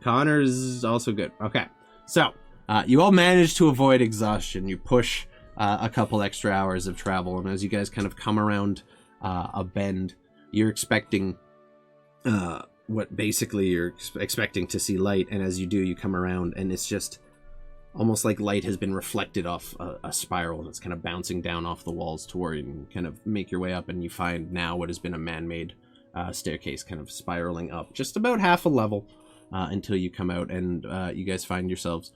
Connor's also good. Okay. So, you all managed to avoid exhaustion. You push a couple extra hours of travel, and as you guys kind of come around a bend, you're expecting you're expecting to see light, and as you do, you come around, and it's just almost like light has been reflected off a spiral, and it's kind of bouncing down off the walls to where you can kind of make your way up, and you find now what has been a man-made staircase kind of spiraling up just about half a level until you come out, and you guys find yourselves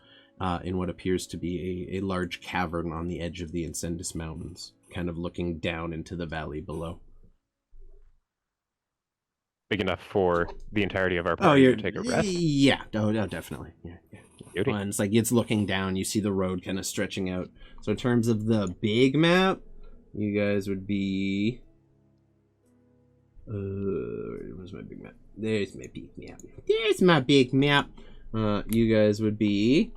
in what appears to be a large cavern on the edge of the Incendus Mountains, kind of looking down into the valley below. Big enough for the entirety of our party to take a rest? Yeah, definitely. Yeah. Beauty. And it's looking down. You see the road kind of stretching out. So in terms of the big map, you guys would be... where's my big map? There's my big map. There's my big map. You guys would be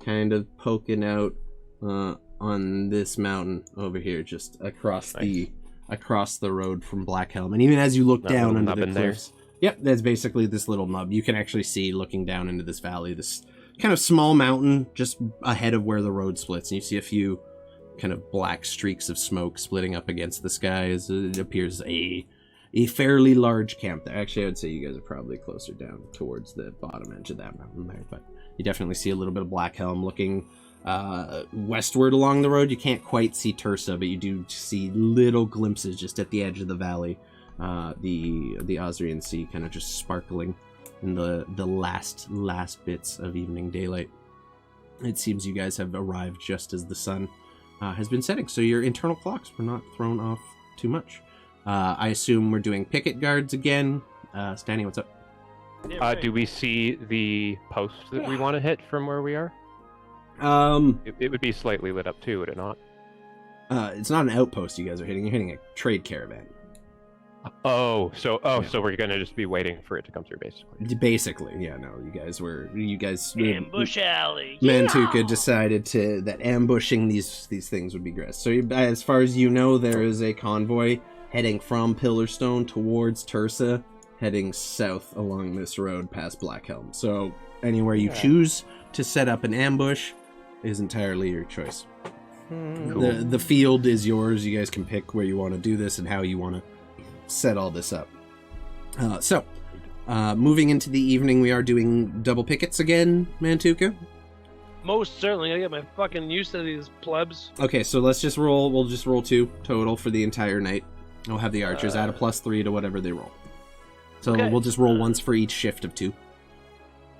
kind of poking out on this mountain over here, just across the road from Blackhelm. And even as you look down under the cliffs, yep, that's basically this little nub. You can actually see, looking down into this valley, this kind of small mountain just ahead of where the road splits, and you see a few kind of black streaks of smoke splitting up against the sky as it appears a fairly large camp there. Actually, I would say you guys are probably closer down towards the bottom edge of that mountain there, but you definitely see a little bit of Blackhelm looking westward along the road. You can't quite see Tursa, but you do see little glimpses just at the edge of the valley. The Osrian Sea kind of just sparkling in the last bits of evening daylight. It seems you guys have arrived just as the sun has been setting, so your internal clocks were not thrown off too much. I assume we're doing picket guards again. Stanny, what's up? Do we see the post that we want to hit from where we are? It would be slightly lit up too, would it not? It's not an outpost you guys are hitting. You're hitting a trade caravan. So we're gonna just be waiting for it to come through, basically. Yeah, no, you guys Ambush alley. Mantuka decided that ambushing these things would be great. So as far as you know, there is a convoy heading from Pillarstone towards Tursa, heading south along this road past Blackhelm. So anywhere you choose to set up an ambush is entirely your choice. Cool. The field is yours. You guys can pick where you want to do this and how you want to set all this up. Moving into the evening, we are doing double pickets again, Mantuka. Most certainly. I get my fucking used to these plebs. Okay, so let's just roll. We'll just roll 2 total for the entire night. I'll have the archers add a +3 to whatever they roll. So we'll just roll once for each shift of 2.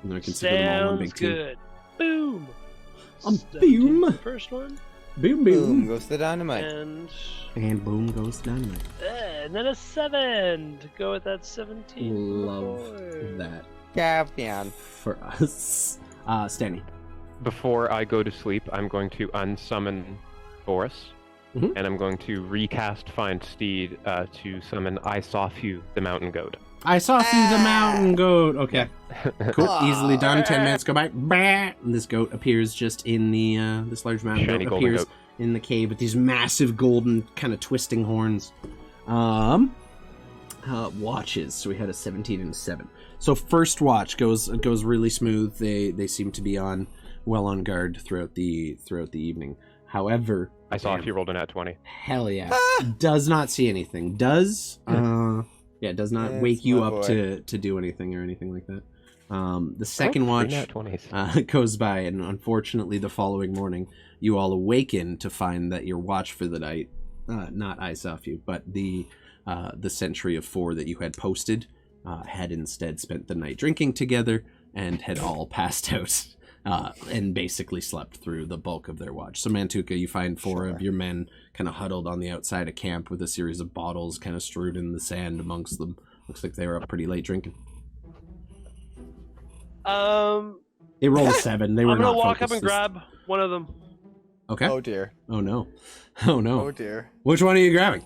And then I consider them all one big team. Good. Boom. Boom. The first one. Boom, Boom goes the dynamite. And boom goes the dynamite. And then a 7 to go with that 17. Love that. Gavian. For us. Stanny. Before I go to sleep, I'm going to unsummon Boris, and I'm going to recast Find Steed to summon I Saw Few, the mountain goat. I saw through the mountain goat. Okay. Cool. Easily done. 10 minutes go by. Bah! And this goat appears just in the, this large mountain Shiny goat golden appears goat. in the cave with these massive golden kind of twisting horns. watches. So we had a 17 and a 7. So first watch goes really smooth. They seem to be well on guard throughout the evening. However, I saw if you rolled a nat 20. hell yeah, does not see anything. Does does not wake you up to do anything or anything like that. The second watch goes by, and unfortunately, the following morning, you all awaken to find that your watch for the night, not I saw you, but the century of 4 that you had posted, had instead spent the night drinking together and had all passed out. And basically slept through the bulk of their watch. So Mantuka, you find 4 of your men kind of huddled on the outside of camp with a series of bottles kind of strewed in the sand amongst them. Looks like they were up pretty late drinking. They rolled a 7. They were I'm gonna not walk focused. up and grab one of them. Okay. Oh dear. Oh no. Oh no. Oh dear. Which one are you grabbing?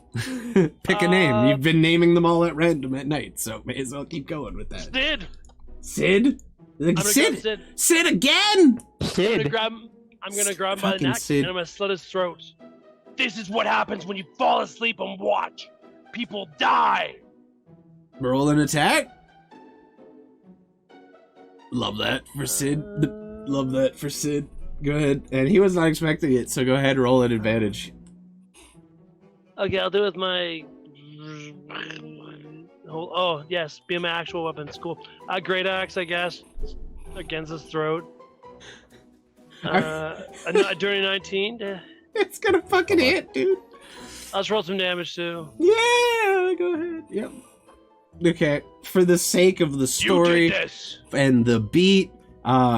Pick a name. You've been naming them all at random at night, so may as well keep going with that. Sid. Sid? I'm gonna grab Sid. Sid again! I'm gonna grab him by the neck Sid. and I'm gonna slit his throat. This is what happens when you fall asleep on watch. People die. Roll an attack. Love that for Sid. Love that for Sid. Go ahead. And he was not expecting it, so go ahead and roll an advantage. Okay, I'll do it with my... Oh, yes, be my actual weapon. It's cool. Great axe, I guess. Against his throat. A dirty 19. It's gonna fucking hit, dude. Let's roll some damage, too. Yeah, go ahead. Yep. Okay, for the sake of the story You did this. and the beat,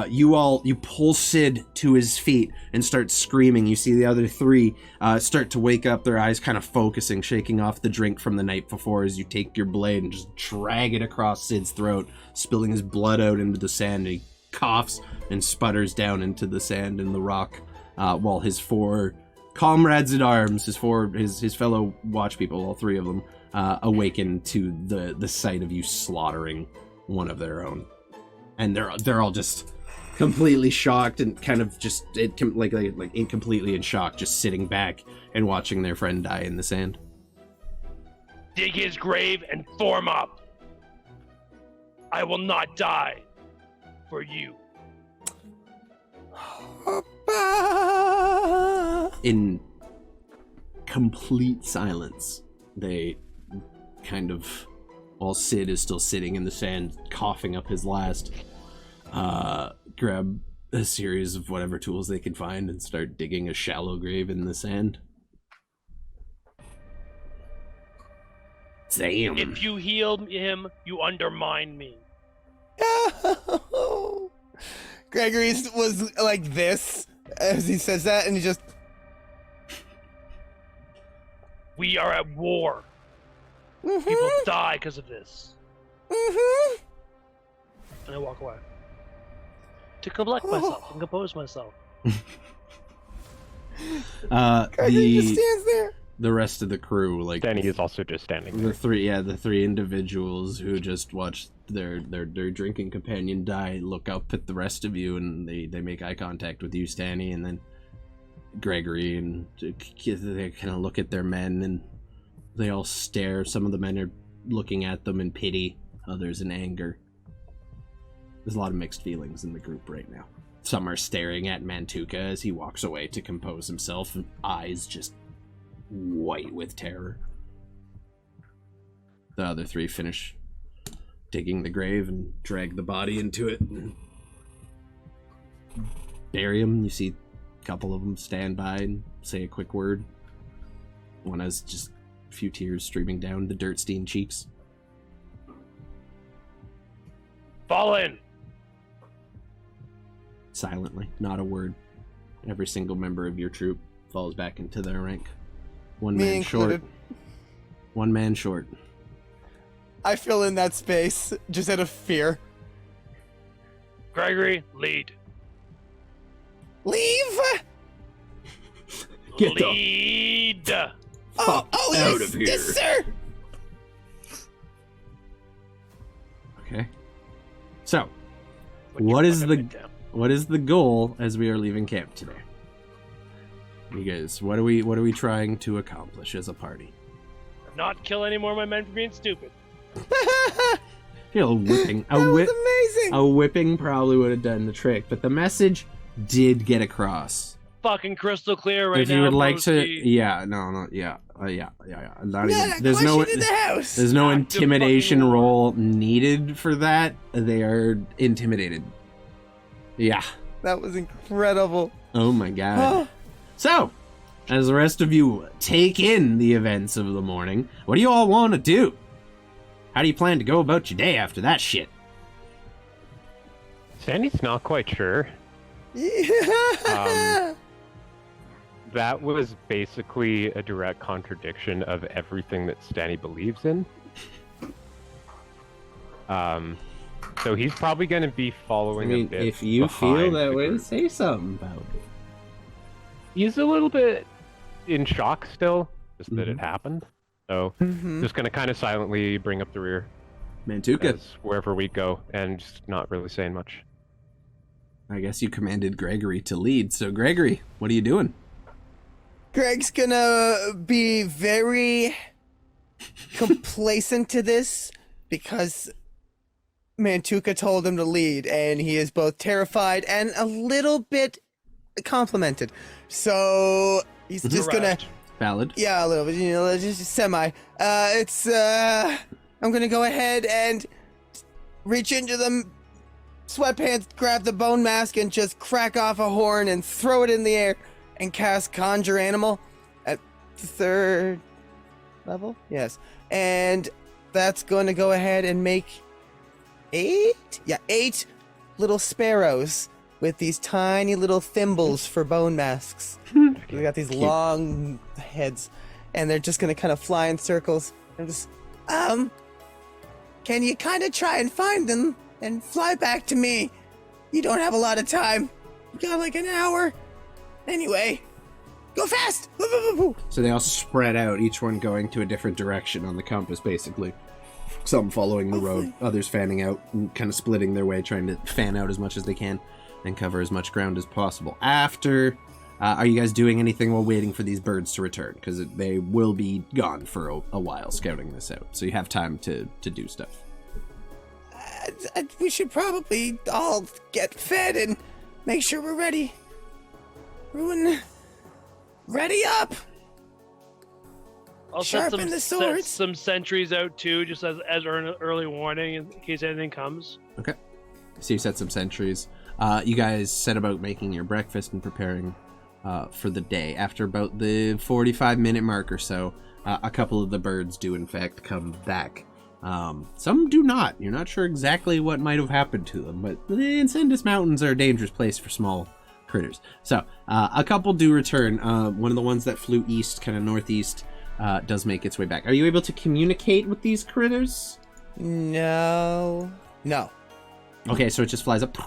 you pull Sid to his feet and start screaming. You see the other 3 start to wake up, their eyes kind of focusing, shaking off the drink from the night before as you take your blade and just drag it across Sid's throat, spilling his blood out into the sand. He coughs and sputters down into the sand and the rock, while his 4 comrades at arms, his fellow watch people, all 3 of them, awaken to the sight of you slaughtering one of their own. And they're all just completely shocked and kind of just completely in shock, just sitting back and watching their friend die in the sand. Dig his grave and form up. I will not die for you. In complete silence, they kind of, while Sid is still sitting in the sand, coughing up his last, grab a series of whatever tools they can find and start digging a shallow grave in the sand. Damn. If you heal him, you undermine me. Gregory was like this as he says that, and he just... We are at war. People die because of this. And I walk away. To collect myself and compose myself. Gregory just stands there. The rest of the crew, like Danny is also just standing there. the 3 individuals who just watched their drinking companion die, look up at the rest of you, and they make eye contact with you, Stanny, and then Gregory, and they kind of look at their men, and they all stare. Some of the men are looking at them in pity, others in anger. There's a lot of mixed feelings in the group right now. Some are staring at Mantuka as he walks away to compose himself, and eyes just white with terror. The other 3 finish digging the grave and drag the body into it and bury him. You see a couple of them stand by and say a quick word. One has just a few tears streaming down the dirt-stained cheeks. Fall in. Silently, not a word. Every single member of your troop falls back into their rank. One Me man included. short. One man short. I fill in that space just out of fear. Gregory, lead. Leave? Get the Lead. fuck out yes, of here. yes, sir. Okay. So, what is the goal as we are leaving camp today? You guys, what are we trying to accomplish as a party? Not kill any more of my men for being stupid. Feel a whipping. That was amazing. A whipping probably would have done the trick, but the message did get across. Fucking crystal clear right now. If you would like to, broski. yeah. Not even, there's question no, in the house. there's no Active intimidation fucking war. roll needed for that. They are intimidated. Yeah. That was incredible. Oh my god. Oh, So, as the rest of you take in the events of the morning, what do you all want to do? How do you plan to go about your day after that shit? Sandy's not quite sure. That was basically a direct contradiction of everything that Stanny believes in. So he's probably going to be I following a mean, bit if you feel behind that the way, group. say something about it. He's a little bit in shock still, just that Mhm. it happened. So Mhm. just going to kind of silently bring up the rear Mantuka, as wherever we go and just not really saying much. I guess you commanded Gregory to lead. So, Gregory, what are you doing? Greg's gonna be very complacent to this because Mantuka told him to lead, and he is both terrified and a little bit complimented. So he's just gonna, Correct. Valid. yeah, a little bit, just semi. I'm gonna go ahead and reach into the sweatpants, grab the bone mask, and just crack off a horn and throw it in the air and cast Conjure Animal at 3rd level. Yes. And that's going to go ahead and make 8? Yeah, 8 little sparrows with these tiny little thimbles for bone masks. They got these long heads, and they're just going to kind of fly in circles. And just, can you kind of try and find them and fly back to me? You don't have a lot of time. You got like an hour. Anyway, go fast! Woo, woo, woo, woo. So they all spread out, each one going to a different direction on the compass, basically. Some following the road, others fanning out, and kind of splitting their way, trying to fan out as much as they can and cover as much ground as possible. After, are you guys doing anything while waiting for these birds to return? Because they will be gone for a while scouting this out, so you have time to do stuff. We should probably all get fed and make sure we're ready. Everyone, ready up! I'll set Sharpen the set swords. some sentries out too, just as early warning in case anything comes. Okay. So you set some sentries. You guys set about making your breakfast and preparing for the day. After about the 45-minute mark or so, a couple of the birds do in fact come back. Some do not. You're not sure exactly what might have happened to them, but the Incendus Mountains are a dangerous place for small critters. So, a couple do return. One of the ones that flew east, kind of northeast, does make its way back. Are you able to communicate with these critters? No. Okay, so it just flies up,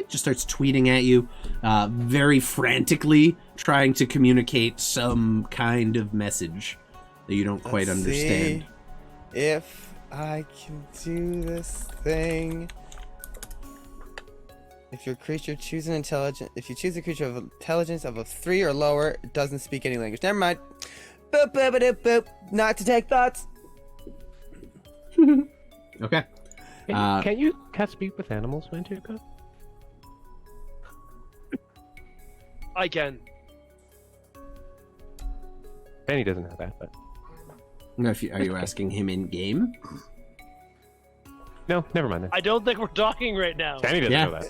just starts tweeting at you, very frantically trying to communicate some kind of message that you don't quite Let's understand. see if I can do this thing. If your creature chooses if you choose a creature of intelligence of a 3 or lower, it doesn't speak any language. Never mind. Boop, boop, boop, boop. Not to take thoughts. Okay. Can you cast speak with animals, Mantuka? I can. Benny doesn't have that, but Are you asking him in game? no, never mind then. I don't think we're talking right now. Benny doesn't Yeah. know that.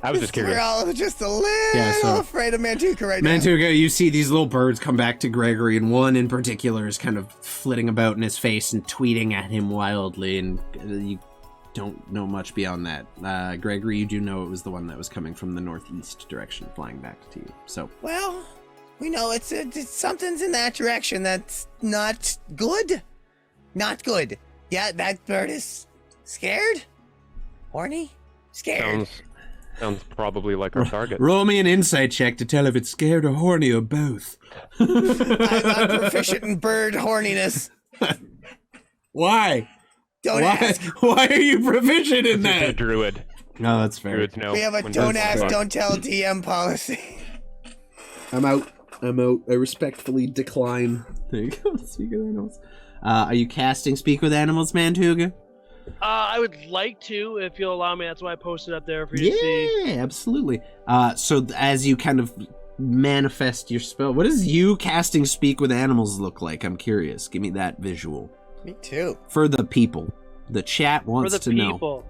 I was just We're curious. all just a little Yeah, so- afraid of Mantuka right now. Mantuka, you see these little birds come back to Gregory, and one in particular is kind of flitting about in his face and tweeting at him wildly, and you don't know much beyond that. Gregory, you do know it was the one that was coming from the northeast direction, flying back to you. So, Well, we know it's something's in that direction that's not good. Not good. Yeah, that bird is scared? Horny? Scared. Sounds probably like our target. roll me an insight check to tell if it's scared or horny or both. I'm proficient in bird horniness. Why? Don't ask. Why are you proficient in This is a that? druid. No, that's fair. Druids know. We have a when don't to ask, fuck. don't tell DM policy. I'm out. I respectfully decline. There you go. Speak of animals. Are you casting Speak with Animals, Mantuga? I would like to, if you'll allow me. That's why I posted up there for you to see. Yeah, absolutely. So as you kind of manifest your spell, what does you casting Speak with Animals look like? I'm curious. Give me that visual. Me too. For the people. The chat wants to know. People.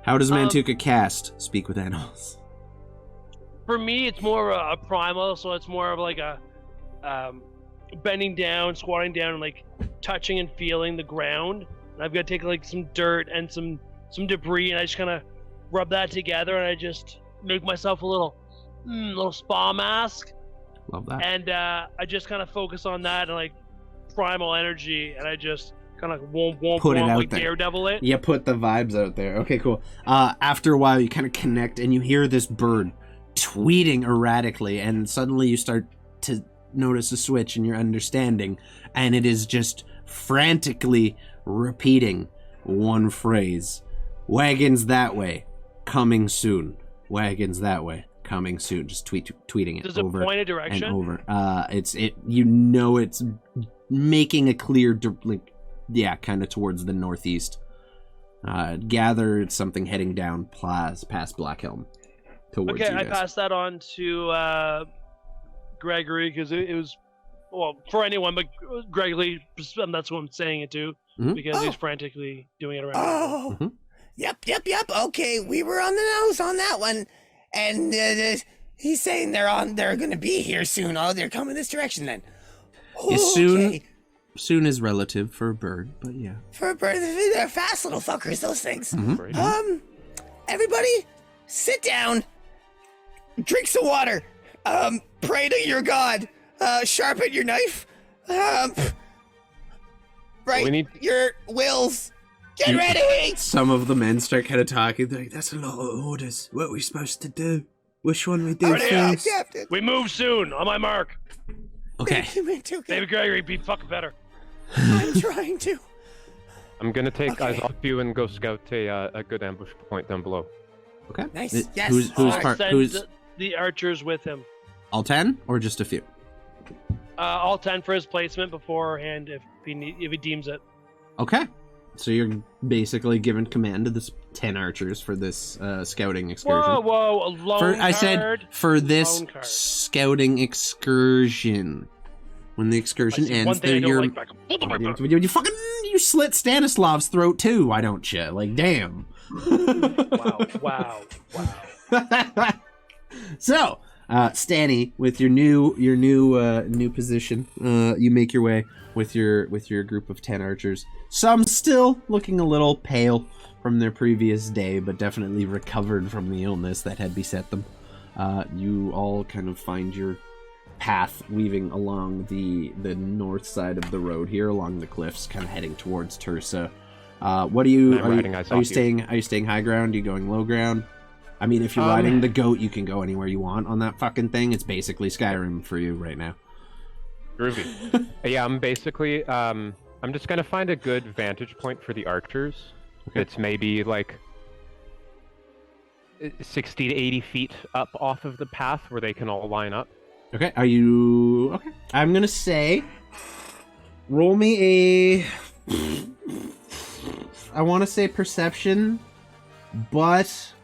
How does Mantuka cast Speak with Animals? For me, it's more a primal, so it's more of like a bending down, squatting down, and like touching and feeling the ground. And I've got to take like some dirt and some debris, and I just kind of rub that together, and I just make myself a little spa mask. Love that. And I just kind of focus on that and like primal energy, and I just kind of put it out like there. Daredevil it. Yeah, put the vibes out there. Okay, cool. After a while, you kind of connect, and you hear this bird tweeting erratically, and suddenly you start to notice a switch in your understanding, and it is just frantically repeating one phrase: "Wagons that way, coming soon. Wagons that way, coming soon." Just tweeting it. Does over it point a direction? and over. It's making a clear kind of towards the northeast. Gather it's something heading down past Black Helm towards Okay, you I guys. passed that on to Gregory because it was, well, for anyone, but Gregory, that's who I'm saying it to, because he's frantically doing it around. Oh, yep. Okay, we were on the nose on that one, and he's saying they're gonna be here soon. Oh, they're coming this direction then. Okay. Soon is relative for a bird, but yeah. For a bird, they're fast little fuckers, those things. Everybody, sit down, drink some water, pray to your god, sharpen your knife, right, your wills, get ready! Some of the men start kind of talking. They're like, "That's a lot of orders. What are we supposed to do? Which one we do first?" Captain. We move soon, on my mark. Okay. Maybe Gregory be fucking better. I'm trying to. I'm gonna take eyes off you and go scout a good ambush point down below. Okay. Nice. Yes. Who's Send the archers with him. all 10 or just a few? All 10 for his placement beforehand if he deems it. Okay. So you're basically given command to this 10 archers for this scouting excursion. Whoa, a lone card. I said for this Lone card. scouting excursion. When the excursion ends, one thing I they're don't like you fucking slit Stanislav's throat too. Why don't you? Like, damn. Wow. So, Stanny, with your new position, you make your way with your group of 10 archers. Some still looking a little pale from their previous day, but definitely recovered from the illness that had beset them. You all kind of find your path weaving along the north side of the road here, along the cliffs, kind of heading towards Tursa. What are you staying high ground? Are you going low ground? I mean, if you're riding the goat, you can go anywhere you want on that fucking thing. It's basically Skyrim for you right now. Groovy. Yeah, I'm basically I'm just gonna find a good vantage point for the archers. Okay. It's maybe like 60 to 80 feet up off of the path where they can all line up. Okay, are you... Okay. I'm gonna say... Roll me a... I want to say perception, but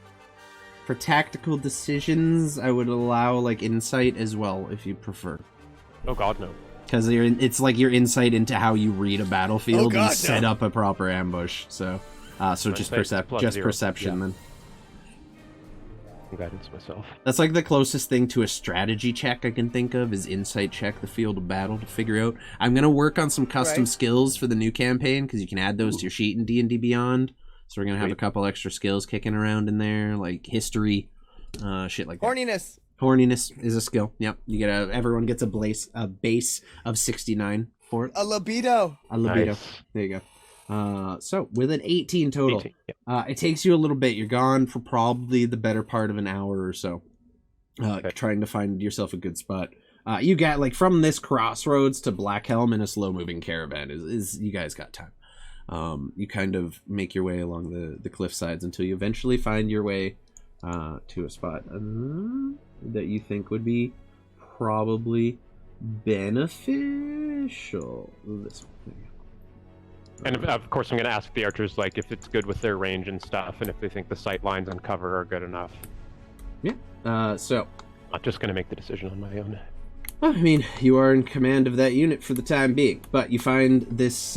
for tactical decisions, I would allow, like, insight as well, if you prefer. Oh god, no. Because it's like your insight into how you read a battlefield and set up a proper ambush, so... just perception, then. Guidance myself. That's like the closest thing to a strategy check I can think of is insight check the field of battle to figure out. I'm going to work on some custom skills for the new campaign because you can add those to your sheet in D&D Beyond. So we're going to have a couple extra skills kicking around in there, like history, shit like that. Horniness is a skill. Yep. You get everyone gets a base of 69 for it. A libido. Nice. There you go. So with an 18 total, 18, yeah. It takes you a little bit. You're gone for probably the better part of an hour or so, trying to find yourself a good spot. You got like from this crossroads to Black Helm in a slow moving caravan is you guys got time. You kind of make your way along the cliff sides until you eventually find your way to a spot that you think would be probably beneficial. This one. And of course, I'm going to ask the archers, like, if it's good with their range and stuff, and if they think the sight lines on cover are good enough. Yeah. So, Not just going to make the decision on my own. I mean, you are in command of that unit for the time being, but you find this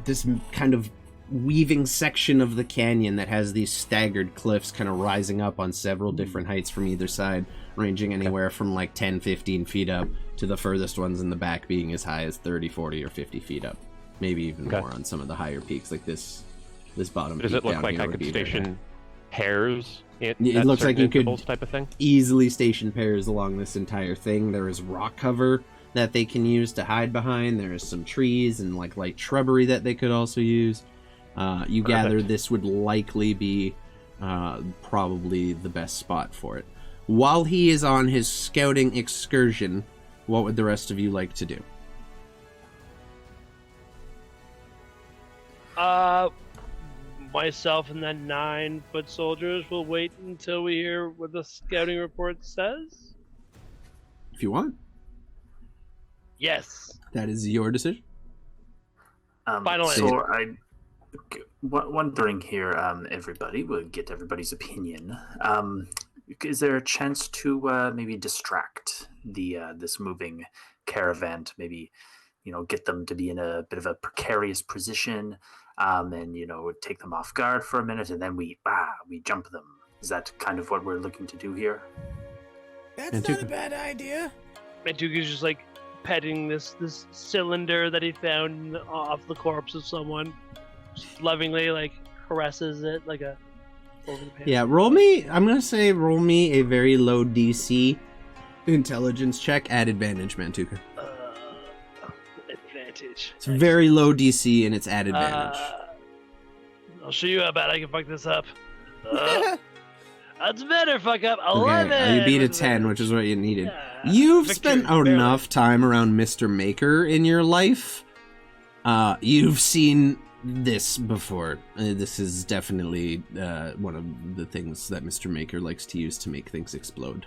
this kind of weaving section of the canyon that has these staggered cliffs kind of rising up on several different heights from either side, ranging anywhere from like 10, 15 feet up to the furthest ones in the back being as high as 30, 40, or 50 feet up. Maybe even more on some of the higher peaks, like this bottom peak. Does it look down like here I would could be station pairs? It looks like you could type of thing. easily station pairs along this entire thing. There is rock cover that they can use to hide behind. There is some trees and like light shrubbery that they could also use. You gather this would likely be probably the best spot for it. While he is on his scouting excursion, what would the rest of you like to do? Myself and then 9 foot soldiers will wait until we hear what the scouting report says. If you want. Yes. That is your decision. Final so I'm wondering here, everybody, we'll get everybody's opinion. Is there a chance to maybe distract the this moving caravan to maybe, get them to be in a bit of a precarious position, and take them off guard for a minute, and then we jump them? Is that kind of what we're looking to do here? That's not a bad idea. Mantuka's just like petting this cylinder that he found off the corpse of someone. Just lovingly like caresses it like a over the pan. Yeah, roll me a very low DC intelligence check at advantage, Mantuka. Advantage. It's very low DC and it's at advantage. I'll show you how bad I can fuck this up. That's better, fuck up. 11. Okay, you beat a 10, which is what you needed. You've spent enough time around Mr. Maker in your life. You've seen this before. This is definitely one of the things that Mr. Maker likes to use to make things explode.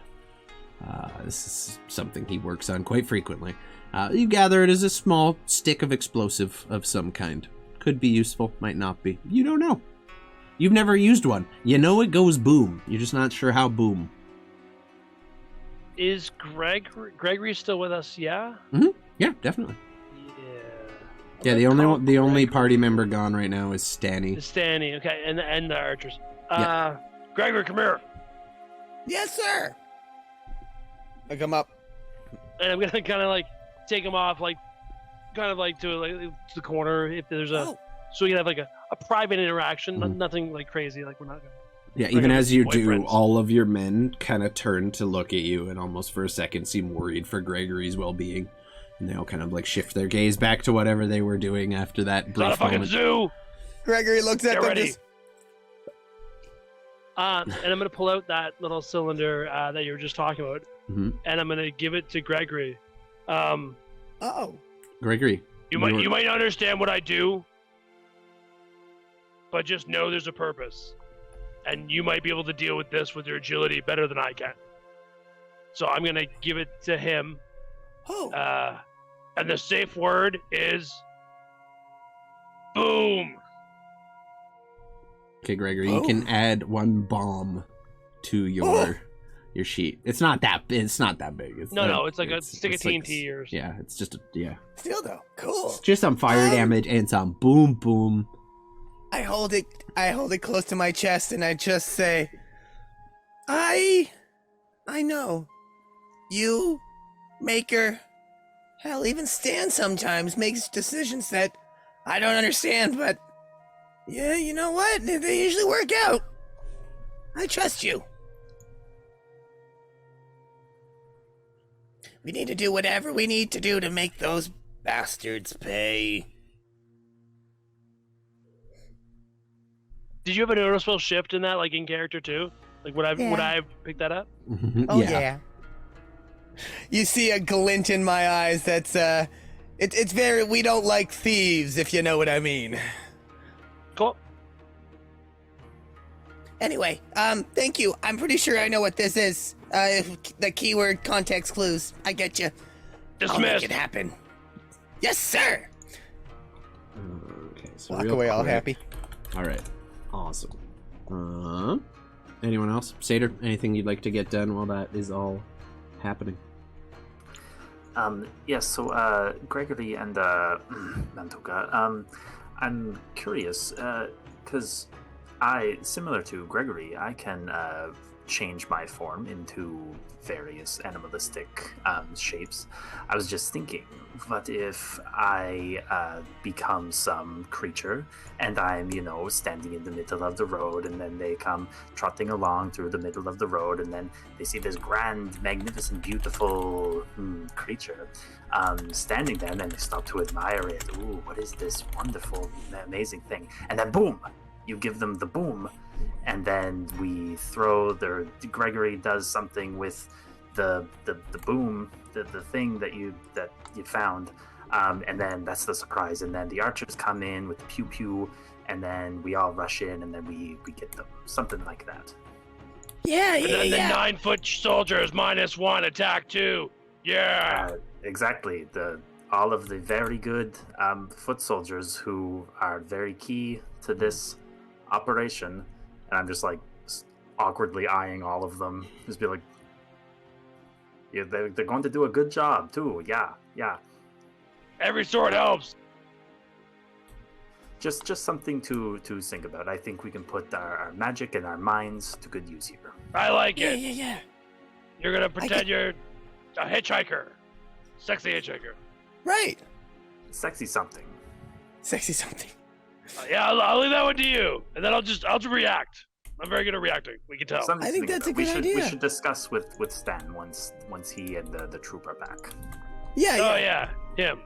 This is something he works on quite frequently. You gather it is a small stick of explosive of some kind. Could be useful, might not be. You don't know. You've never used one. You know it goes boom. You're just not sure how boom. Is Gregory still with us? Yeah. Mm-hmm. Yeah, definitely. Yeah. Yeah, the only party member gone right now is Stanny. Stanny, okay, and the archers. Yeah. Gregory, come here. Yes, sir. I come up. And I'm gonna kind of like take him off, like kind of like to the corner if there's a, so we can have like a private interaction, nothing like crazy, like we're not gonna. Yeah, even as you do, all of your men kind of turn to look at you and almost for a second seem worried for Gregory's well-being. And they all kind of like shift their gaze back to whatever they were doing after that brief It's not a fucking zoo! Gregory looks at them just... and I'm gonna pull out that little cylinder that you were just talking about, and I'm gonna give it to Gregory. Gregory. You might not understand what I do, but just know there's a purpose. And you might be able to deal with this with your agility better than I can. So I'm gonna give it to him. And the safe word is boom. Okay, Gregory, you can add 1 bomb to your sheet. It's not that big. It's No, it's like a stick of TNT or something. Yeah, it's just Still though, cool. It's just some fire damage and some boom boom. I hold it close to my chest and I just say, I know. You, Maker, hell, even Stan sometimes makes decisions that I don't understand, but yeah, you know what? They usually work out. I trust you. We need to do whatever we need to do to make those bastards pay. Did you have a noticeable shift in that, like in character too? Like would I pick that up? Oh yeah. You see a glint in my eyes that's it's very, we don't like thieves, if you know what I mean. Cool. Anyway, thank you. I'm pretty sure I know what this is. The keyword context clues. I get you. I'll make Dismissed. it happen. Yes, sir. Okay. So Walk real away all quick. happy. All right. Awesome. Anyone else? Satyr, anything you'd like to get done while that is all happening? Yes, so Gregory and Mantuka, I'm curious, because similar to Gregory, I can change my form into various animalistic shapes. I was just thinking, what if I become some creature and I'm, standing in the middle of the road, and then they come trotting along through the middle of the road, and then they see this grand, magnificent, beautiful creature standing there, and then they stop to admire it. Ooh, what is this wonderful, amazing thing? And then boom, you give them the boom, and then we throw Gregory does something with the boom, the thing that you found, and then that's the surprise, and then the archers come in with the pew pew, and then we all rush in, and then we get them, something like that. Yeah, And then the 9-foot soldiers -1 attack 2. Yeah. Exactly. All of the very good foot soldiers who are very key to this operation, and I'm just like awkwardly eyeing all of them, just be like, yeah, they're going to do a good job too. Yeah. Every sword helps. Just something to think about. I think we can put our magic and our minds to good use here. I like it. Yeah. You're gonna pretend you're a hitchhiker. Sexy hitchhiker. Right. Sexy something. Sexy something. Yeah, I'll leave that one to you, and then I'll just react. I'm very good at reacting. We can tell. Something I think to that's a about. good We idea. should discuss with Stan once he and the troop are back. Yeah. Oh yeah, him.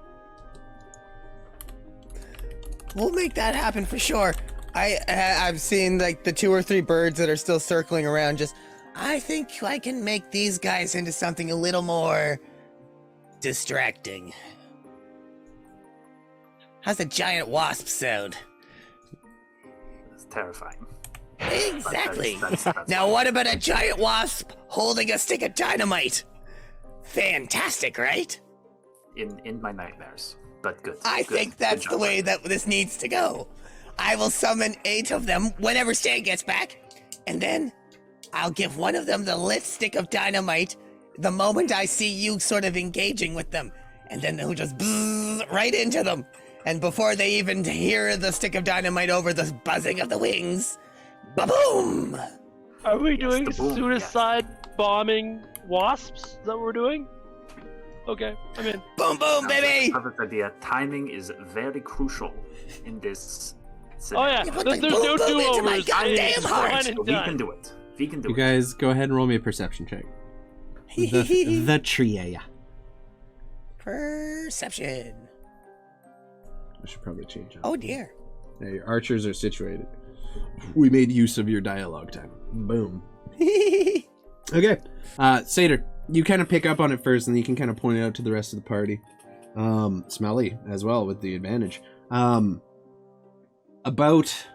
We'll make that happen for sure. I've seen like the 2 or 3 birds that are still circling around. I think I can make these guys into something a little more distracting. How's a giant wasp sound? It's terrifying. Exactly. That's Now what about a giant wasp holding a stick of dynamite? Fantastic, right? in my nightmares. But good. I good, think that's good the job. way that this needs to go. I will summon 8 of them whenever Stan gets back, and then I'll give one of them the lit stick of dynamite the moment I see you sort of engaging with them, and then he'll just buzz right into them. And before they even hear the stick of dynamite over the buzzing of the wings, ba-boom! Are we doing the boom, suicide bombing wasps? Is that what we're doing? Okay, I'm in. Boom, boom, Sounds like a baby! perfect idea. Timing is very crucial in this Oh scenario. yeah, You put there's the no boom, boom into my do-overs. goddamn It's heart. one and So we done. can do it. We can do You it. guys go ahead and roll me a perception check. The tria. Perception. I should probably change it. Oh dear. Now your archers are situated. We made use of your dialogue time. Boom. Okay. Satyr, you kind of pick up on it first, and you can kind of point it out to the rest of the party. Smelly as well with the advantage. About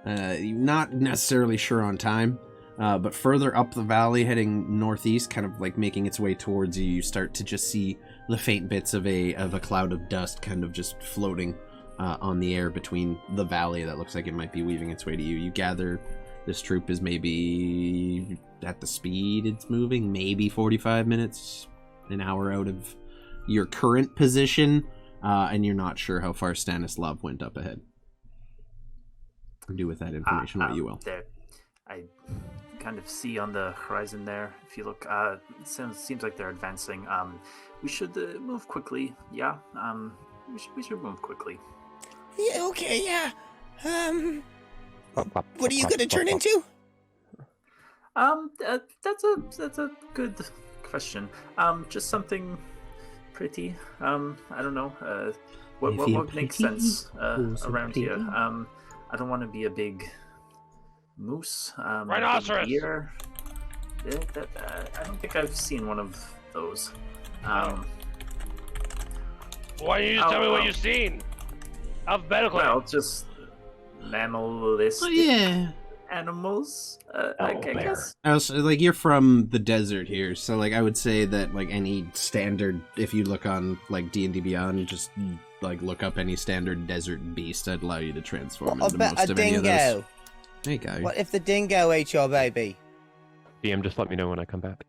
not necessarily sure on time, but further up the valley, heading northeast, kind of like making its way towards you, you start to just see the faint bits of a cloud of dust kind of just floating on the air between the valley that looks like it might be weaving its way to you. You gather this troop is maybe at the speed it's moving, maybe 45 minutes, an hour out of your current position, and you're not sure how far Stanislav went up ahead. Do with that information what you will. There, I kind of see on the horizon there. If you look, it seems like they're advancing. We should move quickly. Yeah. We should move quickly. Yeah, okay, yeah. What are you gonna turn into? That's a good question. Just something pretty. I don't know. What makes sense around here? I don't want to be a big moose. Rhinoceros. Big deer. I don't think I've seen one of those. Why don't you just tell me what you've seen? Alphabetically. Well, just mammalistic Yeah. animals. I guess. Also, like, you're from the desert here, so like I would say that like any standard, if you look on like D&D Beyond, just like look up any standard desert beast that'd allow you to transform What into about most a of any of those. dingo? There you go. What if the dingo ate your baby? DM, just let me know when I come back.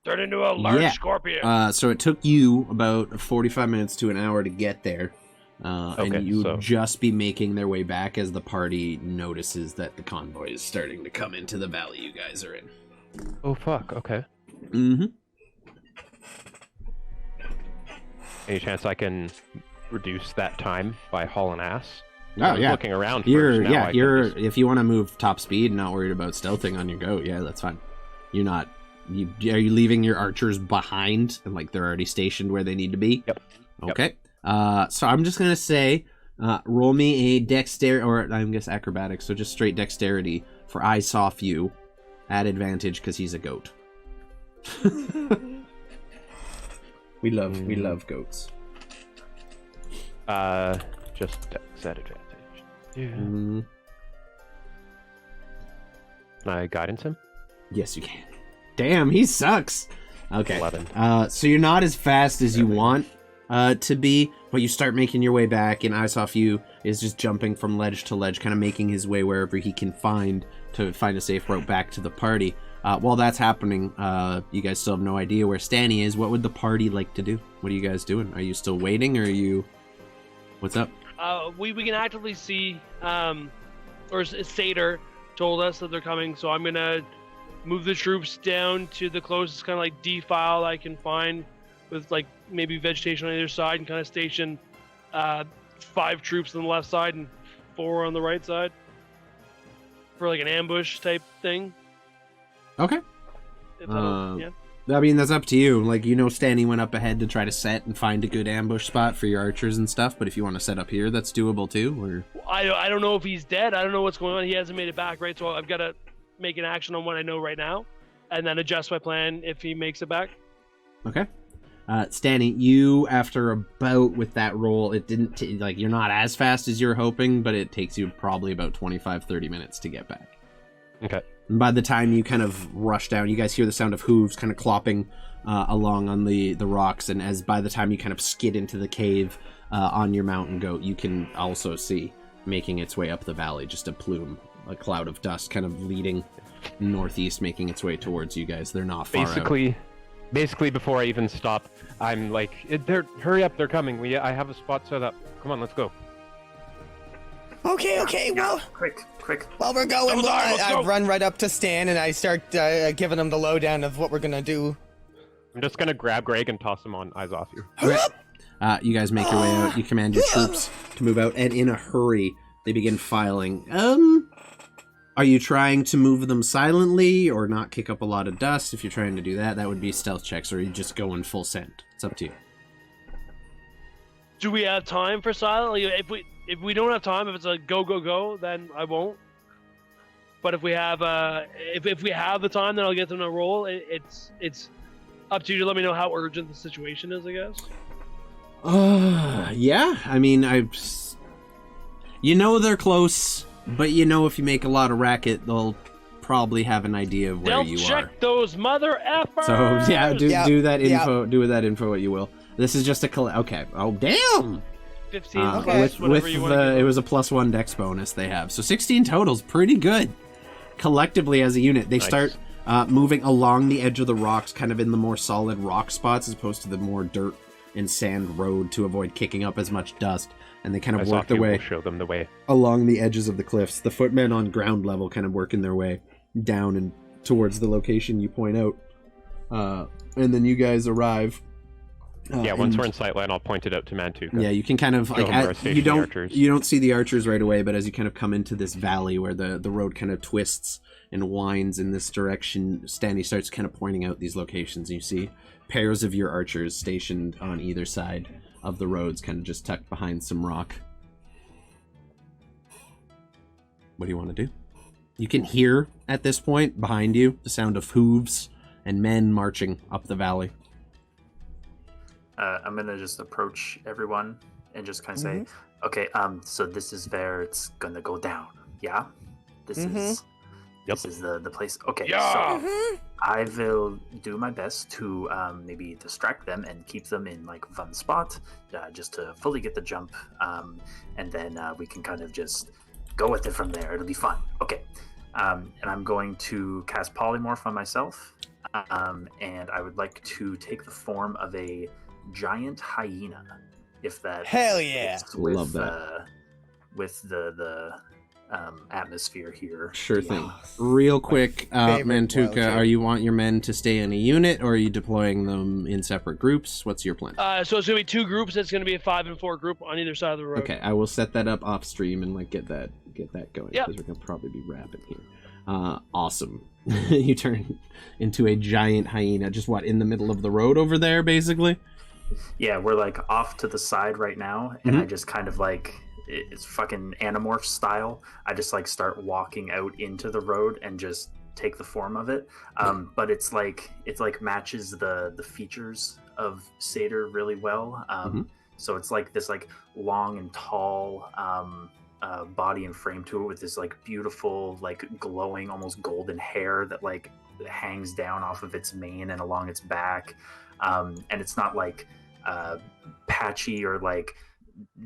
Turn into a large Yeah. scorpion. So it took you about 45 minutes to an hour to get there. Okay, and you so- would just be making their way back as the party notices that the convoy is starting to come into the valley you guys are in. Oh fuck. Okay. Mm-hmm. Any chance I can reduce that time by hauling ass? Oh, I was yeah. looking around You're first. Now I can just- if you want to move top speed and not worried about stealthing on your go, yeah, that's fine. You're not. Are you leaving your archers behind and like they're already stationed where they need to be? Yep. Okay. So I'm just gonna say, roll me a dexterity, or I guess acrobatics. So just straight dexterity for I saw few, at advantage because he's a goat. we love goats. Just dex at advantage. Yeah. Mm, Can I guidance him? yes, you can. Damn, he sucks. Okay. 11. So you're not as fast as you want to be, but you start making your way back, and I saw few is just jumping from ledge to ledge, kind of making his way wherever he can find to find a safe route back to the party. While that's happening, you guys still have no idea where Stanny is. What would the party like to do? What are you guys doing? Are you still waiting, or are you... What's up? We can actively see, or Satyr told us that they're coming, so I'm gonna move the troops down to the closest kind of like defile I can find, with like maybe vegetation on either side, and kind of station 5 troops on the left side and 4 on the right side for like an ambush type thing. Okay. If that'll- yeah. I mean, that's up to you. Like, you know, Stanny went up ahead to try to set and find a good ambush spot for your archers and stuff, but if you want to set up here, that's doable too, or... I don't know if he's dead. I don't know what's going on. He hasn't made it back, right? So I've got to make an action on what I know right now, and then adjust my plan if he makes it back. Okay. Stanny, you, after a bout with that roll, it didn't, like, you're not as fast as you were hoping, but it takes you probably about 25-30 minutes to get back. Okay. And by the time you kind of rush down, you guys hear the sound of hooves kind of clopping along on the rocks, and as by the time you kind of skid into the cave on your mountain goat, you can also see making its way up the valley, just a cloud of dust kind of leading northeast, making its way towards you guys. They're not far out. Basically, before I even stop, I'm like, hurry up, they're coming. I have a spot set up. Come on, let's go. Okay, well, Quick. while we're going, Double R, let's I go. run right up to Stan and I start giving him the lowdown of what we're gonna do. I'm just gonna grab Greg and toss him on eyes off you. You guys make your way out. You command your troops to move out, and in a hurry, they begin filing. Are you trying to move them silently or not kick up a lot of dust? If you're trying to do that, that would be stealth checks, or you just go in full send. It's up to you. Do we have time for silent? Like, if we don't have time, if it's a go, then I won't. But if we have if we have the time, then I'll get them to roll. It's up to you to let me know how urgent the situation is, I guess. Yeah. I mean, you know they're close, but you know if you make a lot of racket, they'll probably have an idea of where They'll you check are. those mother effers. So yeah, do that Yeah. info. Do with that info what you will. This is just a okay. Oh damn! 15. Okay. With whatever you want it was a +1 dex bonus they have, so 16 total's pretty good. Collectively as a unit, they Nice. start moving along the edge of the rocks, kind of in the more solid rock spots, as opposed to the more dirt and sand road, to avoid kicking up as much dust. And they kind of work their way Show them the way. along the edges of the cliffs. The footmen on ground level kind of working their way down and towards the location you point out. And then you guys arrive. Once and- we're in sight line, I'll point it out to Mantuka. Yeah, you can kind of Show like them where I you station the archers. don't see the archers right away, but as you kind of come into this valley where the road kind of twists and winds in this direction, Stanley starts kind of pointing out these locations. You see pairs of your archers stationed on either side of the roads, kind of just tucked behind some rock. What do you want to do? You can hear at this point behind you the sound of hooves and men marching up the valley. I'm gonna just approach everyone and just kind of say, okay, so this is where it's gonna go down. Yeah, this is Yep. This is the place. Okay, Yeah. so I will do my best to maybe distract them and keep them in like one spot, just to fully get the jump, and then we can kind of just go with it from there. It'll be fun. Okay, and I'm going to cast Polymorph on myself, and I would like to take the form of a giant hyena, if that Hell yeah. fits with, Love that. With the atmosphere here. Sure Yeah. thing. Real quick, Favorite wild Mantuka, shape. are you want your men to stay in a unit, or are you deploying them in separate groups? What's your plan? So it's gonna be 2 groups. It's gonna be a 5 and 4 group on either side of the road. Okay, I will set that up off stream and like get that going, Yep. because we're gonna probably be wrapping here. Awesome. You turn into a giant hyena, just what, in the middle of the road over there, basically? Yeah, we're like off to the side right now, and I just kind of like it's fucking Animorph style. I just like start walking out into the road and just take the form of it. But it's like matches the features of Satyr really well. So it's like this like long and tall body and frame to it, with this like beautiful like glowing almost golden hair that like hangs down off of its mane and along its back. And it's not like patchy or like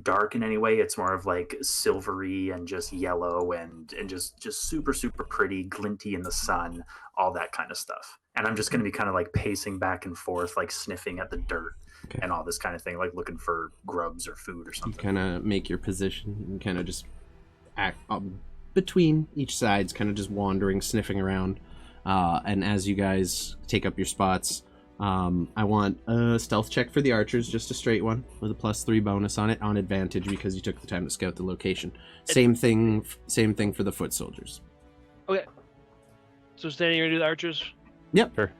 dark in any way. It's more of like silvery and just yellow and just super pretty, glinty in the sun, all that kind of stuff. And I'm just going to be kind of like pacing back and forth, like sniffing at the dirt and all this kind of thing, like looking for grubs or food or You something. kind of make your position and kind of just act between each sides, kind of just wandering, sniffing around. And as you guys take up your spots, I want a stealth check for the archers, just a straight one with a +3 bonus on it, on advantage because you took the time to scout the location. Same thing for the foot soldiers. Okay. So standing here to do the archers. Yep. Sure.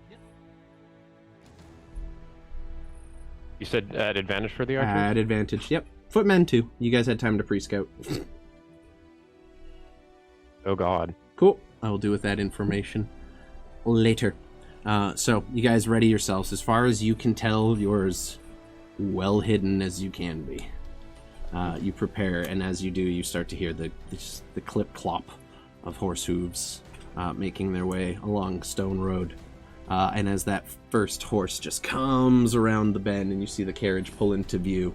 You said at advantage for the archers? At advantage. Yep. Footmen too. You guys had time to pre-scout. Oh god. Cool. I will do with that information later. So you guys ready yourselves. As far as you can tell, you're as well hidden as you can be. You prepare, and as you do, you start to hear the clip-clop of horse hooves making their way along Stone Road. And as that first horse just comes around the bend and you see the carriage pull into view,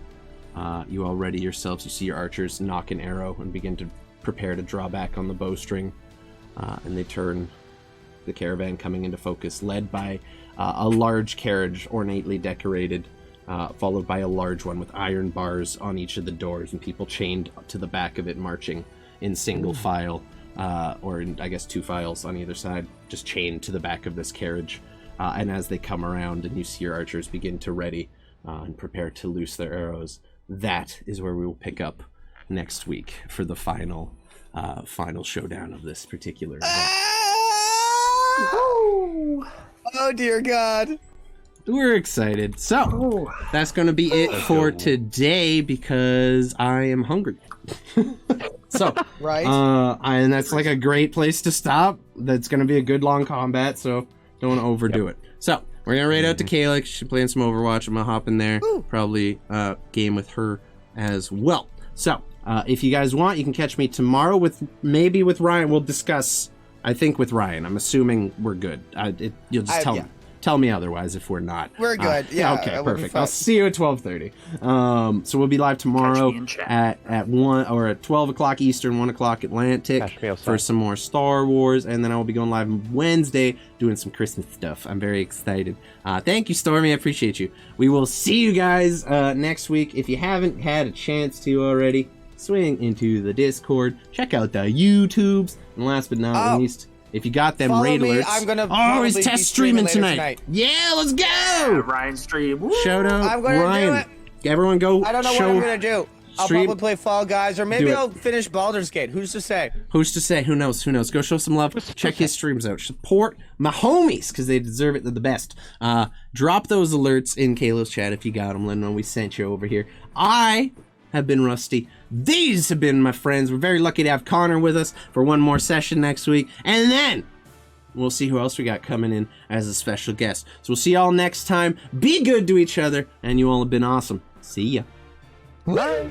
you all ready yourselves. You see your archers knock an arrow and begin to prepare to draw back on the bowstring. And they turn the caravan coming into focus, led by a large carriage ornately decorated, followed by a large one with iron bars on each of the doors and people chained to the back of it, marching in single file, or in, I guess, 2 files on either side, just chained to the back of this carriage. And as they come around and you see your archers begin to ready and prepare to loose their arrows, that is where we will pick up next week for the final showdown of this particular event. Oh dear God. We're excited. So that's going to be it for today because I am hungry. So Right? and that's like a great place to stop. That's going to be a good long combat, so don't want to overdo it. So we're going to raid out to Kayla. She's playing some Overwatch. I'm going to hop in there. Probably game with her as well. So if you guys want, you can catch me tomorrow with Ryan. We'll discuss, I think, with Ryan. I'm assuming we're good. You'll just tell me otherwise if we're not. We're good. Yeah. Okay, we'll be perfect. fine. I'll see you at 12:30. So we'll be live tomorrow me in chat. at 1 or at 12 o'clock Eastern, 1 o'clock Atlantic Catch me outside. for some more Star Wars, and then I will be going live Wednesday doing some Christmas stuff. I'm very excited. Thank you, Stormy. I appreciate you. We will see you guys next week. If you haven't had a chance to already, swing into the Discord, check out the YouTubes, and last but not least, if you got them Follow raid me. alerts, I'm gonna he's probably be test streaming streaming later tonight. tonight. Yeah, let's go! Ryan stream. Woo! Shout out I'm gonna Ryan. do it. Everyone go I don't know show. what I'm gonna do. I'll stream. probably play Fall Guys, or Do maybe it. I'll finish Baldur's Gate. Who's to say? Who's to say? Who knows? Who knows? Go show some love. Check his streams out. Support my homies because they deserve it. They're the best. Drop those alerts in Kayla's chat if you got them. Let them know we sent you over here. I have been Rusty. These have been my friends. We're very lucky to have Connor with us for one more session next week. And then we'll see who else we got coming in as a special guest. So we'll see y'all next time. Be good to each other. And you all have been awesome. See ya. Bye.